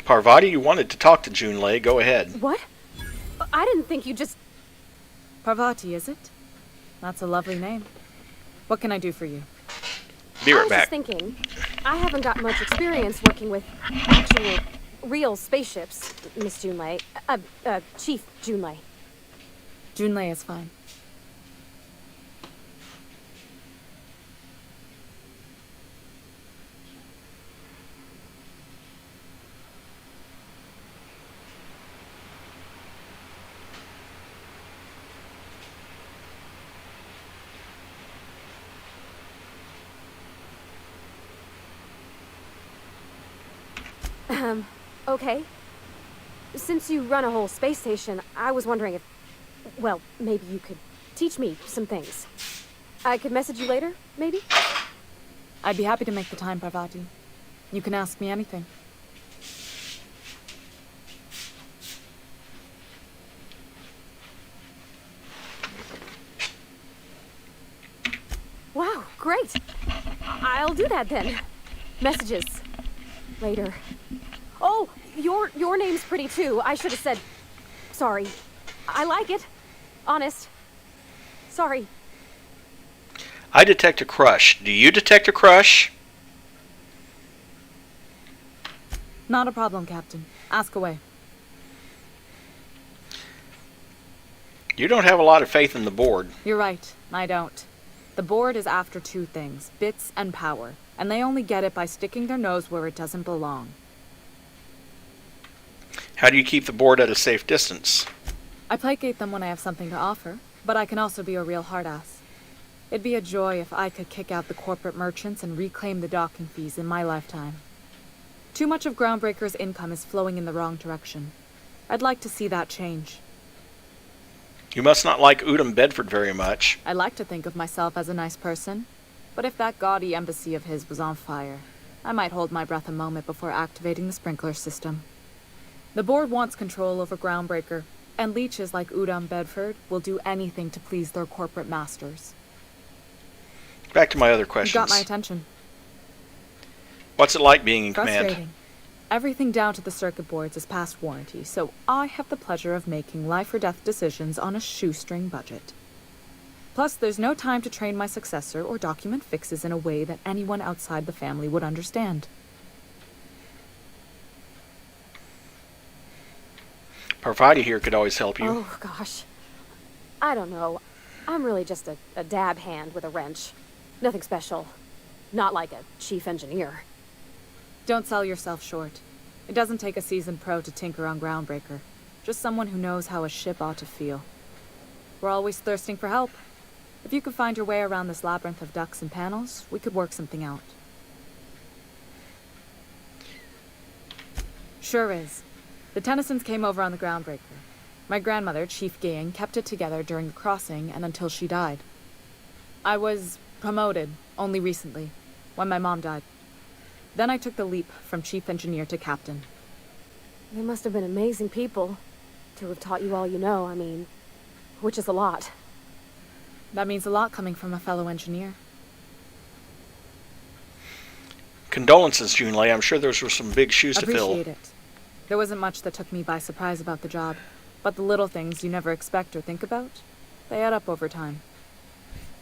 Parvati, you wanted to talk to Junlei. Go ahead. What? I didn't think you just... Parvati, is it? That's a lovely name. What can I do for you? Be right I was back. just thinking, I haven't got much experience working with actual, real spaceships, Miss Junlei. Chief Junlei. Junlei is fine. Okay. Since you run a whole space station, I was wondering if, well, maybe you could teach me some things. I could message you later, maybe? I'd be happy to make the time, Parvati. You can ask me anything. Wow, great. I'll do that then. Messages. Later. Oh, your name's pretty too. I should have said sorry. I like it. Honest. Sorry. I detect a crush. Do you detect a crush? Not a problem, Captain. Ask away. You don't have a lot of faith in the board. You're right. I don't. The board is after two things, bits and power, and they only get it by sticking their nose where it doesn't belong. How do you keep the board at a safe distance? I placate them when I have something to offer, but I can also be a real hard-ass. It'd be a joy if I could kick out the corporate merchants and reclaim the docking fees in my lifetime. Too much of Groundbreaker's income is flowing in the wrong direction. I'd like to see that change. You must not like Udom Bedford very much. I like to think of myself as a nice person, but if that gaudy embassy of his was on fire, I might hold my breath a moment before activating the sprinkler system. The board wants control over Groundbreaker, and leeches like Udom Bedford will do anything to please their corporate masters. Back to my other questions. You got my attention. What's it like being in Frustrating. command? Everything down to the circuit boards is past warranty, so I have the pleasure of making life-or-death decisions on a shoestring budget. Plus, there's no time to train my successor or document fixes in a way that anyone outside the family would understand. Parvati here could always help you. Oh, gosh. I don't know. I'm really just a dab hand with a wrench. Nothing special. Not like a chief engineer. Don't sell yourself short. It doesn't take a seasoned pro to tinker on Groundbreaker. Just someone who knows how a ship ought to feel. We're always thirsting for help. If you could find your way around this labyrinth of ducts and panels, we could work something out. Sure is. The Tennysons came over on the Groundbreaker. My grandmother, Chief Gang, kept it together during the crossing and until she died. I was promoted only recently, when my mom died. Then I took the leap from chief engineer to captain. They must have been amazing people to have taught you all you know, I mean, which is a lot. That means a lot coming from a fellow engineer. Condolences, Junlei. I'm sure those were some big shoes to fill. Appreciate it. There wasn't much that took me by surprise about the job, but the little things you never expect or think about, they add up over time.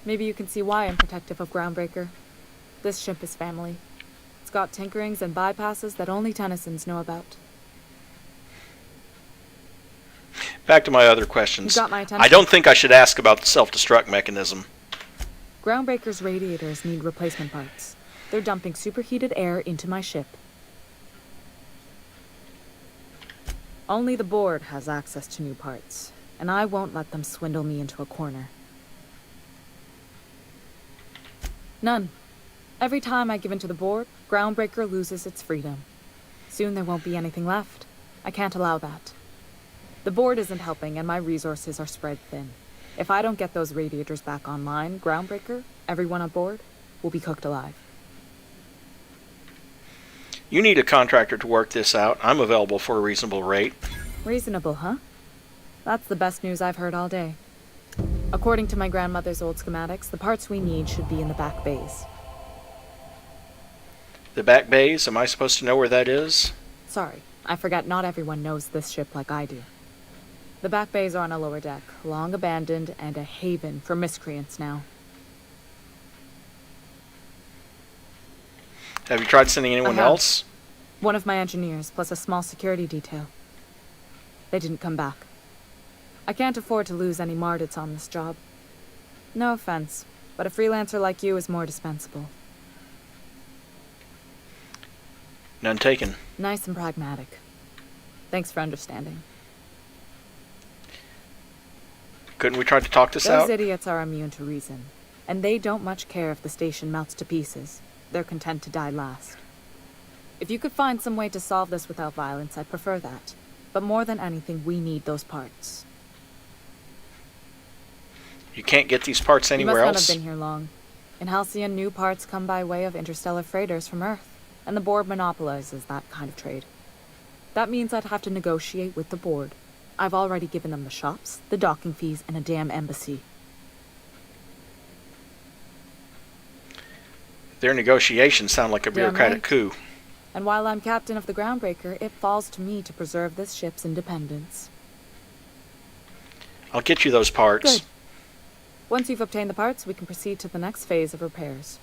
Maybe you can see why I'm protective of Groundbreaker. This ship is family. It's got tinkerings and bypasses that only Tennysons know about. Back to my other questions. You got my attention. I don't think I should ask about the self-destruct mechanism. Groundbreaker's radiators need replacement parts. They're dumping superheated air into my ship. Only the board has access to new parts, and I won't let them swindle me into a corner. None. Every time I give in to the board, Groundbreaker loses its freedom. Soon there won't be anything left. I can't allow that. The board isn't helping, and my resources are spread thin. If I don't get those radiators back online, Groundbreaker, everyone on board, will be cooked alive. You need a contractor to work this out. I'm available for a reasonable rate. Reasonable, huh? That's the best news I've heard all day. According to my grandmother's old schematics, the parts we need should be in the back bays. The back bays? Am I supposed to know where that is? Sorry, I forgot not everyone knows this ship like I do. The back bays are on a lower deck, long abandoned and a haven for miscreants now. Have you tried sending anyone else? One of my engineers, plus a small security detail. They didn't come back. I can't afford to lose any Mardits on this job. No offense, but a freelancer like you is more dispensable. None taken. Nice and pragmatic. Thanks for understanding. Couldn't we try to talk this out? Those idiots are immune to reason, and they don't much care if the station melts to pieces. They're content to die last. If you could find some way to solve this without violence, I'd prefer that. But more than anything, we need those parts. You can't get these parts anywhere you must else? not have been here long. In Halcyon, new parts come by way of interstellar freighters from Earth, and the board monopolizes that kind of trade. That means I'd have to negotiate with the board. I've already given them the shops, the docking fees, and a damn embassy. Their negotiations sound like a bureaucratic coup. And while I'm captain of the Groundbreaker, it falls to me to preserve this ship's independence. I'll get you those parts. Good. Once you've obtained the parts, we can proceed to the next phase of repairs.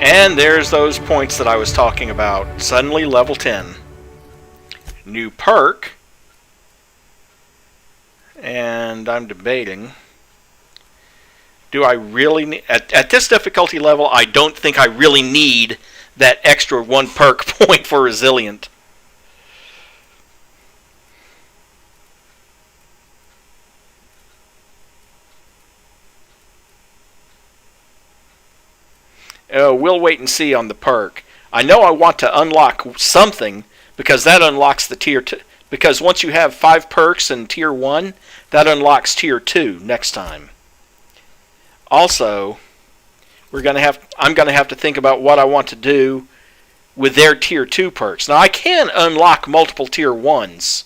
And there's those points that I was talking about. Suddenly level 10. New perk. And I'm debating. Do I really need... At this difficulty level, I don't think I really need that extra 1 perk point for Resilient. We'll wait and see on the perk. I know I want to unlock something, because that unlocks the tier 2. Because once you have 5 perks in tier 1, that unlocks tier 2 next time. Also, I'm going to have to think about what I want to do with their tier 2 perks. Now, I can unlock multiple tier 1s.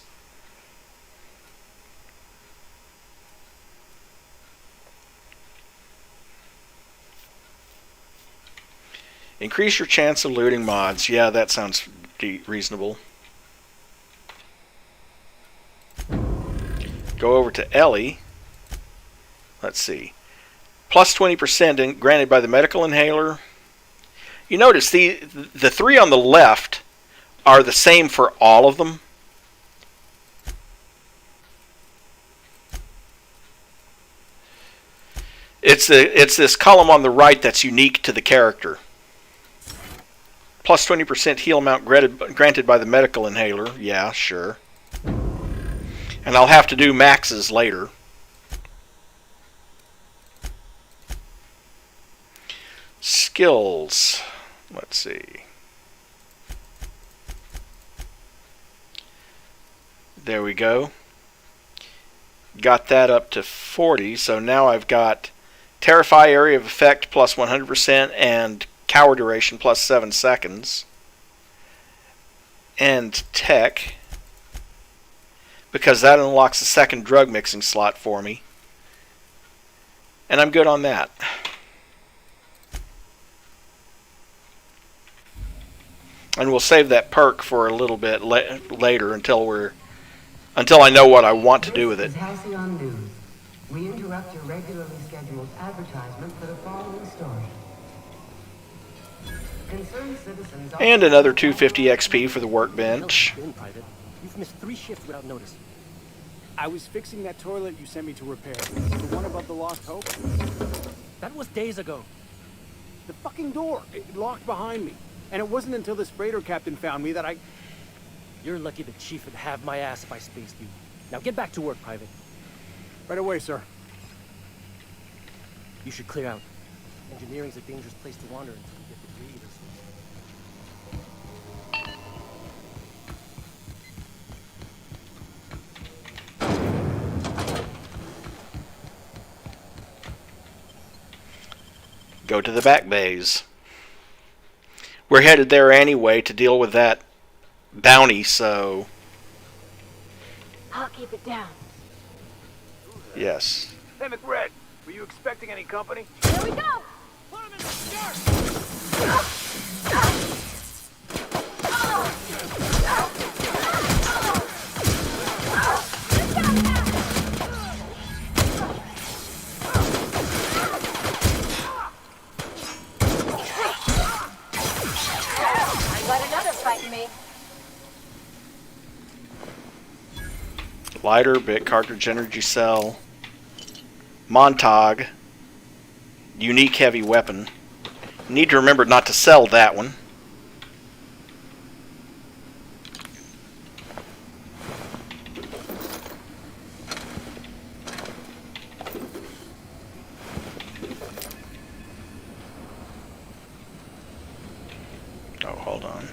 Increase your chance of looting mods. Yeah, that sounds reasonable. Go over to Ellie. Let's see. Plus 20% granted by the medical inhaler. You notice the 3 on the left are the same for all of them. It's this column on the right that's unique to the character. Plus 20% heal amount granted by the medical inhaler. Yeah, sure. And I'll have to do maxes later. Skills. Let's see. There we go. Got that up to 40. So now I've got Terrify area of effect plus 100% and Cower duration plus 7 seconds. And Tech, because that unlocks a second drug mixing slot for me. And I'm good on that. And we'll save that perk for a little bit later until I know what I want to do with it. This is Halcyon News. We interrupt your regularly scheduled advertisement for the following story. Concerned citizens And another 250 XP for the workbench. You've missed 3 shifts without notice. I was fixing that toilet you sent me to repair. The one above the Lost Hope. That was days ago. The fucking door. It locked behind me. And it wasn't until this freighter captain found me that I... You're lucky the chief would have my ass if I spaced you. Now get back to work, Private. Right away, sir. You should clear out. Engineering's a dangerous place to wander until you get the read or Go to the back bays. We're headed there anyway to deal with that bounty, so... I'll keep it down. Yes. Hey, McRed, were you expecting any company? Here we go! Put him in the skirt! Got another fighting me. Lighter, bit cartridge energy cell. Montag. Unique heavy weapon. Need to remember not to sell that one. Oh, hold on.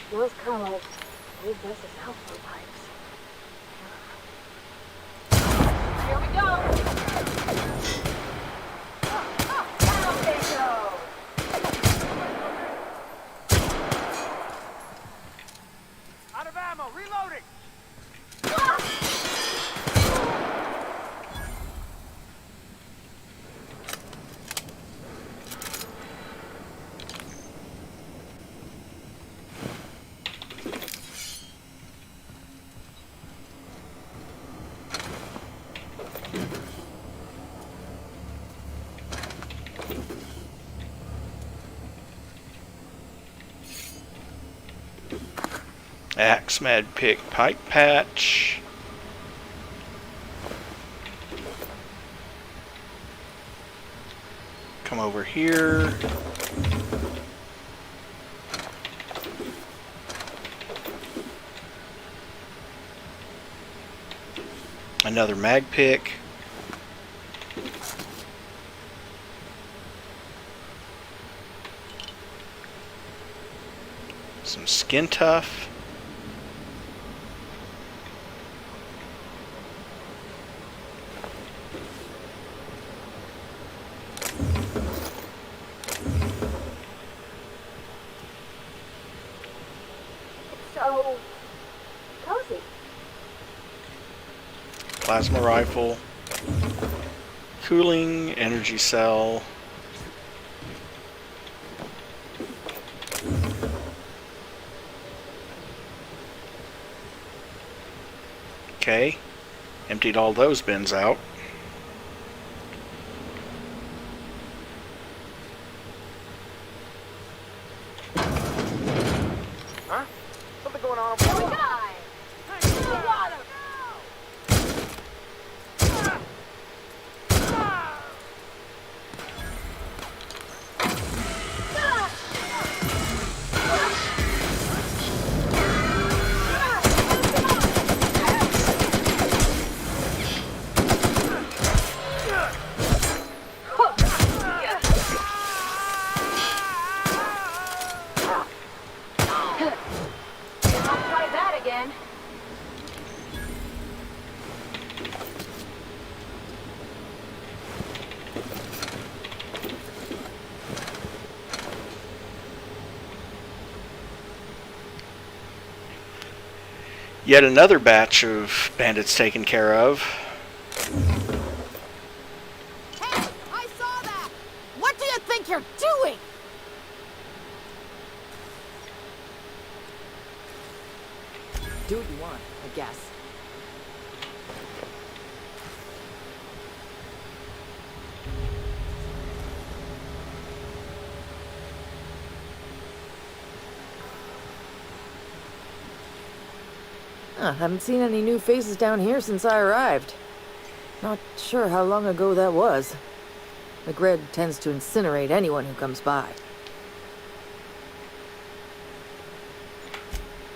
Those kind of like old buses outflow pipes. Here we go! Down they go! Out of ammo, reloading! Axe, med pick, pipe patch. Come over here. Another mag pick. Some skin tough. So cozy. Plasma rifle. Cooling, energy cell. Okay. Emptied all those bins out. Huh? Something going on Here over we there? go! Water! I'll try that again. Yet another batch of bandits taken care of. Hey, I saw that! What do you think you're doing? Do what you want, I guess. Haven't seen any new faces down here since I arrived. Not sure how long ago that was. McRed tends to incinerate anyone who comes by.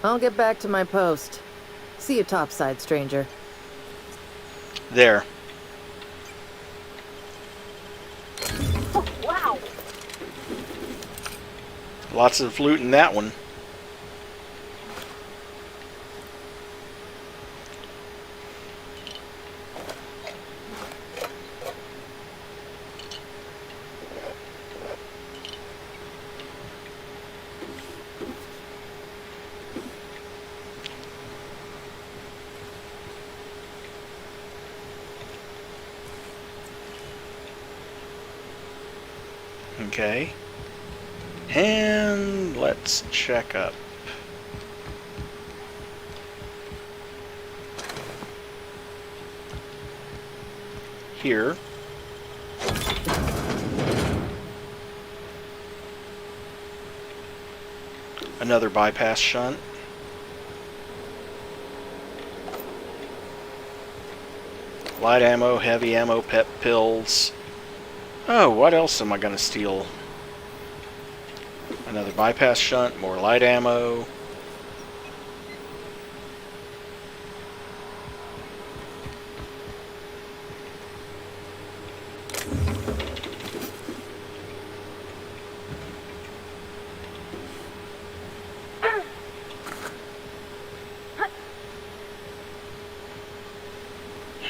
I'll get back to my post. See you topside, stranger. There. Oh, wow. Lots of loot in that one. Okay. And let's check up. Here. Another bypass shunt. Light ammo, heavy ammo, pep pills. Oh, what else am I going to steal? Another bypass shunt, more light ammo.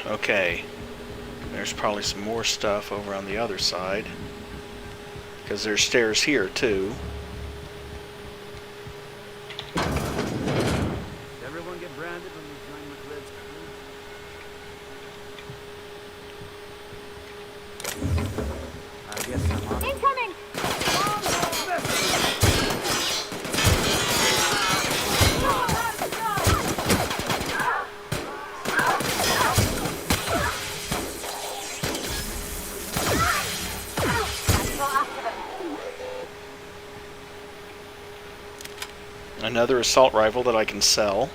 Okay. There's probably some more stuff over on the other side. Because there's stairs here, too. Everyone get branded when you join McRed's crew? I guess I'm on. Incoming! Another assault rifle that I can sell.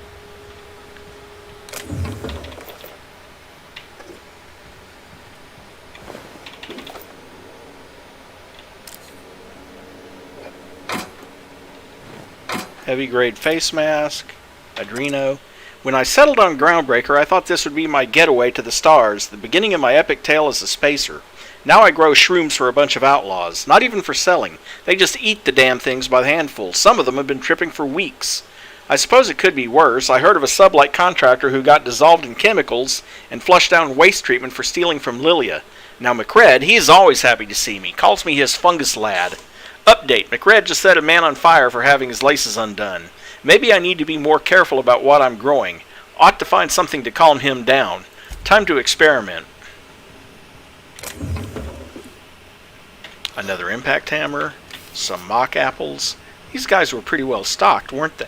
Heavy grade face mask. Adreno. When I settled on Groundbreaker, I thought this would be my getaway to the stars, the beginning of my epic tale as a spacer. Now I grow shrooms for a bunch of outlaws, not even for selling. They just eat the damn things by the handful. Some of them have been tripping for weeks. I suppose it could be worse. I heard of a sublight contractor who got dissolved in chemicals and flushed down waste treatment for stealing from Lilia. Now McRed, he is always happy to see me, calls me his fungus lad. Update, McRed just set a man on fire for having his laces undone. Maybe I need to be more careful about what I'm growing. Ought to find something to calm him down. Time to experiment. Another impact hammer, some mock apples. These guys were pretty well stocked, weren't they?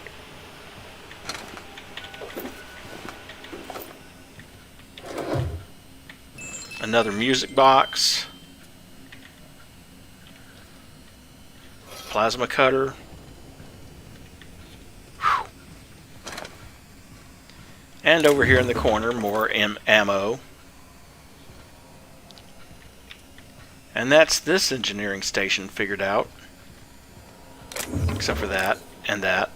Another music box. Plasma cutter. Whew. And over here in the corner, more ammo. And that's this engineering station figured out. Except for that and that.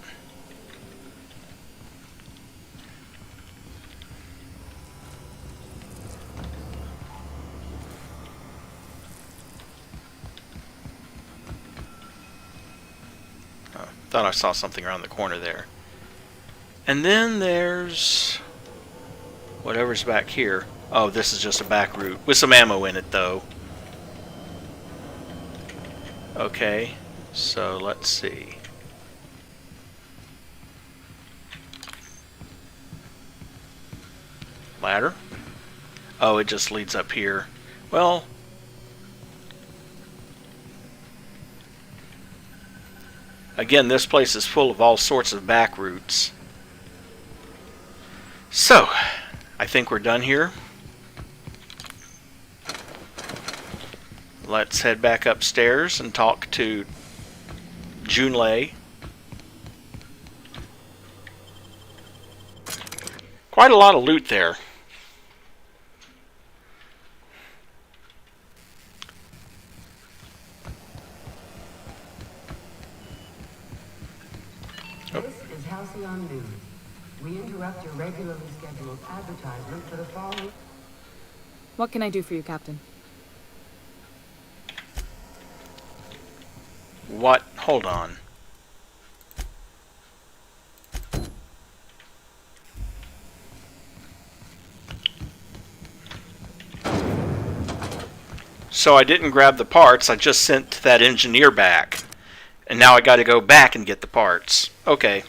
Oh, thought I saw something around the corner there. And then there's whatever's back here. Oh, this is just a back route with some ammo in it, though. Okay, so let's see. Ladder? Oh, it just leads up here. Well, again, this place is full of all sorts of back routes. So, I think we're done here. Let's head back upstairs and talk to Junlei. Quite a lot of loot there. This is Halcyon News. We interrupt your regularly scheduled advertisement for the following. What can I do for you, Captain? What? Hold on. So I didn't grab the parts, I just sent that engineer back. And now I gotta go back and get the parts. Okay.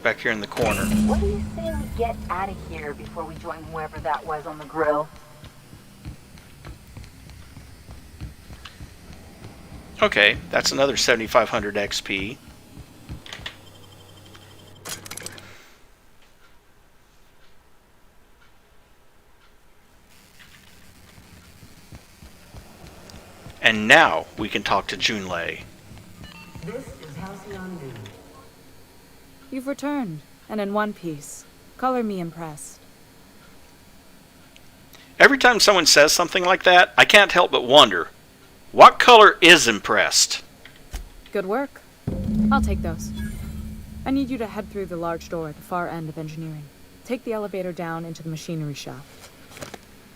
Back here in the corner. What do you say we get out of here before we join whoever that was on the grill? Okay, that's another 7,500 XP. And now we can talk to Junlei. This is Halcyon News. You've returned, and in one piece. Color me impressed. Every time someone says something like that, I can't help but wonder, what color is impressed? Good work. I'll take those. I need you to head through the large door at the far end of engineering. Take the elevator down into the machinery shop.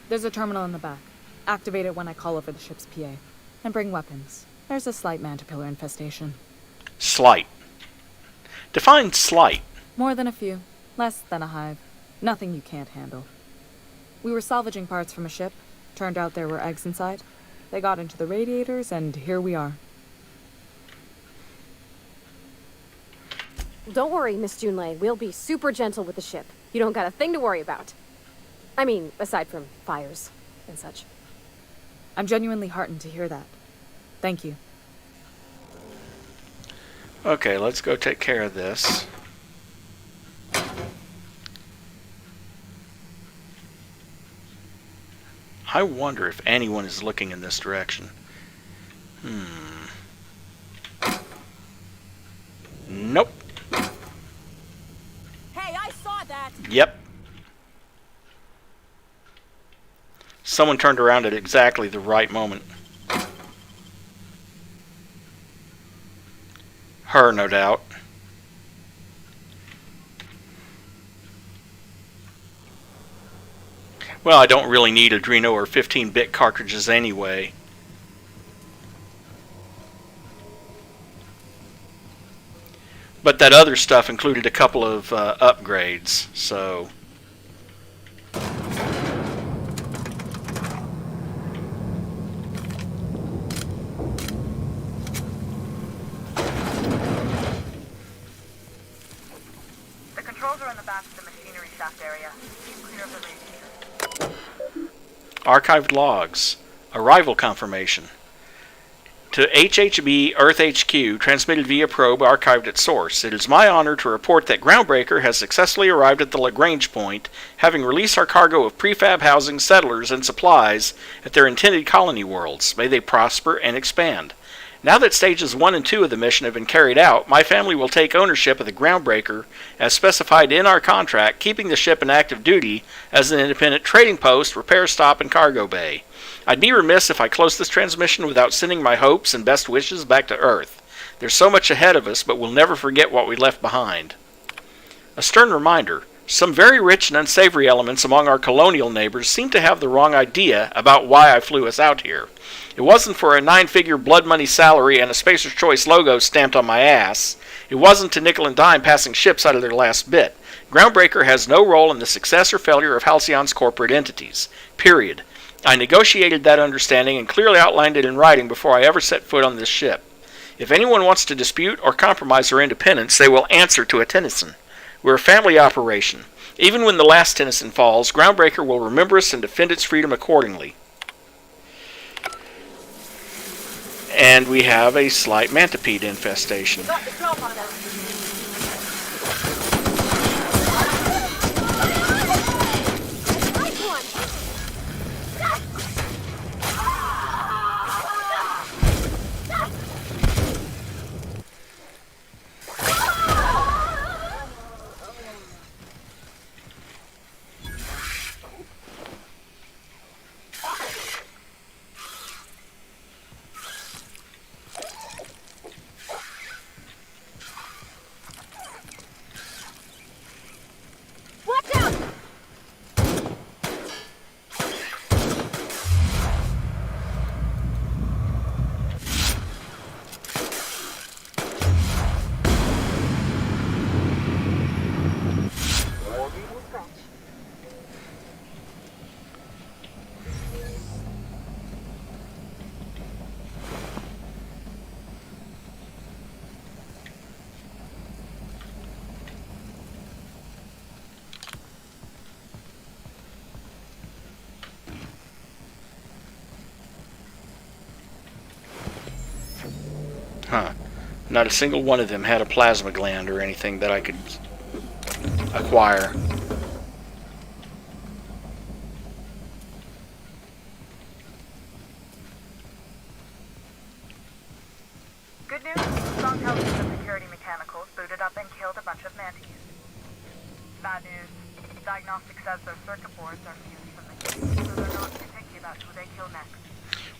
There's a terminal in the back. Activate it when I call over the ship's PA. And bring weapons. There's a slight mantipillar infestation. Slight. Define slight. More than a few. Less than a hive. Nothing you can't handle. We were salvaging parts from a ship. Turned out there were eggs inside. They got into the radiators, and here we are. Don't worry, Miss Junlei. We'll be super gentle with the ship. You don't got a thing to worry about. I mean, aside from fires and such. I'm genuinely heartened to hear that. Thank you. Okay, let's go take care of this. I wonder if anyone is looking in this direction. Nope. Hey, I saw that! Yep. Someone turned around at exactly the right moment. Her, no doubt. Well, I don't really need Adreno or 15-bit cartridges anyway. But that other stuff included a couple of upgrades, so... The controls are in the back of the machinery shaft area. Clear up the radiators. Archived logs. Arrival confirmation. To HHB Earth HQ, transmitted via probe archived at source. It is my honor to report that Groundbreaker has successfully arrived at the Lagrange point, having released our cargo of prefab housing, settlers, and supplies at their intended colony worlds. May they prosper and expand. Now that stages 1 and 2 of the mission have been carried out, my family will take ownership of the Groundbreaker as specified in our contract, keeping the ship in active duty as an independent trading post, repair stop, and cargo bay. I'd be remiss if I closed this transmission without sending my hopes and best wishes back to Earth. There's so much ahead of us, but we'll never forget what we left behind. A stern reminder, Some very rich and unsavory elements among our colonial neighbors seem to have the wrong idea about why I flew us out here. It wasn't for a 9-figure blood money salary and a Spacer's Choice logo stamped on my ass. It wasn't to nickel and dime passing ships out of their last bit. Groundbreaker has no role in the success or failure of Halcyon's corporate entities. Period. I negotiated that understanding and clearly outlined it in writing before I ever set foot on this ship. If anyone wants to dispute or compromise our independence, they will answer to a Tennyson. We're a family operation. Even when the last Tennyson falls, Groundbreaker will remember us and defend its freedom accordingly. And we have a slight mantipede infestation. Huh. Not a single one of them had a plasma gland or anything that I could acquire. Good news, strong intelligence of security mechanicals booted up and killed a bunch of mantis. Bad news, diagnostic says their circuit boards are fused from the case, so they're not too picky about who they kill next.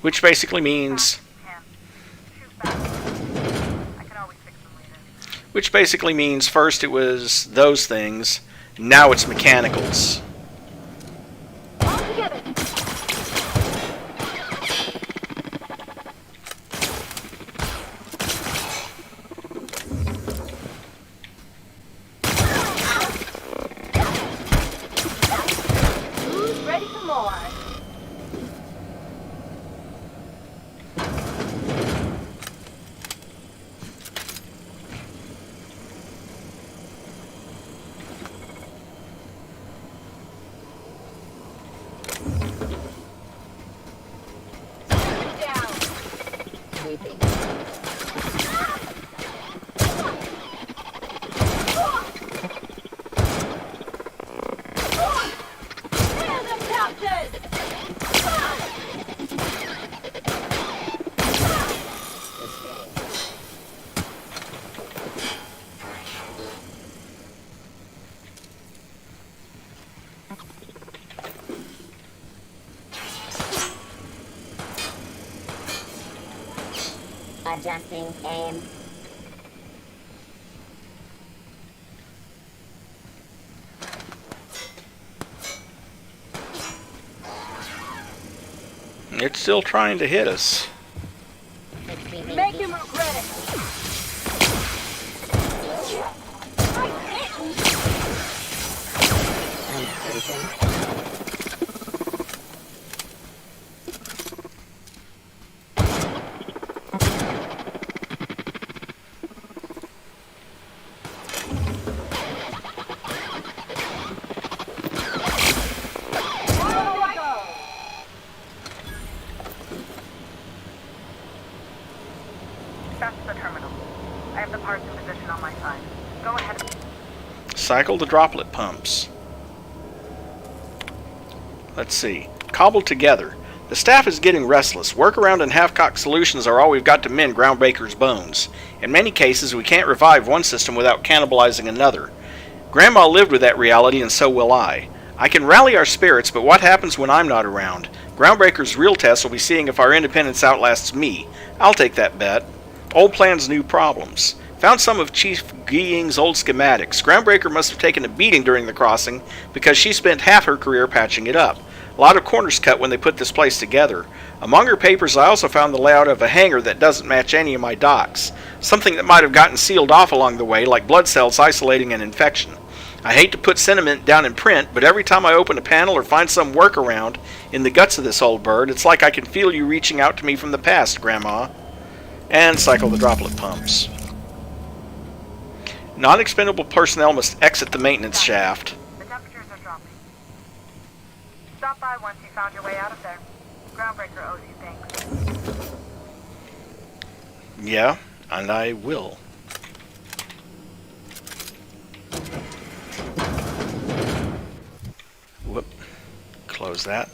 Which basically means... Which basically means first it was those things, now it's mechanicals. Who's ready for more? Adjusting aim. It's still trying to hit us. Make him regret it. That's the terminal. I have the parts in position on my side. Go ahead. Cycle the droplet pumps. Let's see. Cobbled together. The staff is getting restless. Workaround and half-cocked solutions are all we've got to mend Groundbreaker's bones. In many cases, we can't revive one system without cannibalizing another. Grandma lived with that reality, and so will I. I can rally our spirits, but what happens when I'm not around? Groundbreaker's real test will be seeing if our independence outlasts me. I'll take that bet. Old plans, new problems. Found some of Chief Guiying's old schematics. Groundbreaker must have taken a beating during the crossing because she spent half her career patching it up. A lot of corners cut when they put this place together. Among her papers, I also found the layout of a hangar that doesn't match any of my docks. Something that might have gotten sealed off along the way, like blood cells isolating an infection. I hate to put sentiment down in print, but every time I open a panel or find some workaround in the guts of this old bird, it's like I can feel you reaching out to me from the past, Grandma. And cycle the droplet pumps. Non-expendable personnel must exit the maintenance shaft. The temperatures are dropping. Stop by once you found your way out of there. Groundbreaker owes you thanks. Yeah, and I will. Whoop. Close that.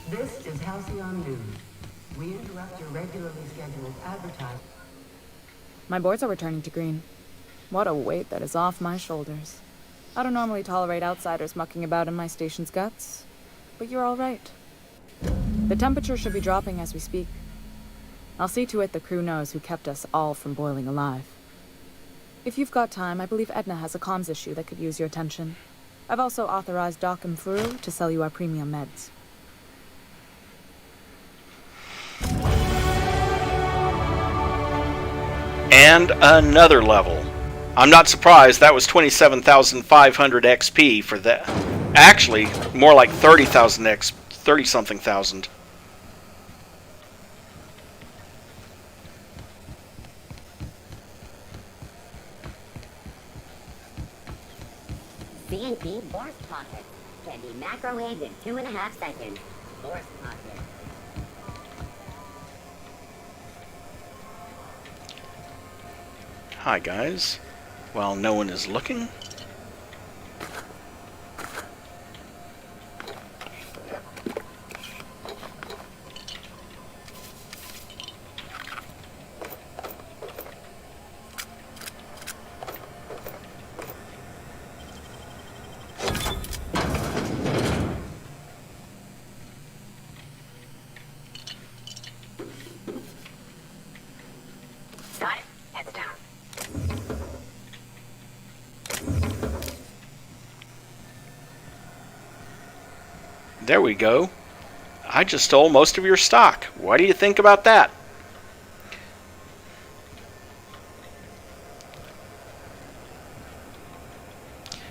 This is Halcyon News. We interrupt your regularly scheduled advertising. My boards are returning to green. What a weight that is off my shoulders. I don't normally tolerate outsiders mucking about in my station's guts, but you're all right. The temperature should be dropping as we speak. I'll see to it the crew knows who kept us all from boiling alive. If you've got time, I believe Edna has a comms issue that could use your attention. I've also authorized Doc and Furu to sell you our premium meds. And another level. I'm not surprised that was 27,500 XP for that. Actually, more like 30,000 X, 30-something thousand. CNP Borst Pocket can be macrowaved in 2.5 seconds. Borst Pocket. Hi guys. While no one is looking. Got it. Heads down. There we go. I just stole most of your stock. What do you think about that?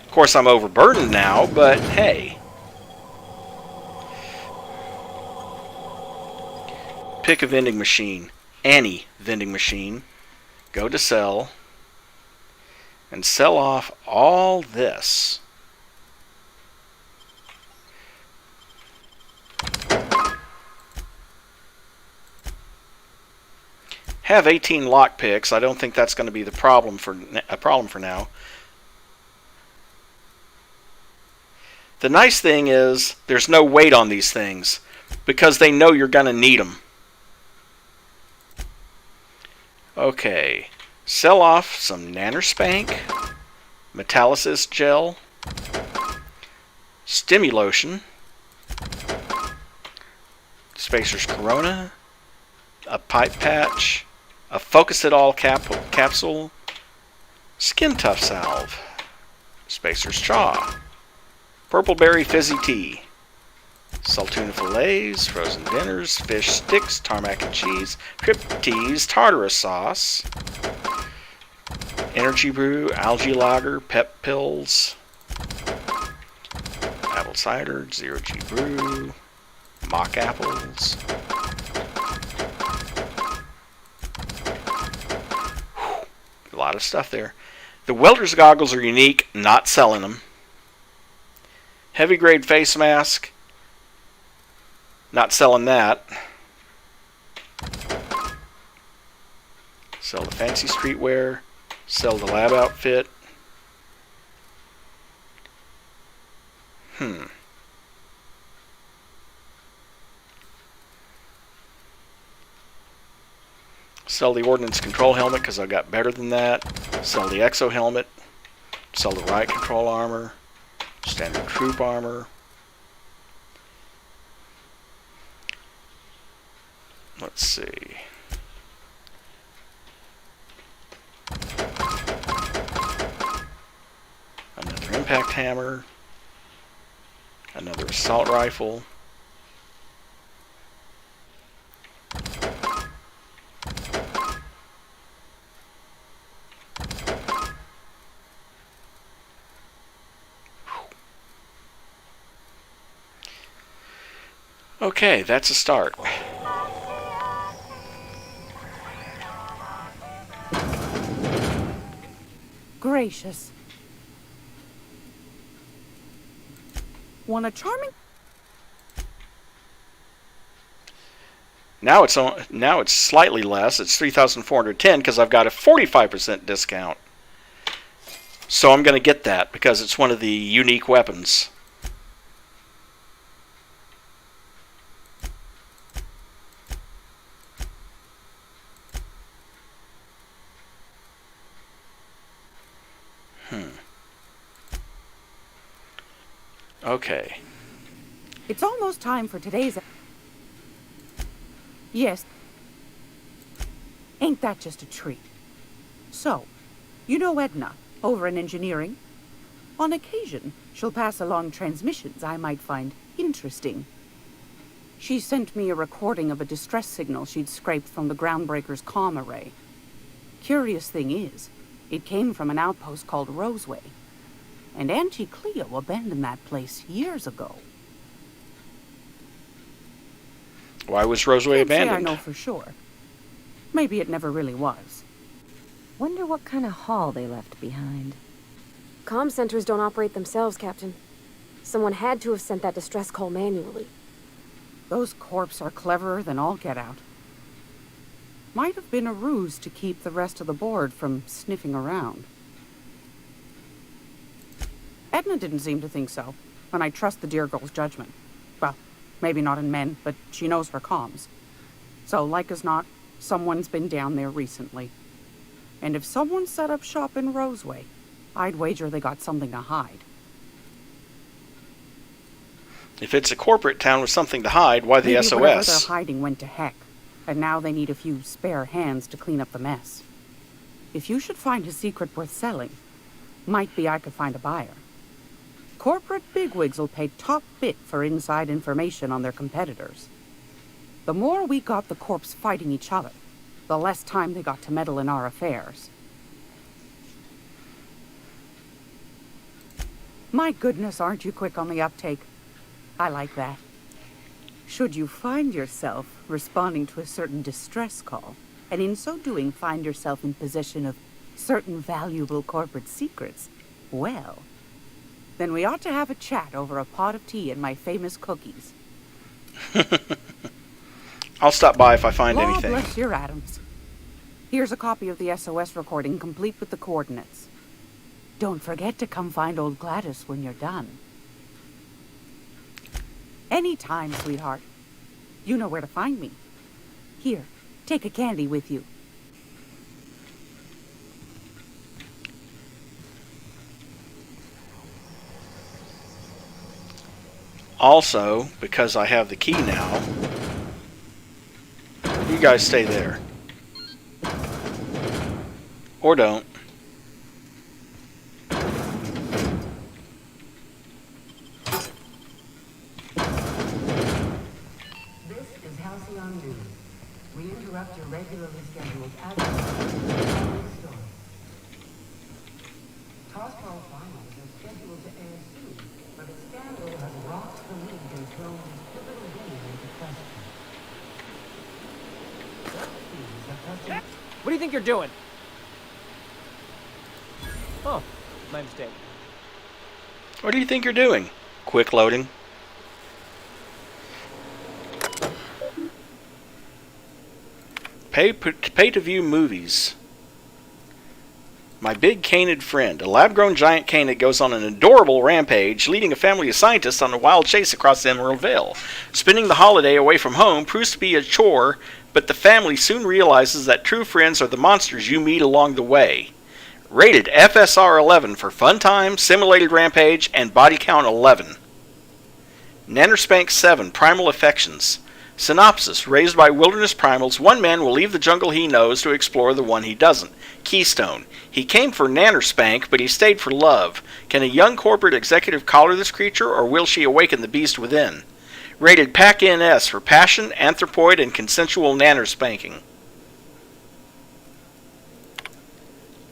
Of course, I'm overburdened now, but hey. Pick a vending machine. Any vending machine. Go to sell. And sell off all this. Have 18 lockpicks. I don't think that's going to be a problem for now. The nice thing is there's no weight on these things because they know you're going to need them. Okay, sell off some Nanospank, Metallysis Gel, Stimulotion, Spacer's Corona, a Pipe Patch, a Focus It All capsule, Skin Tough Salve, Spacer's Chaw, Purple Berry Fizzy Tea, Saltuna Fillets, Frozen Dinners, Fish Sticks, Tarmac and Cheese, Trip Teas, Tartarus Sauce, Energy Brew, Algae Lager, Pep Pills, Apple Cider, Zero G Brew, Mock Apples. A lot of stuff there. The welder's goggles are unique, not selling them. Heavy grade face mask, not selling that. Sell the fancy streetwear. Sell the lab outfit. Sell the ordnance control helmet because I got better than that. Sell the exo helmet. Sell the riot control armor. Standard troop armor. Let's see. Another impact hammer. Another assault rifle. Okay, that's a start. Gracious. Want a charming... Now it's slightly less. It's 3,410 because I've got a 45% discount. So I'm going to get that because it's one of the unique weapons. Okay. It's almost time for today's... Yes. Ain't that just a treat? So, you know Edna, over in engineering? On occasion, she'll pass along transmissions I might find interesting. She sent me a recording of a distress signal she'd scraped from the Groundbreaker's comm array. Curious thing is, it came from an outpost called Roseway. And Auntie Cleo abandoned that place years ago. Why was Roseway abandoned? I know for sure. Maybe it never really was. Wonder what kind of haul they left behind. Comm centers don't operate themselves, Captain. Someone had to have sent that distress call manually. Those corps are cleverer than all get out. Might have been a ruse to keep the rest of the board from sniffing around. Edna didn't seem to think so, and I trust the dear girl's judgment. Well, maybe not in men, but she knows her comms. So, like as not, someone's been down there recently. And if someone set up shop in Roseway, I'd wager they got something to hide. If it's a corporate town with something to hide, why the Maybe SOS? Whatever they're hiding went to heck, and now they need a few spare hands to clean up the mess. If you should find a secret worth selling, might be I could find a buyer. Corporate bigwigs will pay top bit for inside information on their competitors. The more we got the corps fighting each other, the less time they got to meddle in our affairs. My goodness, aren't you quick on the uptake? I like that. Should you find yourself responding to a certain distress call, and in so doing find yourself in possession of certain valuable corporate secrets, well, then we ought to have a chat over a pot of tea and my famous cookies. I'll stop by if I find Law anything. bless your atoms. Here's a copy of the SOS recording, complete with the coordinates. Don't forget to come find old Gladys when you're done. Anytime, sweetheart. You know where to find me. Here, take a candy with you. Also, because I have the key now, you guys stay there. Or don't. This is Halcyon News. We interrupt your regularly scheduled advertising story. Tossball finals are scheduled to air soon, but a scandal has rocked the league and thrown this pivotal game into question. What do you think you're doing? Oh, my mistake. What do you think you're doing? Quick loading. Pay to view movies. My big canid friend. A lab-grown giant canid goes on an adorable rampage, leading a family of scientists on a wild chase across the Emerald Vale. Spending the holiday away from home proves to be a chore, but the family soon realizes that true friends are the monsters you meet along the way. Rated FSR 11 for fun time, simulated rampage, and body count 11. Nanospank 7, Primal Affections. Synopsis. Raised by wilderness primals, one man will leave the jungle he knows to explore the one he doesn't. Keystone. He came for Nanospank, but he stayed for love. Can a young corporate executive collar this creature, or will she awaken the beast within? Rated PAC-NS for passion, anthropoid, and consensual nanospanking.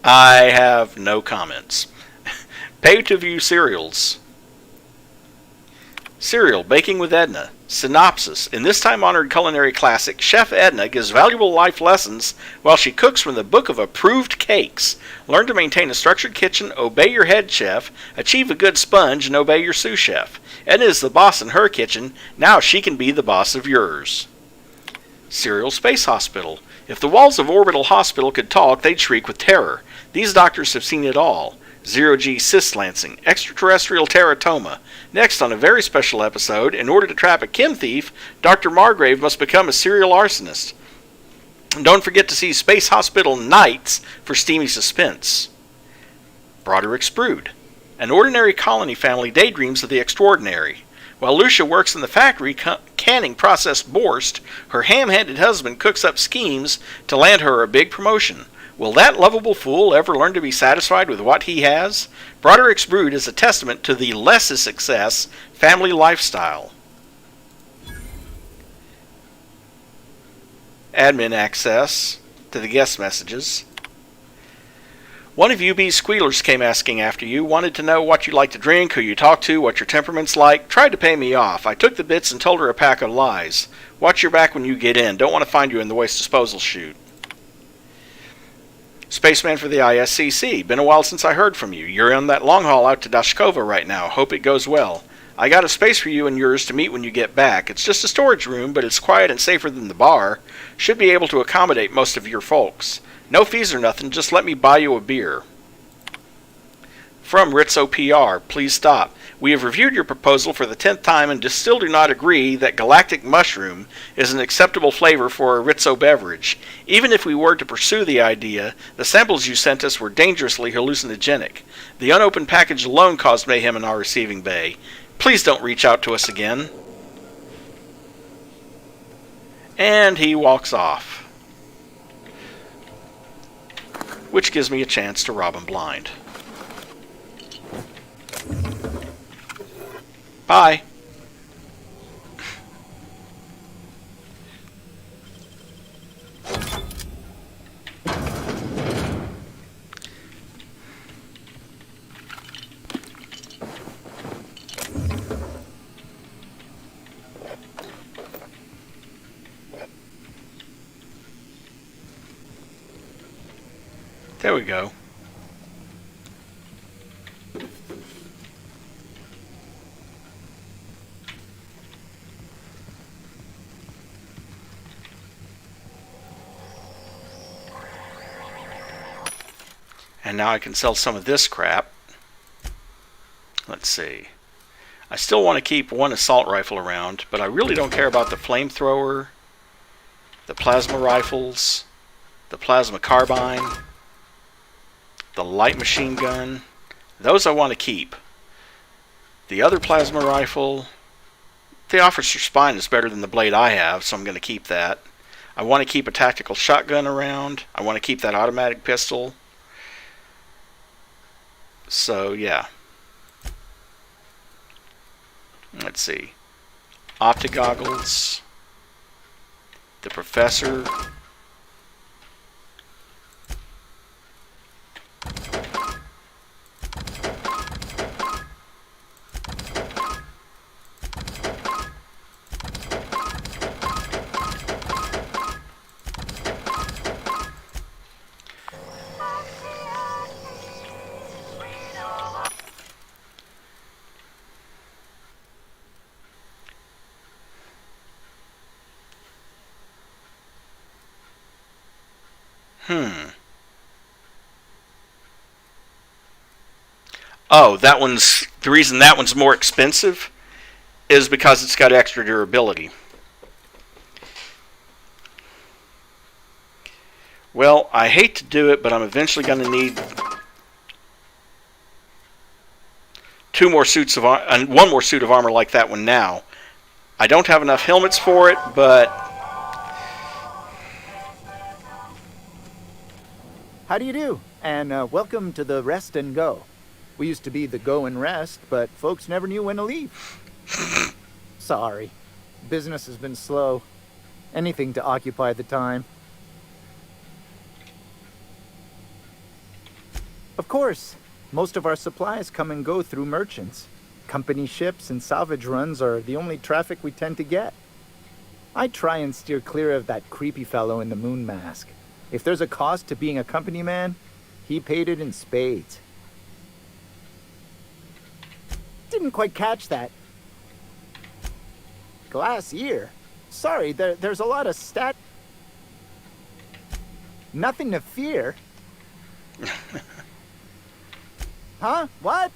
I have no comments. Pay-to-view serials. Serial, Baking with Edna. Synopsis. In this time-honored culinary classic, Chef Edna gives valuable life lessons while she cooks from the Book of Approved Cakes. Learn to maintain a structured kitchen, obey your head chef, achieve a good sponge, and obey your sous chef. Edna is the boss in her kitchen. Now she can be the boss of yours. Serial Space Hospital. If the walls of Orbital Hospital could talk, they'd shriek with terror. These doctors have seen it all. Zero-G cyst lancing, extraterrestrial teratoma. Next, on a very special episode, in order to trap a chem thief, Dr. Margrave must become a serial arsonist. And don't forget to see Space Hospital Nights for steamy suspense. Broderick's Brood. An ordinary colony family daydreams of the extraordinary. While Lucia works in the factory canning processed borscht, her ham-handed husband cooks up schemes to land her a big promotion. Will that lovable fool ever learn to be satisfied with what he has? Broderick's Brood is a testament to the less is success family lifestyle. Admin access to the guest messages. One of UB's squealers came asking after you, wanted to know what you like to drink, who you talk to, what your temperament's like, tried to pay me off. I took the bits and told her a pack of lies. Watch your back when you get in. Don't want to find you in the waste disposal chute. Spaceman for the ISCC. Been a while since I heard from you. You're on that long haul out to Dashkova right now. Hope it goes well. I got a space for you and yours to meet when you get back. It's just a storage room, but it's quiet and safer than the bar. Should be able to accommodate most of your folks. No fees or nothing, just let me buy you a beer. From Rizzo PR, please stop. We have reviewed your proposal for the 10th time and still do not agree that galactic mushroom is an acceptable flavor for a Rizzo beverage. Even if we were to pursue the idea, the samples you sent us were dangerously hallucinogenic. The unopened package alone caused mayhem in our receiving bay. Please don't reach out to us again. And he walks off. Which gives me a chance to rob him blind. Bye. There we go. And now I can sell some of this crap. Let's see. I still want to keep one assault rifle around, but I really don't care about the flamethrower, the plasma rifles, the plasma carbine, the light machine gun. Those I want to keep. The other plasma rifle, the officer's spine is better than the blade I have, so I'm going to keep that. I want to keep a tactical shotgun around. I want to keep that automatic pistol. So, yeah. Let's see. Optigoggles. The Professor. Oh, that one's the reason that one's more expensive is because it's got extra durability. Well, I hate to do it, but I'm eventually going to need one more suit of armor like that one now. I don't have enough helmets for it, but How do you do? And welcome to the Rest and Go. We used to be the Go and Rest, but folks never knew when to leave. Sorry. Business has been slow. Anything to occupy the time. Of course, most of our supplies come and go through merchants. Company ships and salvage runs are the only traffic we tend to get. I try and steer clear of that creepy fellow in the moon mask. If there's a cost to being a company man, he paid it in spades. Didn't quite catch that. Glass ear? Sorry, there's a lot of Nothing to fear. Huh? What?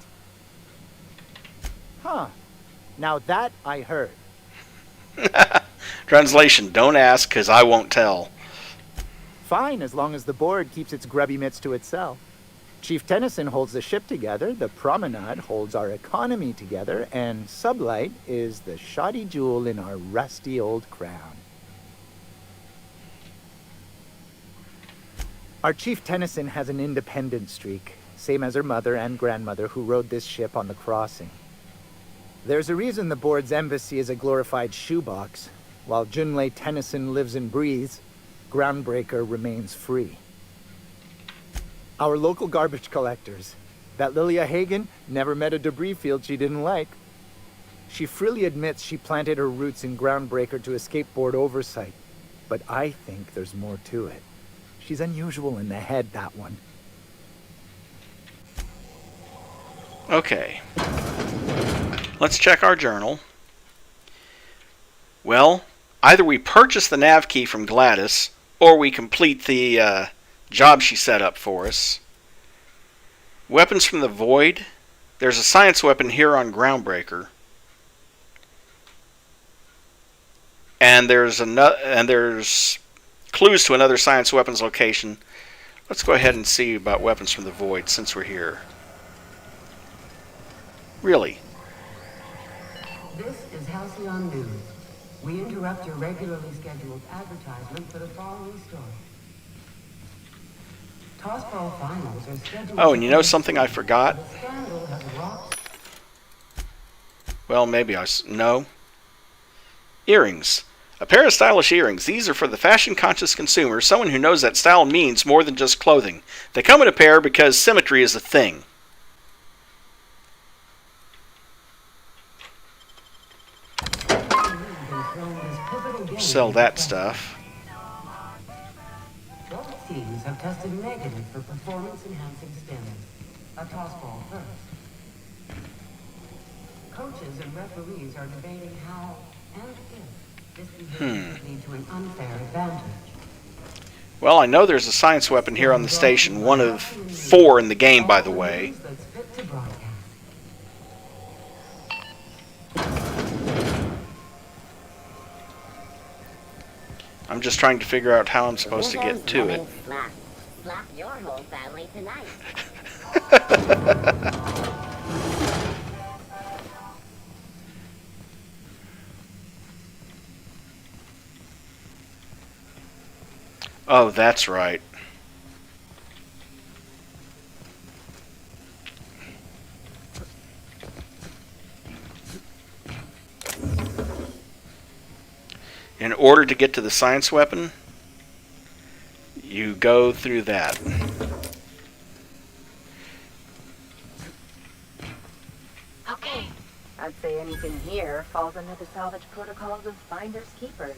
Huh. Now that I heard. translation, don't ask because I won't tell. Fine, as long as the board keeps its grubby mitts to itself. Chief Tennyson holds the ship together, the Promenade holds our economy together, and Sublight is the shoddy jewel in our rusty old crown. Our Chief Tennyson has an independent streak, same as her mother and grandmother who rode this ship on the crossing. There's a reason the board's embassy is a glorified shoebox. While Junlei Tennyson lives and breathes, Groundbreaker remains free. Our local garbage collectors. That Lilia Hagen never met a debris field she didn't like. She freely admits she planted her roots in Groundbreaker to escape board oversight. But I think there's more to it. She's unusual in the head, that one. Okay. Let's check our journal. Well, either we purchase the nav key from Gladys, or we complete the job she set up for us. Weapons from the Void. There's a science weapon here on Groundbreaker. And there's clues to another science weapons location. Let's go ahead and see about weapons from the Void since we're here. Really? This is Halcyon News. We interrupt your regularly scheduled advertisement for the following story. Tossball finals are scheduled. Oh, and you know something I forgot? The scandal has rocked. Well, maybe no. Earrings. A pair of stylish earrings. These are for the fashion-conscious consumer, someone who knows that style means more than just clothing. They come in a pair because symmetry is a thing. Sell that stuff. Both teams have tested negative for performance-enhancing stimulants. A tossball first. Coaches and referees are debating how and if this behavior could lead to an unfair advantage. Well, I know there's a science weapon here on the station, one of 4 in the game, by the way. That's fit to broadcast. I'm just trying to figure out how I'm supposed to get to it. Slap your whole family tonight. Oh, that's right. In order to get to the science weapon, you go through that. Okay. I'd say anything here falls under the salvage protocols of finders keepers.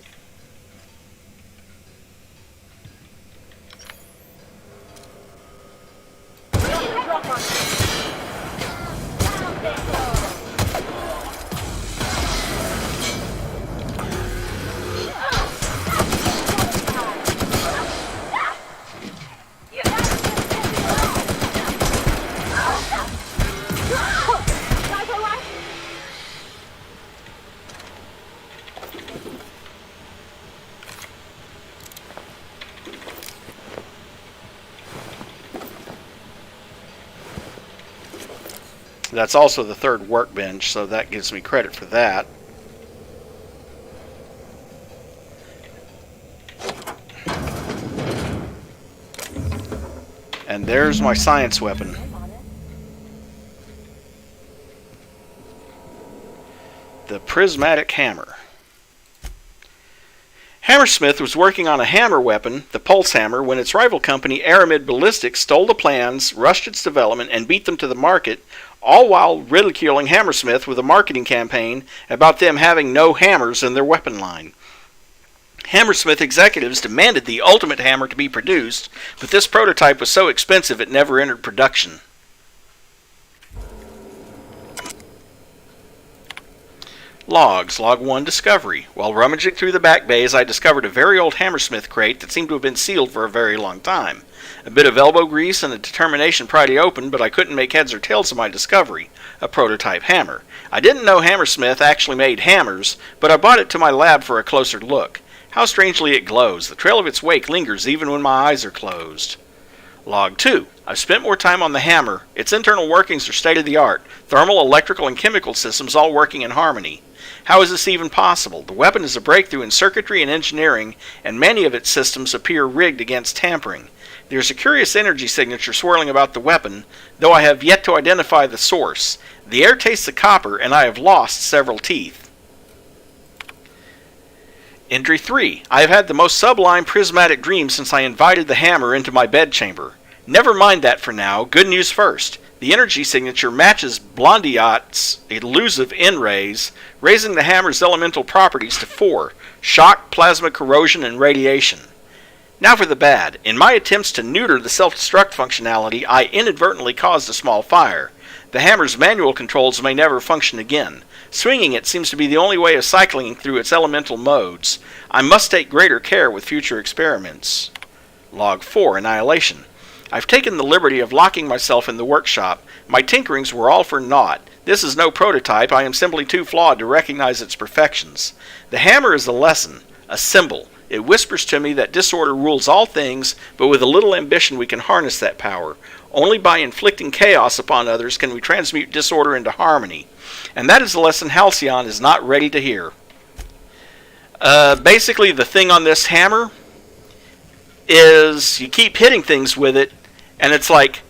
That's also the third workbench, so that gives me credit for that. And there's my science weapon. The prismatic hammer. Hammersmith was working on a hammer weapon, the pulse hammer, when its rival company, Aramid Ballistics, stole the plans, rushed its development, and beat them to the market, all while ridiculing Hammersmith with a marketing campaign about them having no hammers in their weapon line. Hammersmith executives demanded the ultimate hammer to be produced, but this prototype was so expensive it never entered production. Logs. Log 1 Discovery. While rummaging through the back bays, I discovered a very old Hammersmith crate that seemed to have been sealed for a very long time. A bit of elbow grease and a determination pried it open, but I couldn't make heads or tails of my discovery. A prototype hammer. I didn't know Hammersmith actually made hammers, but I brought it to my lab for a closer look. How strangely it glows. The trail of its wake lingers even when my eyes are closed. Log 2. I've spent more time on the hammer. Its internal workings are state-of-the-art. Thermal, electrical, and chemical systems all working in harmony. How is this even possible? The weapon is a breakthrough in circuitry and engineering, and many of its systems appear rigged against tampering. There's a curious energy signature swirling about the weapon, though I have yet to identify the source. The air tastes of copper, and I have lost several teeth. Entry 3. I have had the most sublime prismatic dream since I invited the hammer into my bedchamber. Never mind that for now. Good news first. The energy signature matches Blondiot's elusive N-rays, raising the hammer's elemental properties to 4: shock, plasma, corrosion, and radiation. Now for the bad. In my attempts to neuter the self-destruct functionality, I inadvertently caused a small fire. The hammer's manual controls may never function again. Swinging it seems to be the only way of cycling through its elemental modes. I must take greater care with future experiments. Log 4 Annihilation. I've taken the liberty of locking myself in the workshop. My tinkerings were all for naught. This is no prototype. I am simply too flawed to recognize its perfections. The hammer is a lesson, a symbol. It whispers to me that disorder rules all things, but with a little ambition we can harness that power. Only by inflicting chaos upon others can we transmute disorder into harmony. And that is a lesson Halcyon is not ready to hear. Basically, the thing on this hammer is you keep hitting things with it, and it's like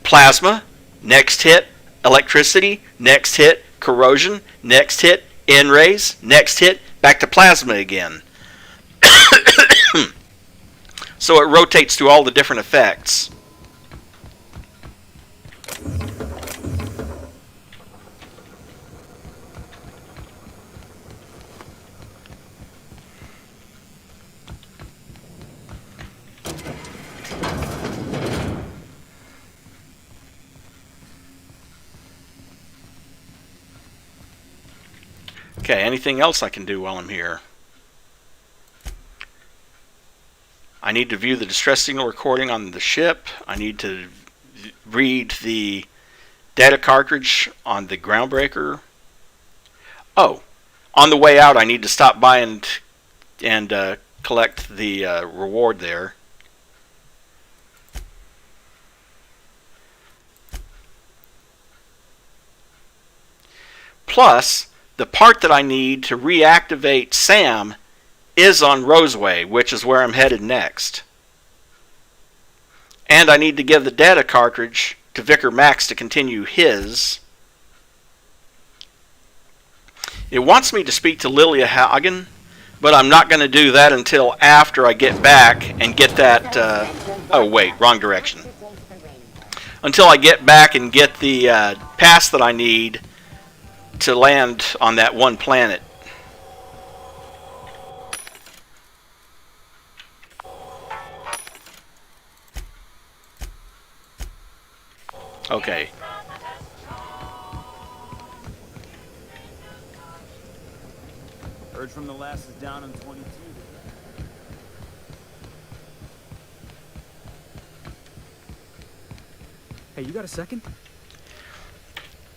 plasma, next hit, electricity, next hit, corrosion, next hit, N-rays, next hit, back to plasma again. So it rotates through all the different effects. Okay, anything else I can do while I'm here? I need to view the distress signal recording on the ship. I need to read the data cartridge on the Groundbreaker. Oh, on the way out I need to stop by and collect the reward there. Plus, the part that I need to reactivate Sam is on Roseway, which is where I'm headed next. And I need to give the data cartridge to Vicar Max to continue his. It wants me to speak to Lilia Hagen, but I'm not going to do that until after I get back and get that... oh, wait, wrong direction. Until I get back and get the pass that I need to land on that one planet. Okay. Heard from the last is down in 22. Hey, you got a second?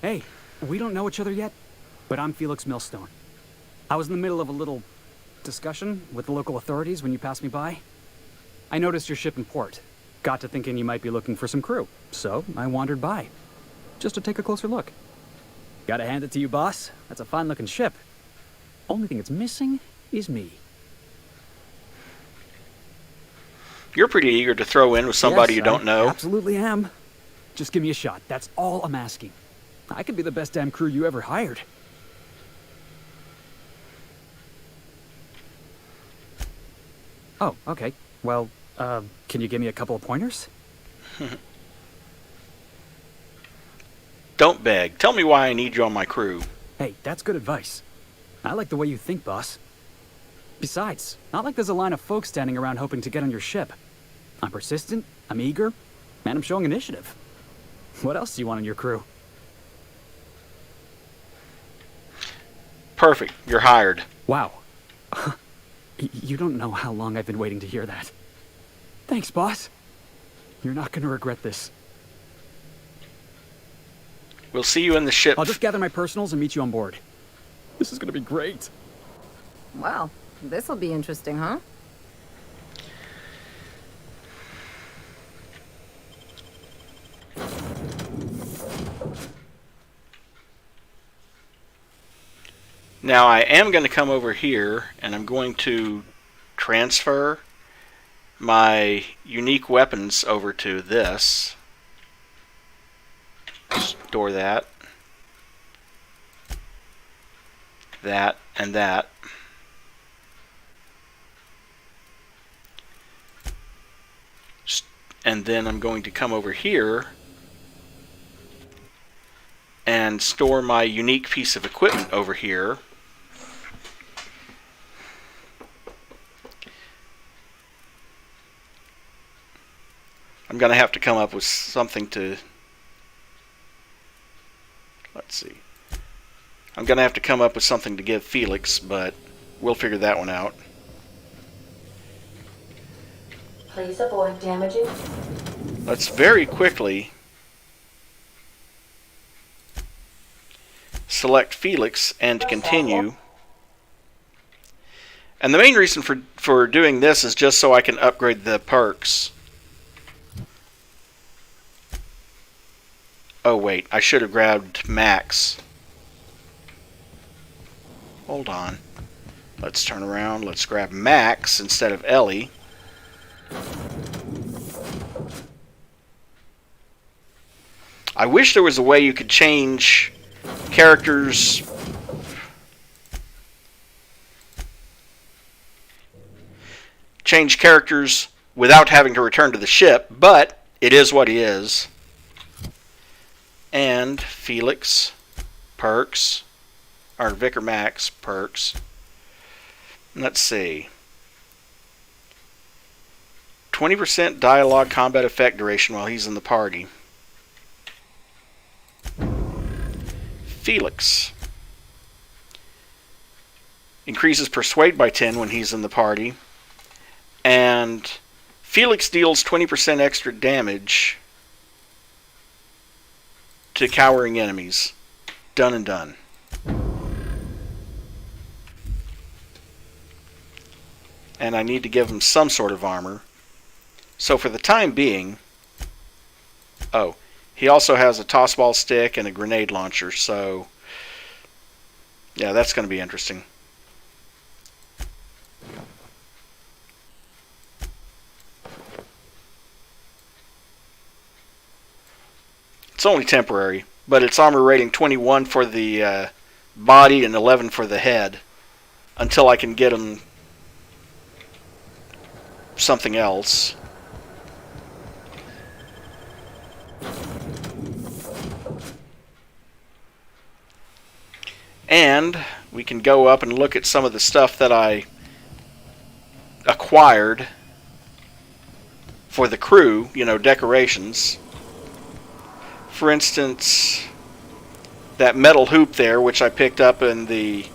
Hey, we don't know each other yet, but I'm Felix Millstone. I was in the middle of a little discussion with the local authorities when you passed me by. I noticed your ship in port. Got to thinking you might be looking for some crew, so I wandered by. just to take a closer look. Gotta hand it to you, boss. That's a fine-looking ship. Only thing it's missing is me. You're pretty eager to throw in with somebody Yes, you don't I know. Absolutely am. Just give me a shot. That's all I'm asking. I could be the best damn crew you ever hired. Oh, okay. Well, can you give me a couple of pointers? Don't beg. Tell me why I need you on my crew. Hey, that's good advice. I like the way you think, boss. Besides, not like there's a line of folks standing around hoping to get on your ship. I'm persistent, I'm eager, and I'm showing initiative. What else do you want on your crew? Perfect. You're hired. Wow. You don't know how long I've been waiting to hear that. Thanks, boss. You're not going to regret this. We'll see you in the ship. I'll just gather my personals and meet you on board. This is going to be great. Well, this'll be interesting, huh? Now I am going to come over here and I'm going to transfer my unique weapons over to this. Store that. That and that. And then I'm going to come over here and store my unique piece of equipment over here. I'm going to have to come up with something to... Let's see. I'm going to have to come up with something to give Felix, but we'll figure that one out. Please avoid damaging. Let's very quickly select Felix and continue. And the main reason for doing this is just so I can upgrade the perks. Oh wait, I should have grabbed Max. Hold on. Let's turn around. Let's grab Max instead of Ellie. I wish there was a way you could change characters. Change characters without having to return to the ship, but it is what it is. And Felix perks, or Vicar Max perks. Let's see. 20% dialogue combat effect duration while he's in the party. Felix increases persuade by 10 when he's in the party. And Felix deals 20% extra damage to cowering enemies. Done and done. And I need to give him some sort of armor. So for the time being... Oh, he also has a tossball stick and a grenade launcher, so... Yeah, that's going to be interesting. It's only temporary, but it's armor rating 21 for the body and 11 for the head, until I can get him something else. And we can go up and look at some of the stuff that I acquired for the crew, you know, decorations. For instance, that metal hoop there, which I picked up in the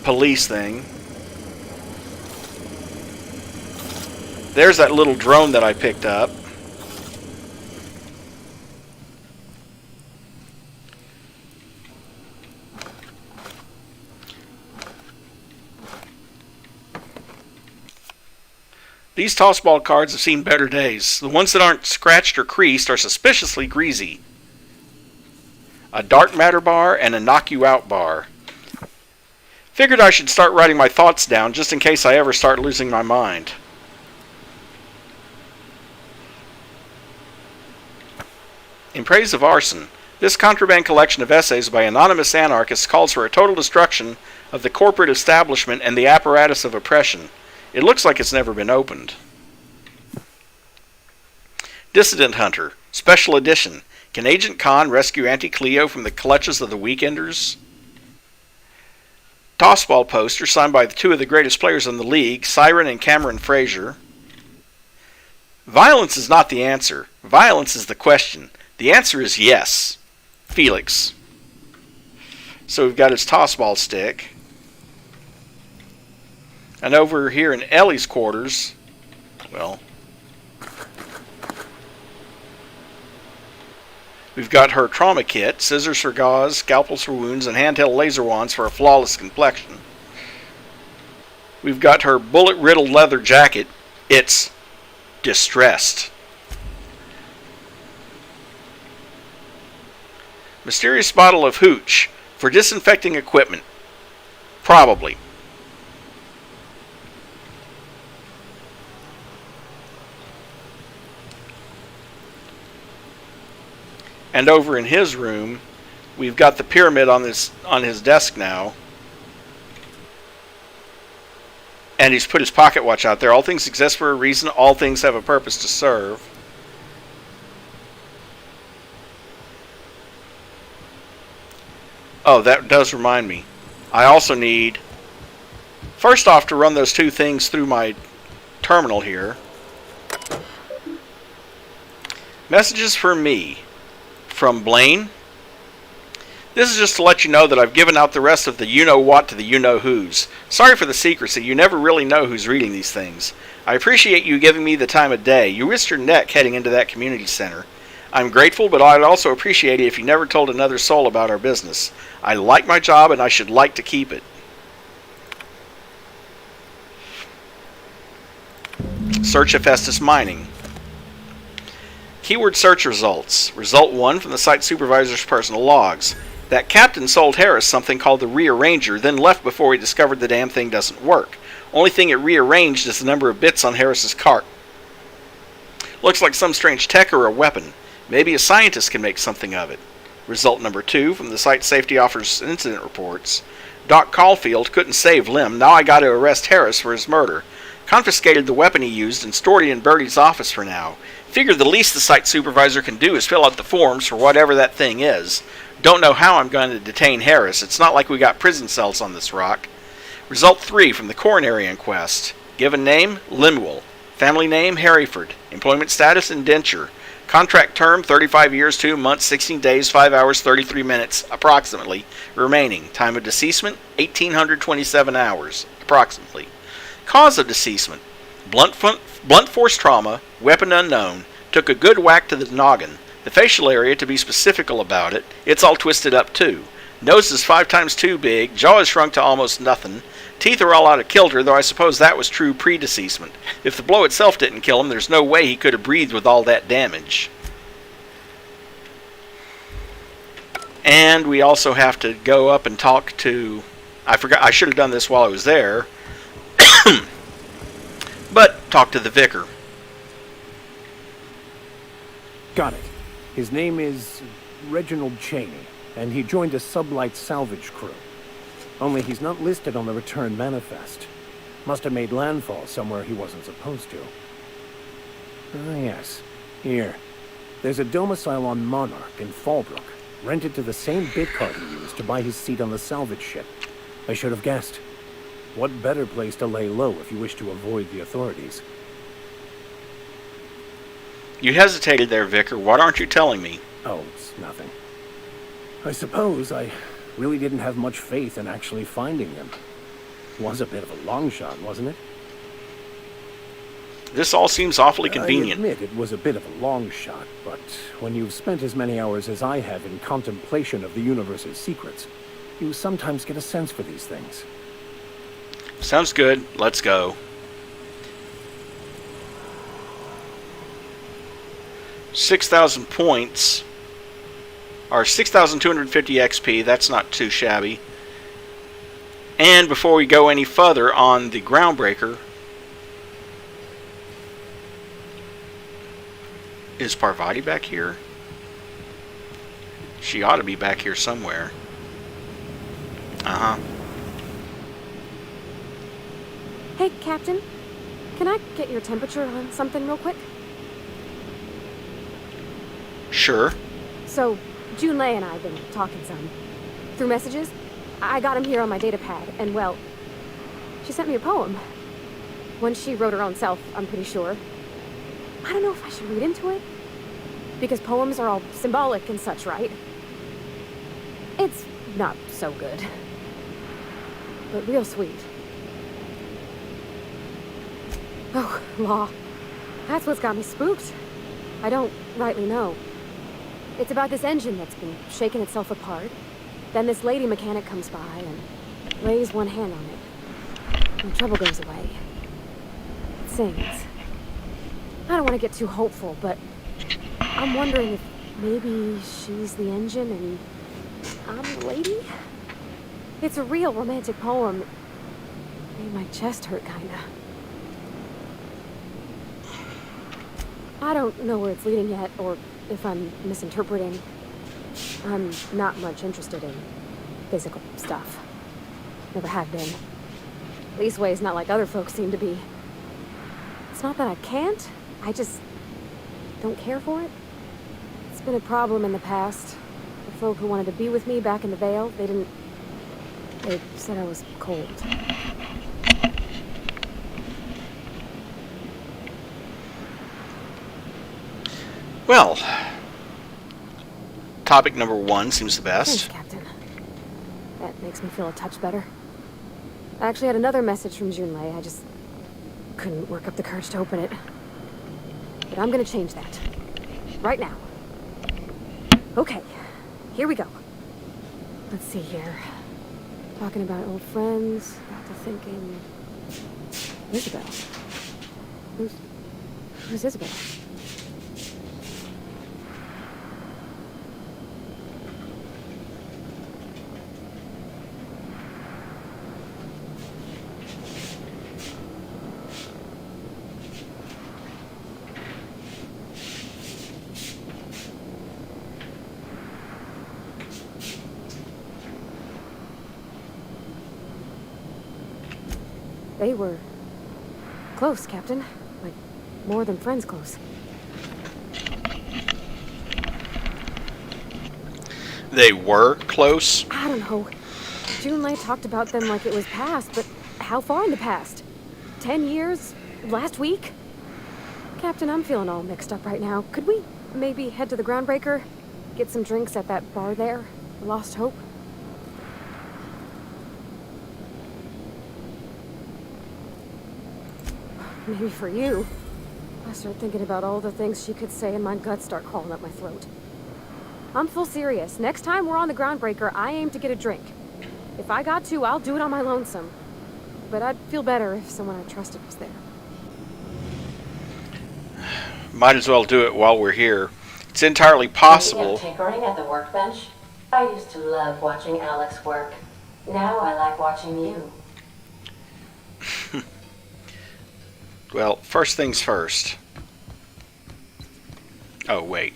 police thing. There's that little drone that I picked up. These tossball cards have seen better days. The ones that aren't scratched or creased are suspiciously greasy. a dark matter bar, and a knock you out bar. Figured I should start writing my thoughts down just in case I ever start losing my mind. In praise of arson, this contraband collection of essays by anonymous anarchists calls for a total destruction of the corporate establishment and the apparatus of oppression. It looks like it's never been opened. Dissident Hunter, Special Edition. Can Agent Khan rescue Auntie Cleo from the clutches of the Weekenders? Tossball poster signed by two of the greatest players in the league, Siren and Cameron Frazier. Violence is not the answer. Violence is the question. The answer is yes. Felix. So we've got his tossball stick. And over here in Ellie's quarters, well, we've got her trauma kit, scissors for gauze, scalpels for wounds, and handheld laser wands for a flawless complexion. We've got her bullet-riddled leather jacket. It's distressed. Mysterious bottle of hooch for disinfecting equipment. Probably. And over in his room, we've got the pyramid on his desk now. And he's put his pocket watch out there. All things exist for a reason. All things have a purpose to serve. Oh, that does remind me. I also need, first off, to run those two things through my terminal here. Messages for me. From Blaine. This is just to let you know that I've given out the rest of the you-know-what to the you-know-whos. Sorry for the secrecy. You never really know who's reading these things. I appreciate you giving me the time of day. You risked your neck heading into that community center. I'm grateful, but I'd also appreciate it if you never told another soul about our business. I like my job, and I should like to keep it. Search Hephaestus Mining. Keyword search results. Result 1 from the site supervisor's personal logs. That captain sold Harris something called the Rearranger, then left before he discovered the damn thing doesn't work. Only thing it rearranged is the number of bits on Harris's cart. Looks like some strange tech or a weapon. Maybe a scientist can make something of it. Result number 2 from the site safety officer's incident reports. Doc Caulfield couldn't save Lim. Now I gotta arrest Harris for his murder. Confiscated the weapon he used and stored it in Birdie's office for now. Figure the least the site supervisor can do is fill out the forms for whatever that thing is. Don't know how I'm going to detain Harris. It's not like we got prison cells on this rock. Result 3 from the coronary inquest. Given name, Lemuel. Family name, Harryford. Employment status, indenture. Contract term, 35 years, 2 months, 16 days, 5 hours, 33 minutes, approximately. Remaining. Time of deceasement, 1,827 hours, approximately. Cause of deceasement. Blunt force trauma, weapon unknown, took a good whack to the noggin. The facial area, to be specifical about it, it's all twisted up too. Nose is 5 times too big, jaw is shrunk to almost nothing. Teeth are all out of kilter, though I suppose that was true pre-deceasement. If the blow itself didn't kill him, there's no way he could have breathed with all that damage. And we also have to go up and talk to... I should have done this while I was there. But talk to the vicar. Got it. His name is Reginald Cheney, and he joined a sublight salvage crew. Only he's not listed on the return manifest. Must have made landfall somewhere he wasn't supposed to. Ah, yes. Here. There's a domicile on Monarch in Fallbrook, rented to the same bit card he used to buy his seat on the salvage ship. I should have guessed. What better place to lay low if you wish to avoid the authorities? You hesitated there, Vicar. What aren't you telling me? Oh, it's nothing. I suppose I really didn't have much faith in actually finding them. Was a bit of a long shot, wasn't it? This all seems awfully convenient. I admit it was a bit of a long shot, but when you've spent as many hours as I have in contemplation of the universe's secrets, you sometimes get a sense for these things. Sounds good. Let's go. $6,000 points. Our 6,250 XP, that's not too shabby. And before we go any further on the Groundbreaker, is Parvati back here? She ought to be back here somewhere. Uh-huh. Hey, Captain. Can I get your temperature on something real quick? Sure. So, Junlei and I have been talking some. Through messages. I got him here on my data pad, and well, she sent me a poem. One she wrote her own self, I'm pretty sure. I don't know if I should read into it. Because poems are all symbolic and such, right? It's not so good. But real sweet. Oh, law. That's what's got me spooked. I don't rightly know. It's about this engine that's been shaking itself apart. Then this lady mechanic comes by and lays one hand on it. And trouble goes away. It sings. I don't want to get too hopeful, but I'm wondering if maybe she's the engine and I'm the lady? It's a real romantic poem. Made my chest hurt, kinda. I don't know where it's leading yet, or if I'm misinterpreting. I'm not much interested in physical stuff. Never have been. Leastways, not like other folks seem to be. It's not that I can't, I just don't care for it. It's been a problem in the past. The folk who wanted to be with me back in the Vale, they said I was cold. Well, topic number 1 seems the best. Thanks, Captain. That makes me feel a touch better. I actually had another message from Junlei. I just couldn't work up the courage to open it. But I'm gonna change that. Right now. Okay, here we go. Let's see here. Talking about old friends, got to thinking... Isabel. Who's Isabel? They were close, Captain. Like, more than friends close. They were close? I don't know. Junlei talked about them like it was past, but how far in the past? 10 years? Last week? Captain, I'm feeling all mixed up right now. Could we maybe head to the Groundbreaker? Get some drinks at that bar there? Lost Hope? Maybe for you. I start thinking about all the things she could say and my guts start crawling up my throat. I'm full serious. Next time we're on the Groundbreaker, I aim to get a drink. If I got to, I'll do it on my lonesome. But I'd feel better if someone I trusted was there. Might as well do it while we're here. It's entirely possible. Tinkering at the workbench? I used to love watching Alex work. Now I like watching you. Well, first things first. Oh, wait.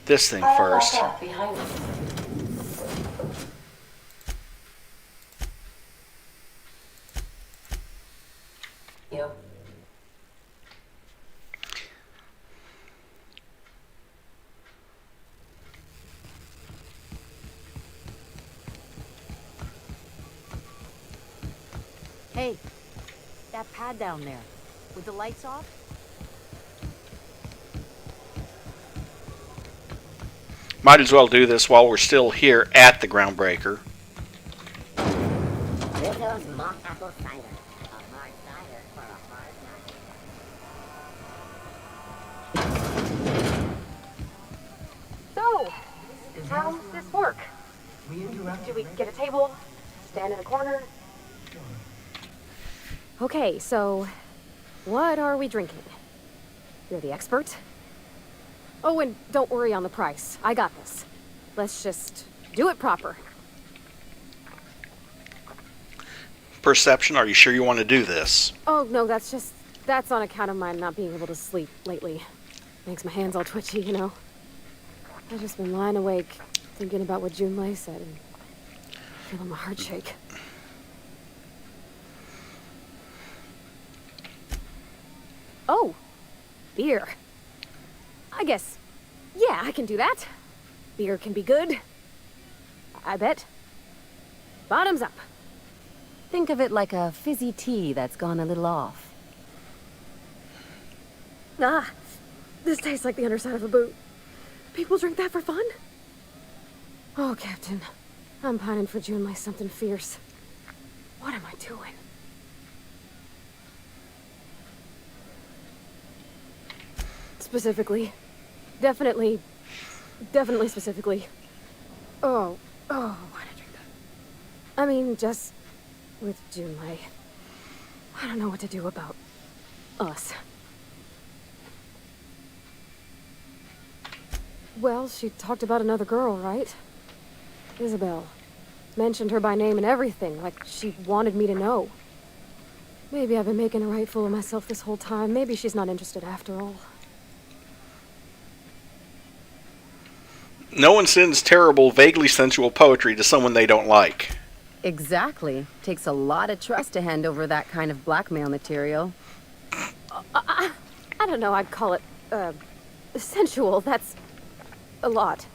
This thing first. Behind you. Hey, that pad down there, with the lights off? Might as well do this while we're still here at the Groundbreaker. Rizzo's mock apple cider. A hard cider for a hard night. So, how's this work? Do we get a table? Stand in a corner? Okay, so what are we drinking? You're the expert. Oh, and don't worry on the price. I got this. Let's just do it proper. Perception, are you sure you want to do this? Oh, no, that's on account of my not being able to sleep lately. Makes my hands all twitchy, you know. I've just been lying awake, thinking about what Junlei said and feeling my heart shake. Oh, beer. I guess, yeah, I can do that. Beer can be good. I bet. Bottoms up. Think of it like a fizzy tea that's gone a little off. Ah, this tastes like the underside of a boot. People drink that for fun? Oh, Captain, I'm pining for Junlei something fierce. What am I doing? Specifically. Definitely specifically. Oh, why'd I drink that? I mean, just with Junlei. I don't know what to do about us. Well, she talked about another girl, right? Isabel. Mentioned her by name and everything, like she wanted me to know. Maybe I've been making a right fool of myself this whole time. Maybe she's not interested after all. No one sends terrible, vaguely sensual poetry to someone they don't like. Exactly. Takes a lot of trust to hand over that kind of blackmail material. I don't know, I'd call it, sensual. That's a lot.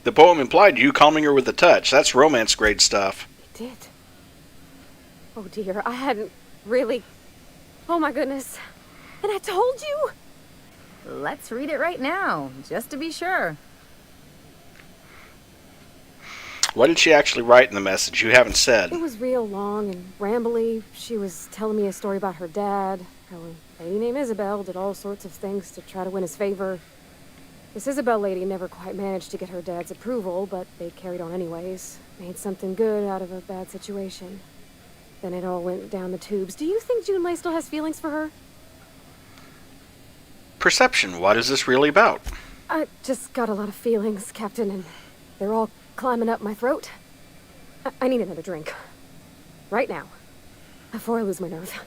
The poem implied you calming her with a touch. That's romance grade stuff. It did. Oh dear, I hadn't really... Oh my goodness. And I told you? Let's read it right now, just to be sure. What did she actually write in the message? You haven't said. It was real long and rambly. She was telling me a story about her dad, how a lady named Isabel did all sorts of things to try to win his favor. This Isabel lady never quite managed to get her dad's approval, but they carried on anyways. Made something good out of a bad situation. Then it all went down the tubes. Do you think Junlei still has feelings for her? Perception, what is this really about? I just got a lot of feelings, Captain, and they're all climbing up my throat. I need another drink. Right now. Before I lose my nerve.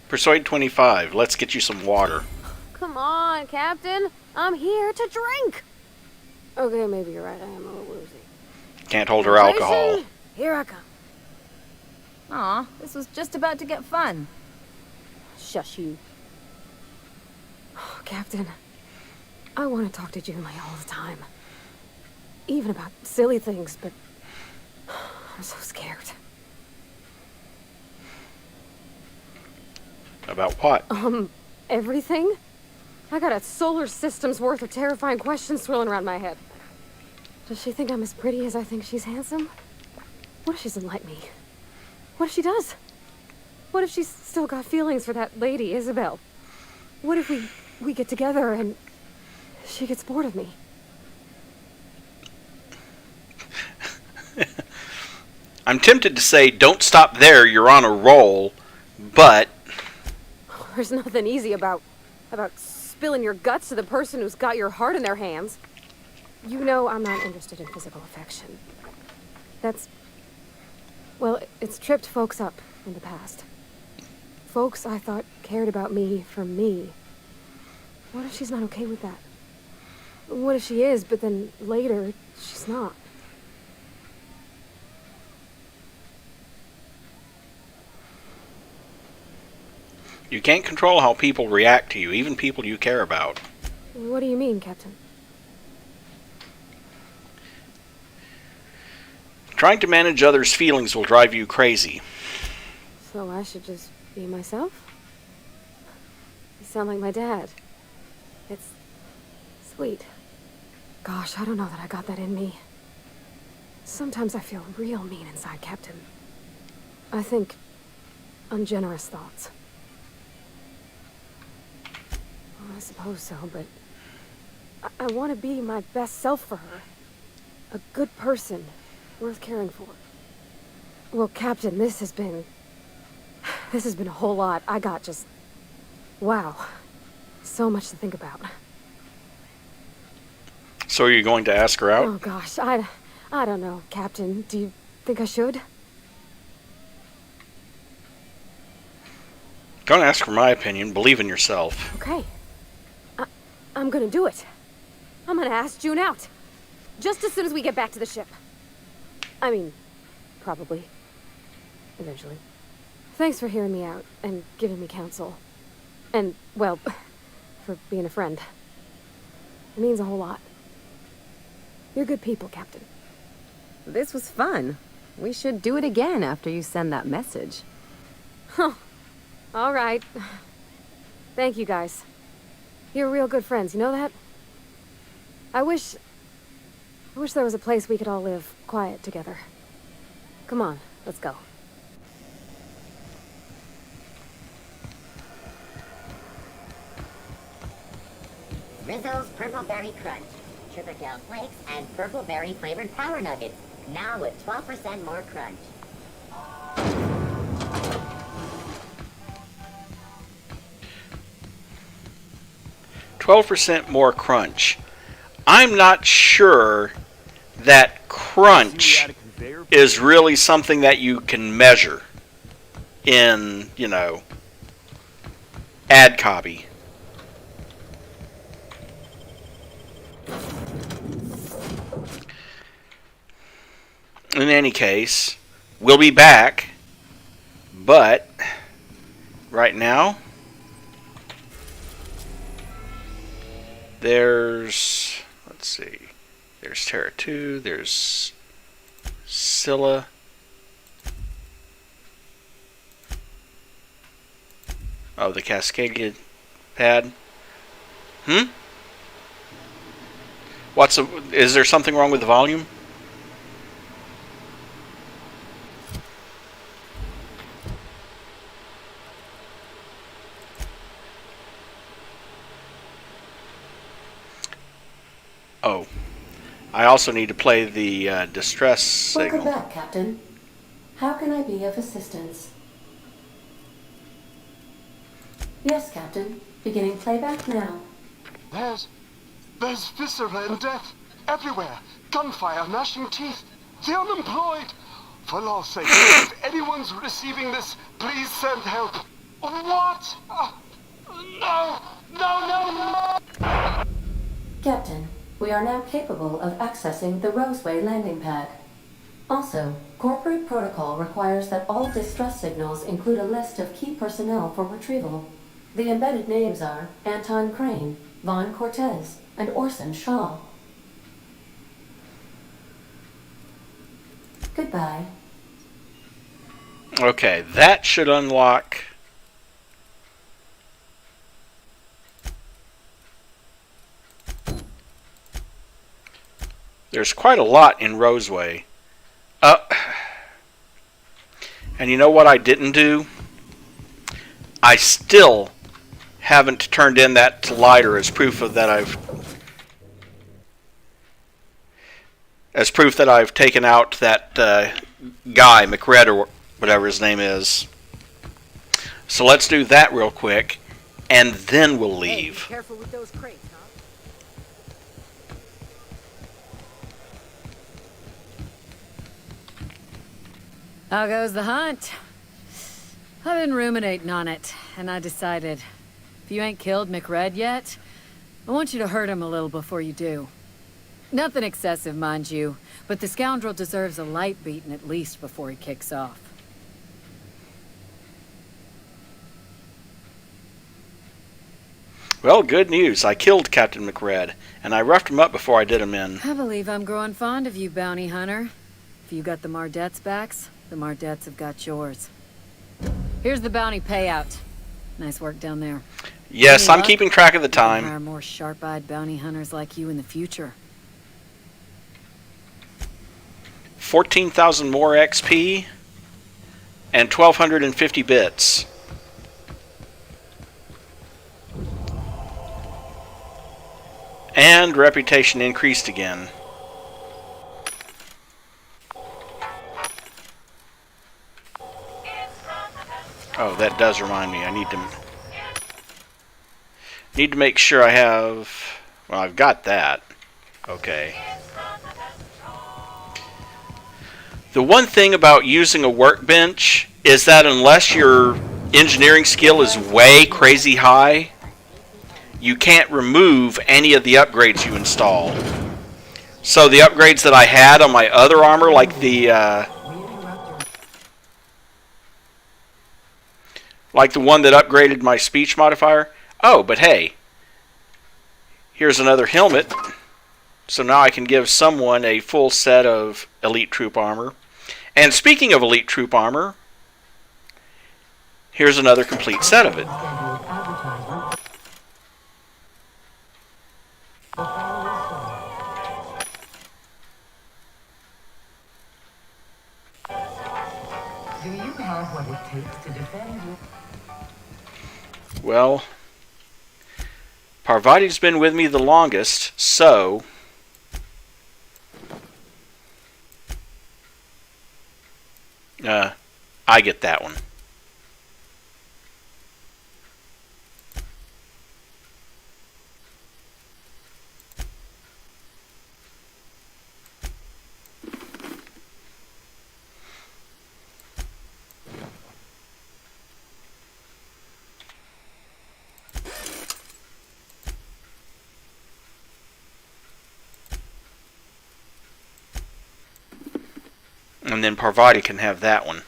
Persuade 25. Let's get you some water. Come on, Captain. I'm here to drink. Okay, maybe you're right. I am a little woozy. Can't hold her alcohol. Here I come. Aw, this was just about to get fun. Shush you. Oh, Captain, I want to talk to Junlei all the time. Even about silly things, but I'm so scared. About what? Everything? I got a solar system's worth of terrifying questions swirling around my head. Does she think I'm as pretty as I think she's handsome? What if she doesn't like me? What if she does? What if she's still got feelings for that lady, Isabel? What if we get together and she gets bored of me? I'm tempted to say, don't stop there, you're on a roll, but... There's nothing easy about spilling your guts to the person who's got your heart in their hands. You know I'm not interested in physical affection. Well, it's tripped folks up in the past. Folks I thought cared about me for me. What if she's not okay with that? What if she is, but then later, she's not? You can't control how people react to you, even people you care about. What do you mean, Captain? Trying to manage others' feelings will drive you crazy. So I should just be myself? You sound like my dad. It's sweet. Gosh, I don't know that I got that in me. Sometimes I feel real mean inside, Captain. I think ungenerous thoughts. Well, I suppose so, but I want to be my best self for her. A good person, worth caring for. Well, Captain, this has been a whole lot. I got just... Wow. So much to think about. So are you going to ask her out? Oh, gosh. I don't know, Captain. Do you think I should? Don't ask for my opinion. Believe in yourself. Okay. I'm gonna do it. I'm gonna ask June out. Just as soon as we get back to the ship. I mean, probably. Eventually. Thanks for hearing me out and giving me counsel. And, well, for being a friend. It means a whole lot. You're good people, Captain. This was fun. We should do it again after you send that message. Huh. All right. Thank you, guys. You're real good friends, you know that? I wish there was a place we could all live quiet together. Come on, let's go. Rizzo's Purple Berry Crunch, Sugar Kale Flakes, and Purple Berry flavored Power Nuggets, now with 12% more crunch. 12% more crunch. I'm not sure that crunch is really something that you can measure in, you know, ad copy. In any case, we'll be back, but right now there's, let's see, there's Terra 2, there's Scylla, oh, the Cascadia pad. Is there something wrong with the volume? Oh, I also need to play the distress signal. Welcome back, Captain. How can I be of assistance? Yes, Captain. Beginning playback now. There's viscera and death everywhere. Gunfire, gnashing teeth. The unemployed. For law's sake, if anyone's receiving this, please send help. What? No! Captain, we are now capable of accessing the Roseway landing pad. Also, corporate protocol requires that all distress signals include a list of key personnel for retrieval. The embedded names are Anton Crane, Vaughn Cortez, and Orson Shaw. Goodbye. Okay, that should unlock. There's quite a lot in Roseway. And you know what I didn't do? I still haven't turned in that lighter as proof of that I've taken out that guy, McRed or whatever his name is. So let's do that real quick, and then we'll leave. Hey, be careful with those crates, huh? How goes the hunt? I've been ruminating on it, and I decided, if you ain't killed McRed yet, I want you to hurt him a little before you do. Nothing excessive, mind you, but the scoundrel deserves a light beating at least before he kicks off. Well, good news. I killed Captain McRed, and I roughed him up before I did him in. I believe I'm growing fond of you, bounty hunter. If you got the Mardets' backs, the Mardets have got yours. Here's the bounty payout. Nice work down there. Yes, I'm keeping track of the We can time. hire more sharp-eyed bounty hunters like you in the future. 14,000 more XP and 1,250 bits. And reputation increased again. does remind me. I need to make sure I have... Well, I've got that. Okay. The one thing about using a workbench is that unless your engineering skill is way crazy high, you can't remove any of the upgrades you install. So the upgrades that I had on my other armor, like the one that upgraded my speech modifier. Oh, but hey, here's another helmet. So now I can give someone a full set of elite troop armor. And speaking of elite troop armor, here's another complete set of it. Do you have what it takes to defend you? Well, Parvati's been with me the longest, so... I get that one. And then Parvati can have that one.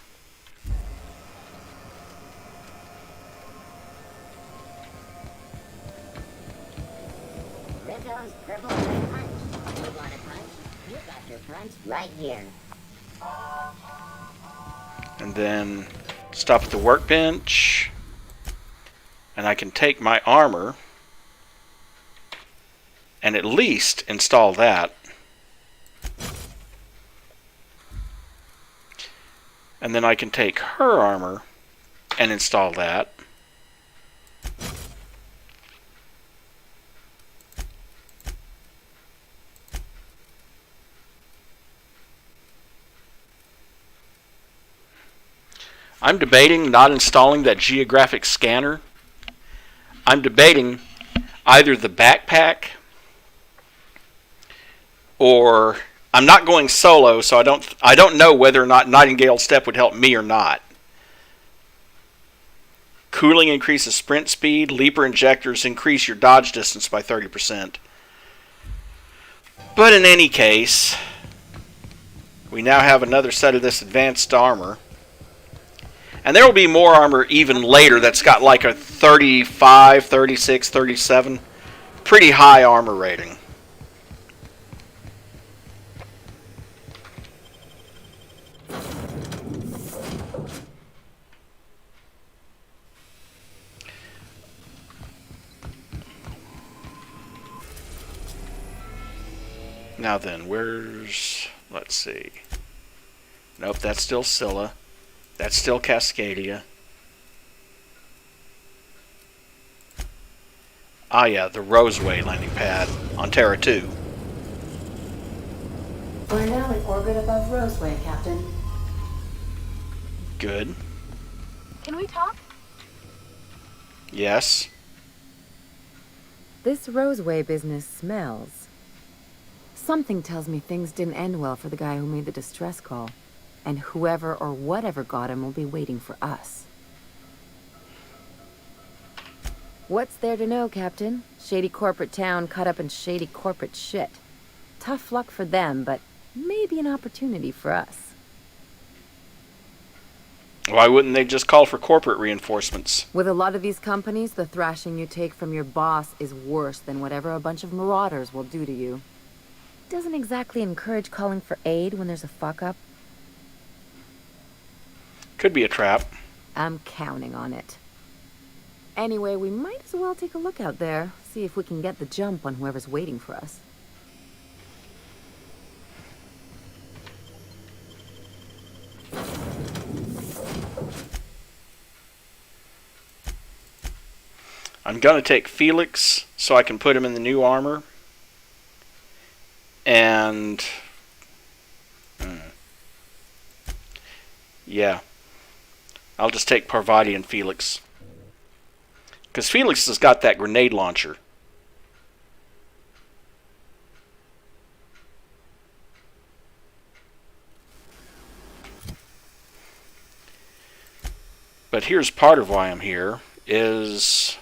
Rizzo's purple red punch. You want a punch? You got your punch right here. And then stop at the workbench. And I can take my armor and at least install that. And then I can take her armor and install that. I'm debating not installing that geographic scanner. I'm debating either the backpack or... I'm not going solo, so I don't know whether or not Nightingale Step would help me or not. Cooling increases sprint speed. Leaper injectors increase your dodge distance by 30%. But in any case, we now have another set of this advanced armor. And there will be more armor even later that's got like a 35, 36, 37. Pretty high armor rating. Now then, where's... Let's see. Nope, that's still Scylla. That's still Cascadia. Ah yeah, the Roseway landing pad on Terra 2. We're now in orbit above Roseway, Captain. Good. Can we talk? Yes. This Roseway business smells. Something tells me things didn't end well for the guy who made the distress call. And whoever or whatever got him will be waiting for us. What's there to know, Captain? Shady corporate town caught up in shady corporate shit. Tough luck for them, but maybe an opportunity for us. Why wouldn't they just call for corporate reinforcements? With a lot of these companies, the thrashing you take from your boss is worse than whatever a bunch of marauders will do to you. Doesn't exactly encourage calling for aid when there's a fuck-up. Could be a trap. I'm counting on it. Anyway, we might as well take a look out there, see if we can get the jump on whoever's waiting for us. I'm going to take Felix so I can put him in the new armor. And... yeah. I'll just take Parvati and Felix. Because Felix has got that grenade launcher. But here's part of why I'm here, is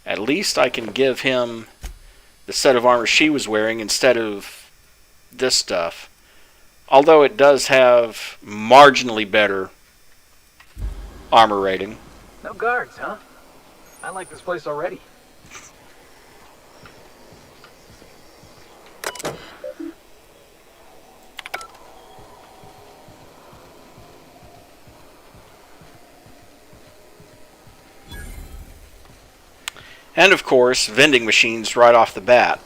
at least I can give him the set of armor she was wearing instead of this stuff. Although it does have marginally better armor rating. No guards, huh? I like this place already. And of course, vending machines right off the bat.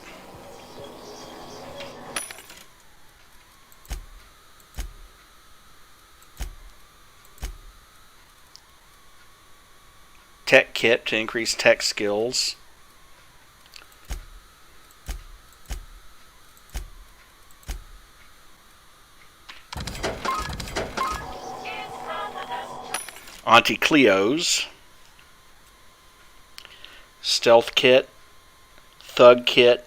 Tech kit to increase tech skills. Auntie Cleo's. Stealth kit. Thug kit.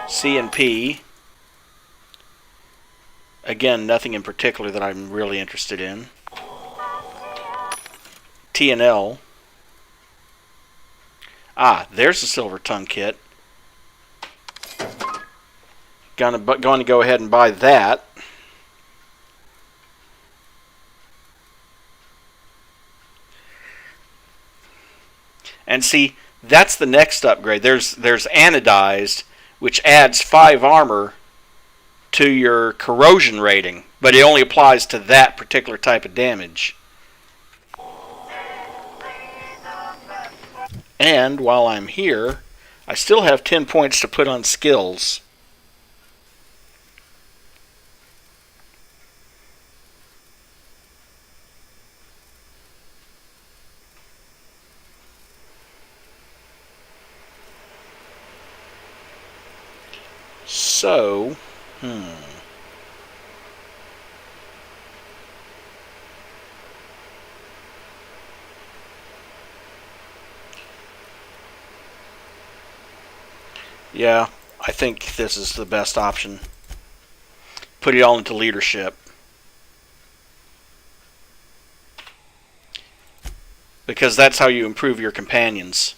C&P. Again, nothing in particular that I'm really interested in. T&L. Ah, there's the silver tongue kit. Going to go ahead and buy that. And see, that's the next upgrade. There's anodized, which adds 5 armor to your corrosion rating, but it only applies to that particular type of damage. And while I'm here, I still have 10 points to put on skills. So, yeah, I think this is the best option. Put it all into leadership. Because that's how you improve your companions.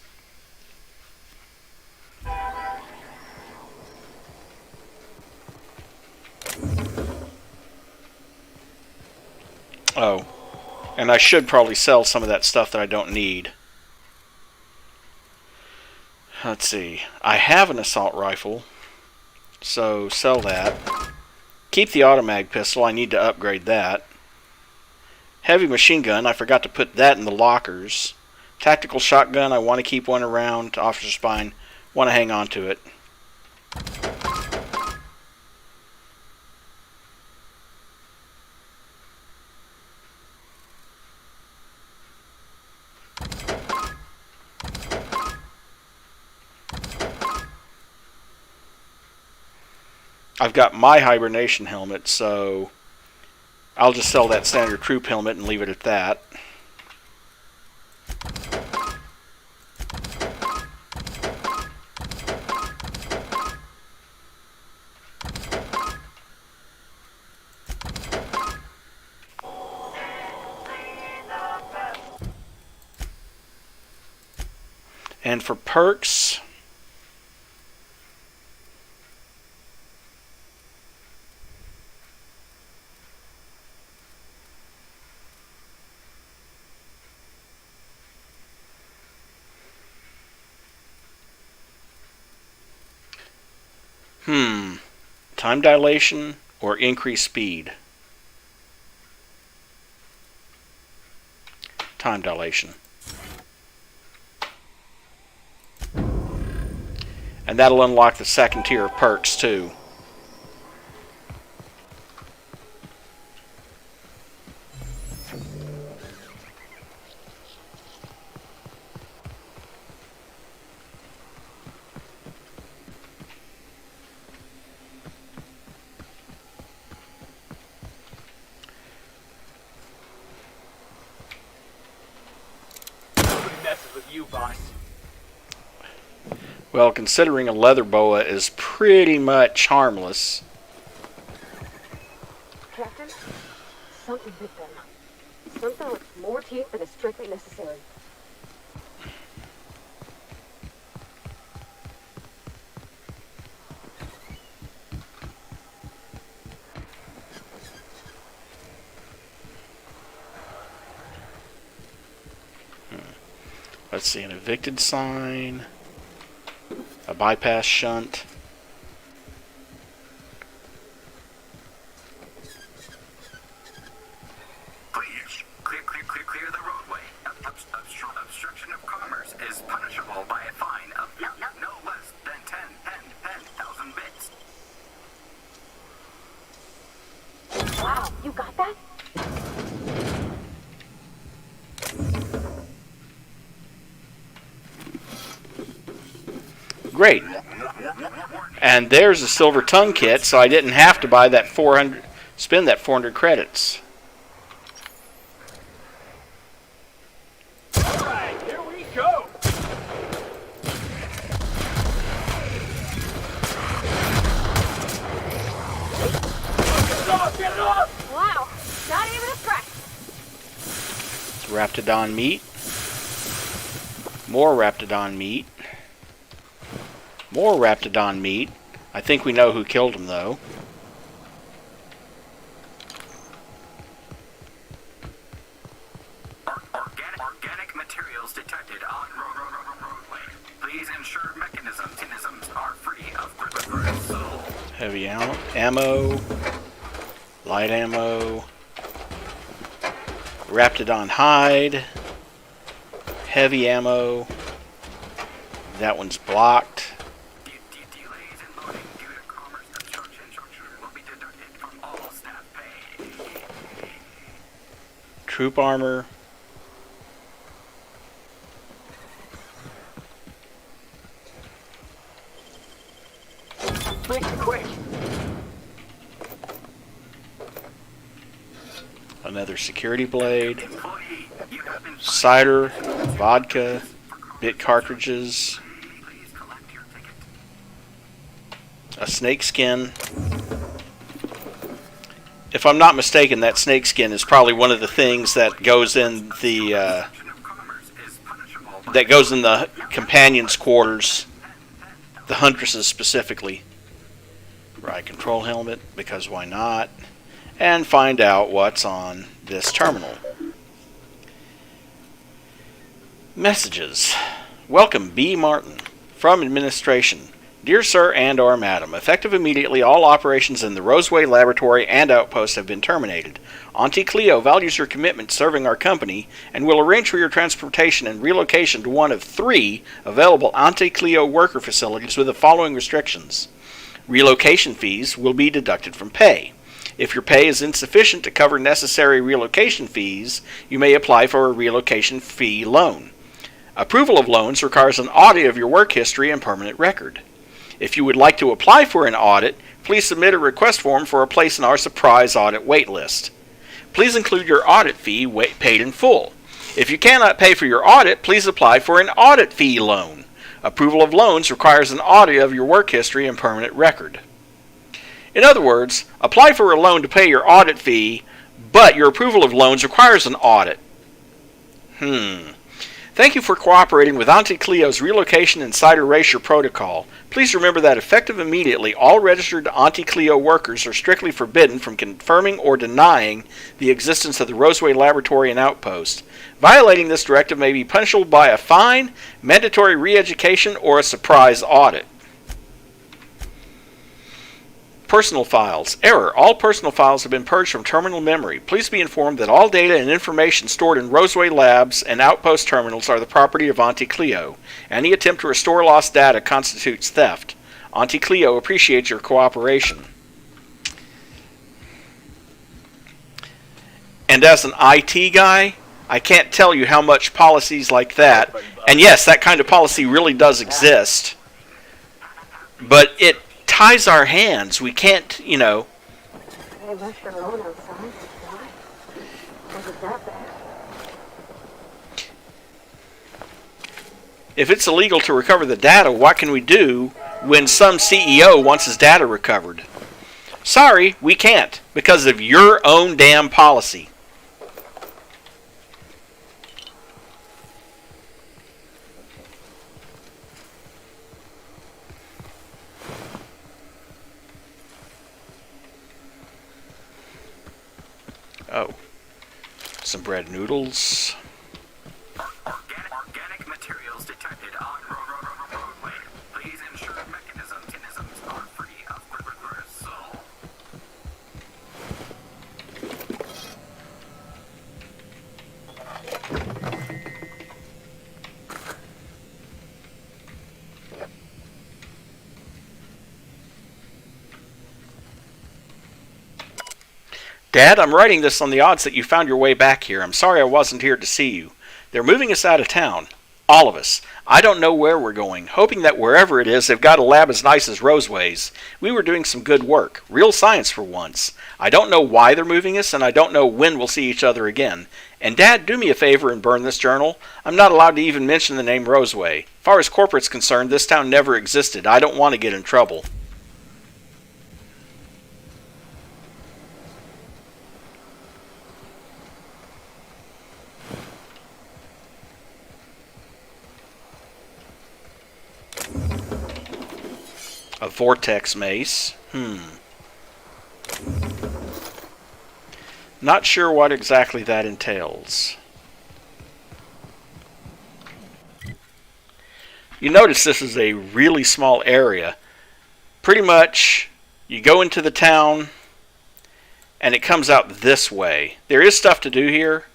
Oh, and I should probably sell some of that stuff that I don't need. Let's see. I have an assault rifle, so sell that. Keep the automag pistol. I need to upgrade that. Heavy machine gun. I forgot to put that in the lockers. Tactical shotgun. I want to keep one around. Officer spine. Want to hang on to it. I've got my hibernation helmet, so I'll just sell that standard troop helmet and leave it at that. And for perks, time dilation or increased speed? Time dilation. And that'll unlock the second tier of perks too. you, boss. Well, considering a leather boa is pretty much harmless. Captain, something bit them. Something with more teeth than is strictly necessary. Let's see, an evicted sign, a bypass shunt. Please, clear the roadway. Obstruction of commerce is punishable by a fine of no less than 10,000 bits. Wow, you got that? Great. And there's a silver tongue kit, so I didn't have to buy that spend that 400 credits. Alright, here we go! Get it off! Wow, not even a scratch. It's Raptidon meat. More Raptidon meat. More Raptidon meat. I think we know who killed him, though. Organic materials detected on roadway. Please ensure mechanisms are free of crystals. Heavy ammo. Light ammo. Raptidon hide. Heavy ammo. That one's blocked. Troop armor. Quick! Another security blade. Cider. Vodka. Bit cartridges. A snake skin. If I'm not mistaken, that snake skin is probably one of the things that goes in the companions' quarters, the huntresses specifically. Right, control helmet, because why not? And find out what's on this terminal. Messages. Welcome, B. Martin. From administration. Dear Sir and/or Madam, effective immediately, all operations in the Roseway Laboratory and Outpost have been terminated. Auntie Cleo values your commitment serving our company and will arrange for your transportation and relocation to one of 3 available Auntie Cleo worker facilities with the following restrictions. Relocation fees will be deducted from pay. If your pay is insufficient to cover necessary relocation fees, you may apply for a relocation fee loan. Approval of loans requires an audit of your work history and permanent record. If you would like to apply for an audit, please submit a request form for a place in our surprise audit waitlist. Please include your audit fee paid in full. If you cannot pay for your audit, please apply for an audit fee loan. Approval of loans requires an audit of your work history and permanent record. In other words, apply for a loan to pay your audit fee, but your approval of loans requires an audit. Thank you for cooperating with Auntie Cleo's relocation and site erasure protocol. Please remember that effective immediately, all registered Auntie Cleo workers are strictly forbidden from confirming or denying the existence of the Roseway Laboratory and Outpost. Violating this directive may be punishable by a fine, mandatory re-education, or a surprise audit. Personal files. Error. All personal files have been purged from terminal memory. Please be informed that all data and information stored in Roseway Labs and Outpost terminals are the property of Auntie Cleo. Any attempt to restore lost data constitutes theft. Auntie Cleo appreciates your cooperation. And as an IT guy, I can't tell you how much policies like that, and yes, that kind of policy really does exist, but it ties our hands. We can't, They left their own outside. Why? Was it that bad? If it's illegal to recover the data, what can we do when some CEO wants his data recovered? Sorry, we can't, because of your own damn policy. Oh. Some bread noodles. Organic materials detected on roadway. Please ensure mechanisms are free of reversal. Dad, I'm writing this on the odds that you found your way back here. I'm sorry I wasn't here to see you. They're moving us out of town. All of us. I don't know where we're going, hoping that wherever it is, they've got a lab as nice as Roseway's. We were doing some good work. Real science for once. I don't know why they're moving us, and I don't know when we'll see each other again. And Dad, do me a favor and burn this journal. I'm not allowed to even mention the name Roseway. As far as corporate's concerned, this town never existed. I don't want to get in trouble. A vortex mace. Not sure what exactly that entails. You notice this is a really small area. Pretty much, you go into the town, and it comes out this way. There is stuff to do here,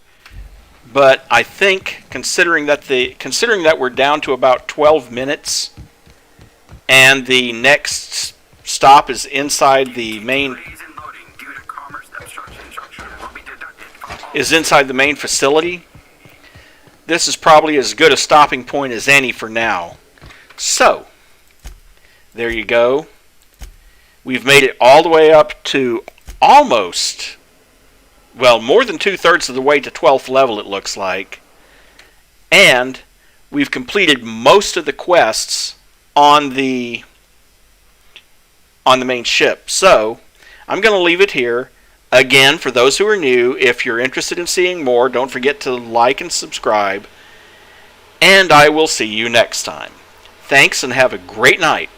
but I think, considering that we're down to about 12 minutes, and the next stop is inside the main facility. This is probably as good a stopping point as any for now. So, there you go. We've made it all the way up to almost, well, more than 2/3 of the way to 12th level, it looks like. And we've completed most of the quests on the main ship. So, I'm going to leave it here. Again, for those who are new, if you're interested in seeing more, don't forget to like and subscribe. And I will see you next time. Thanks and have a great night.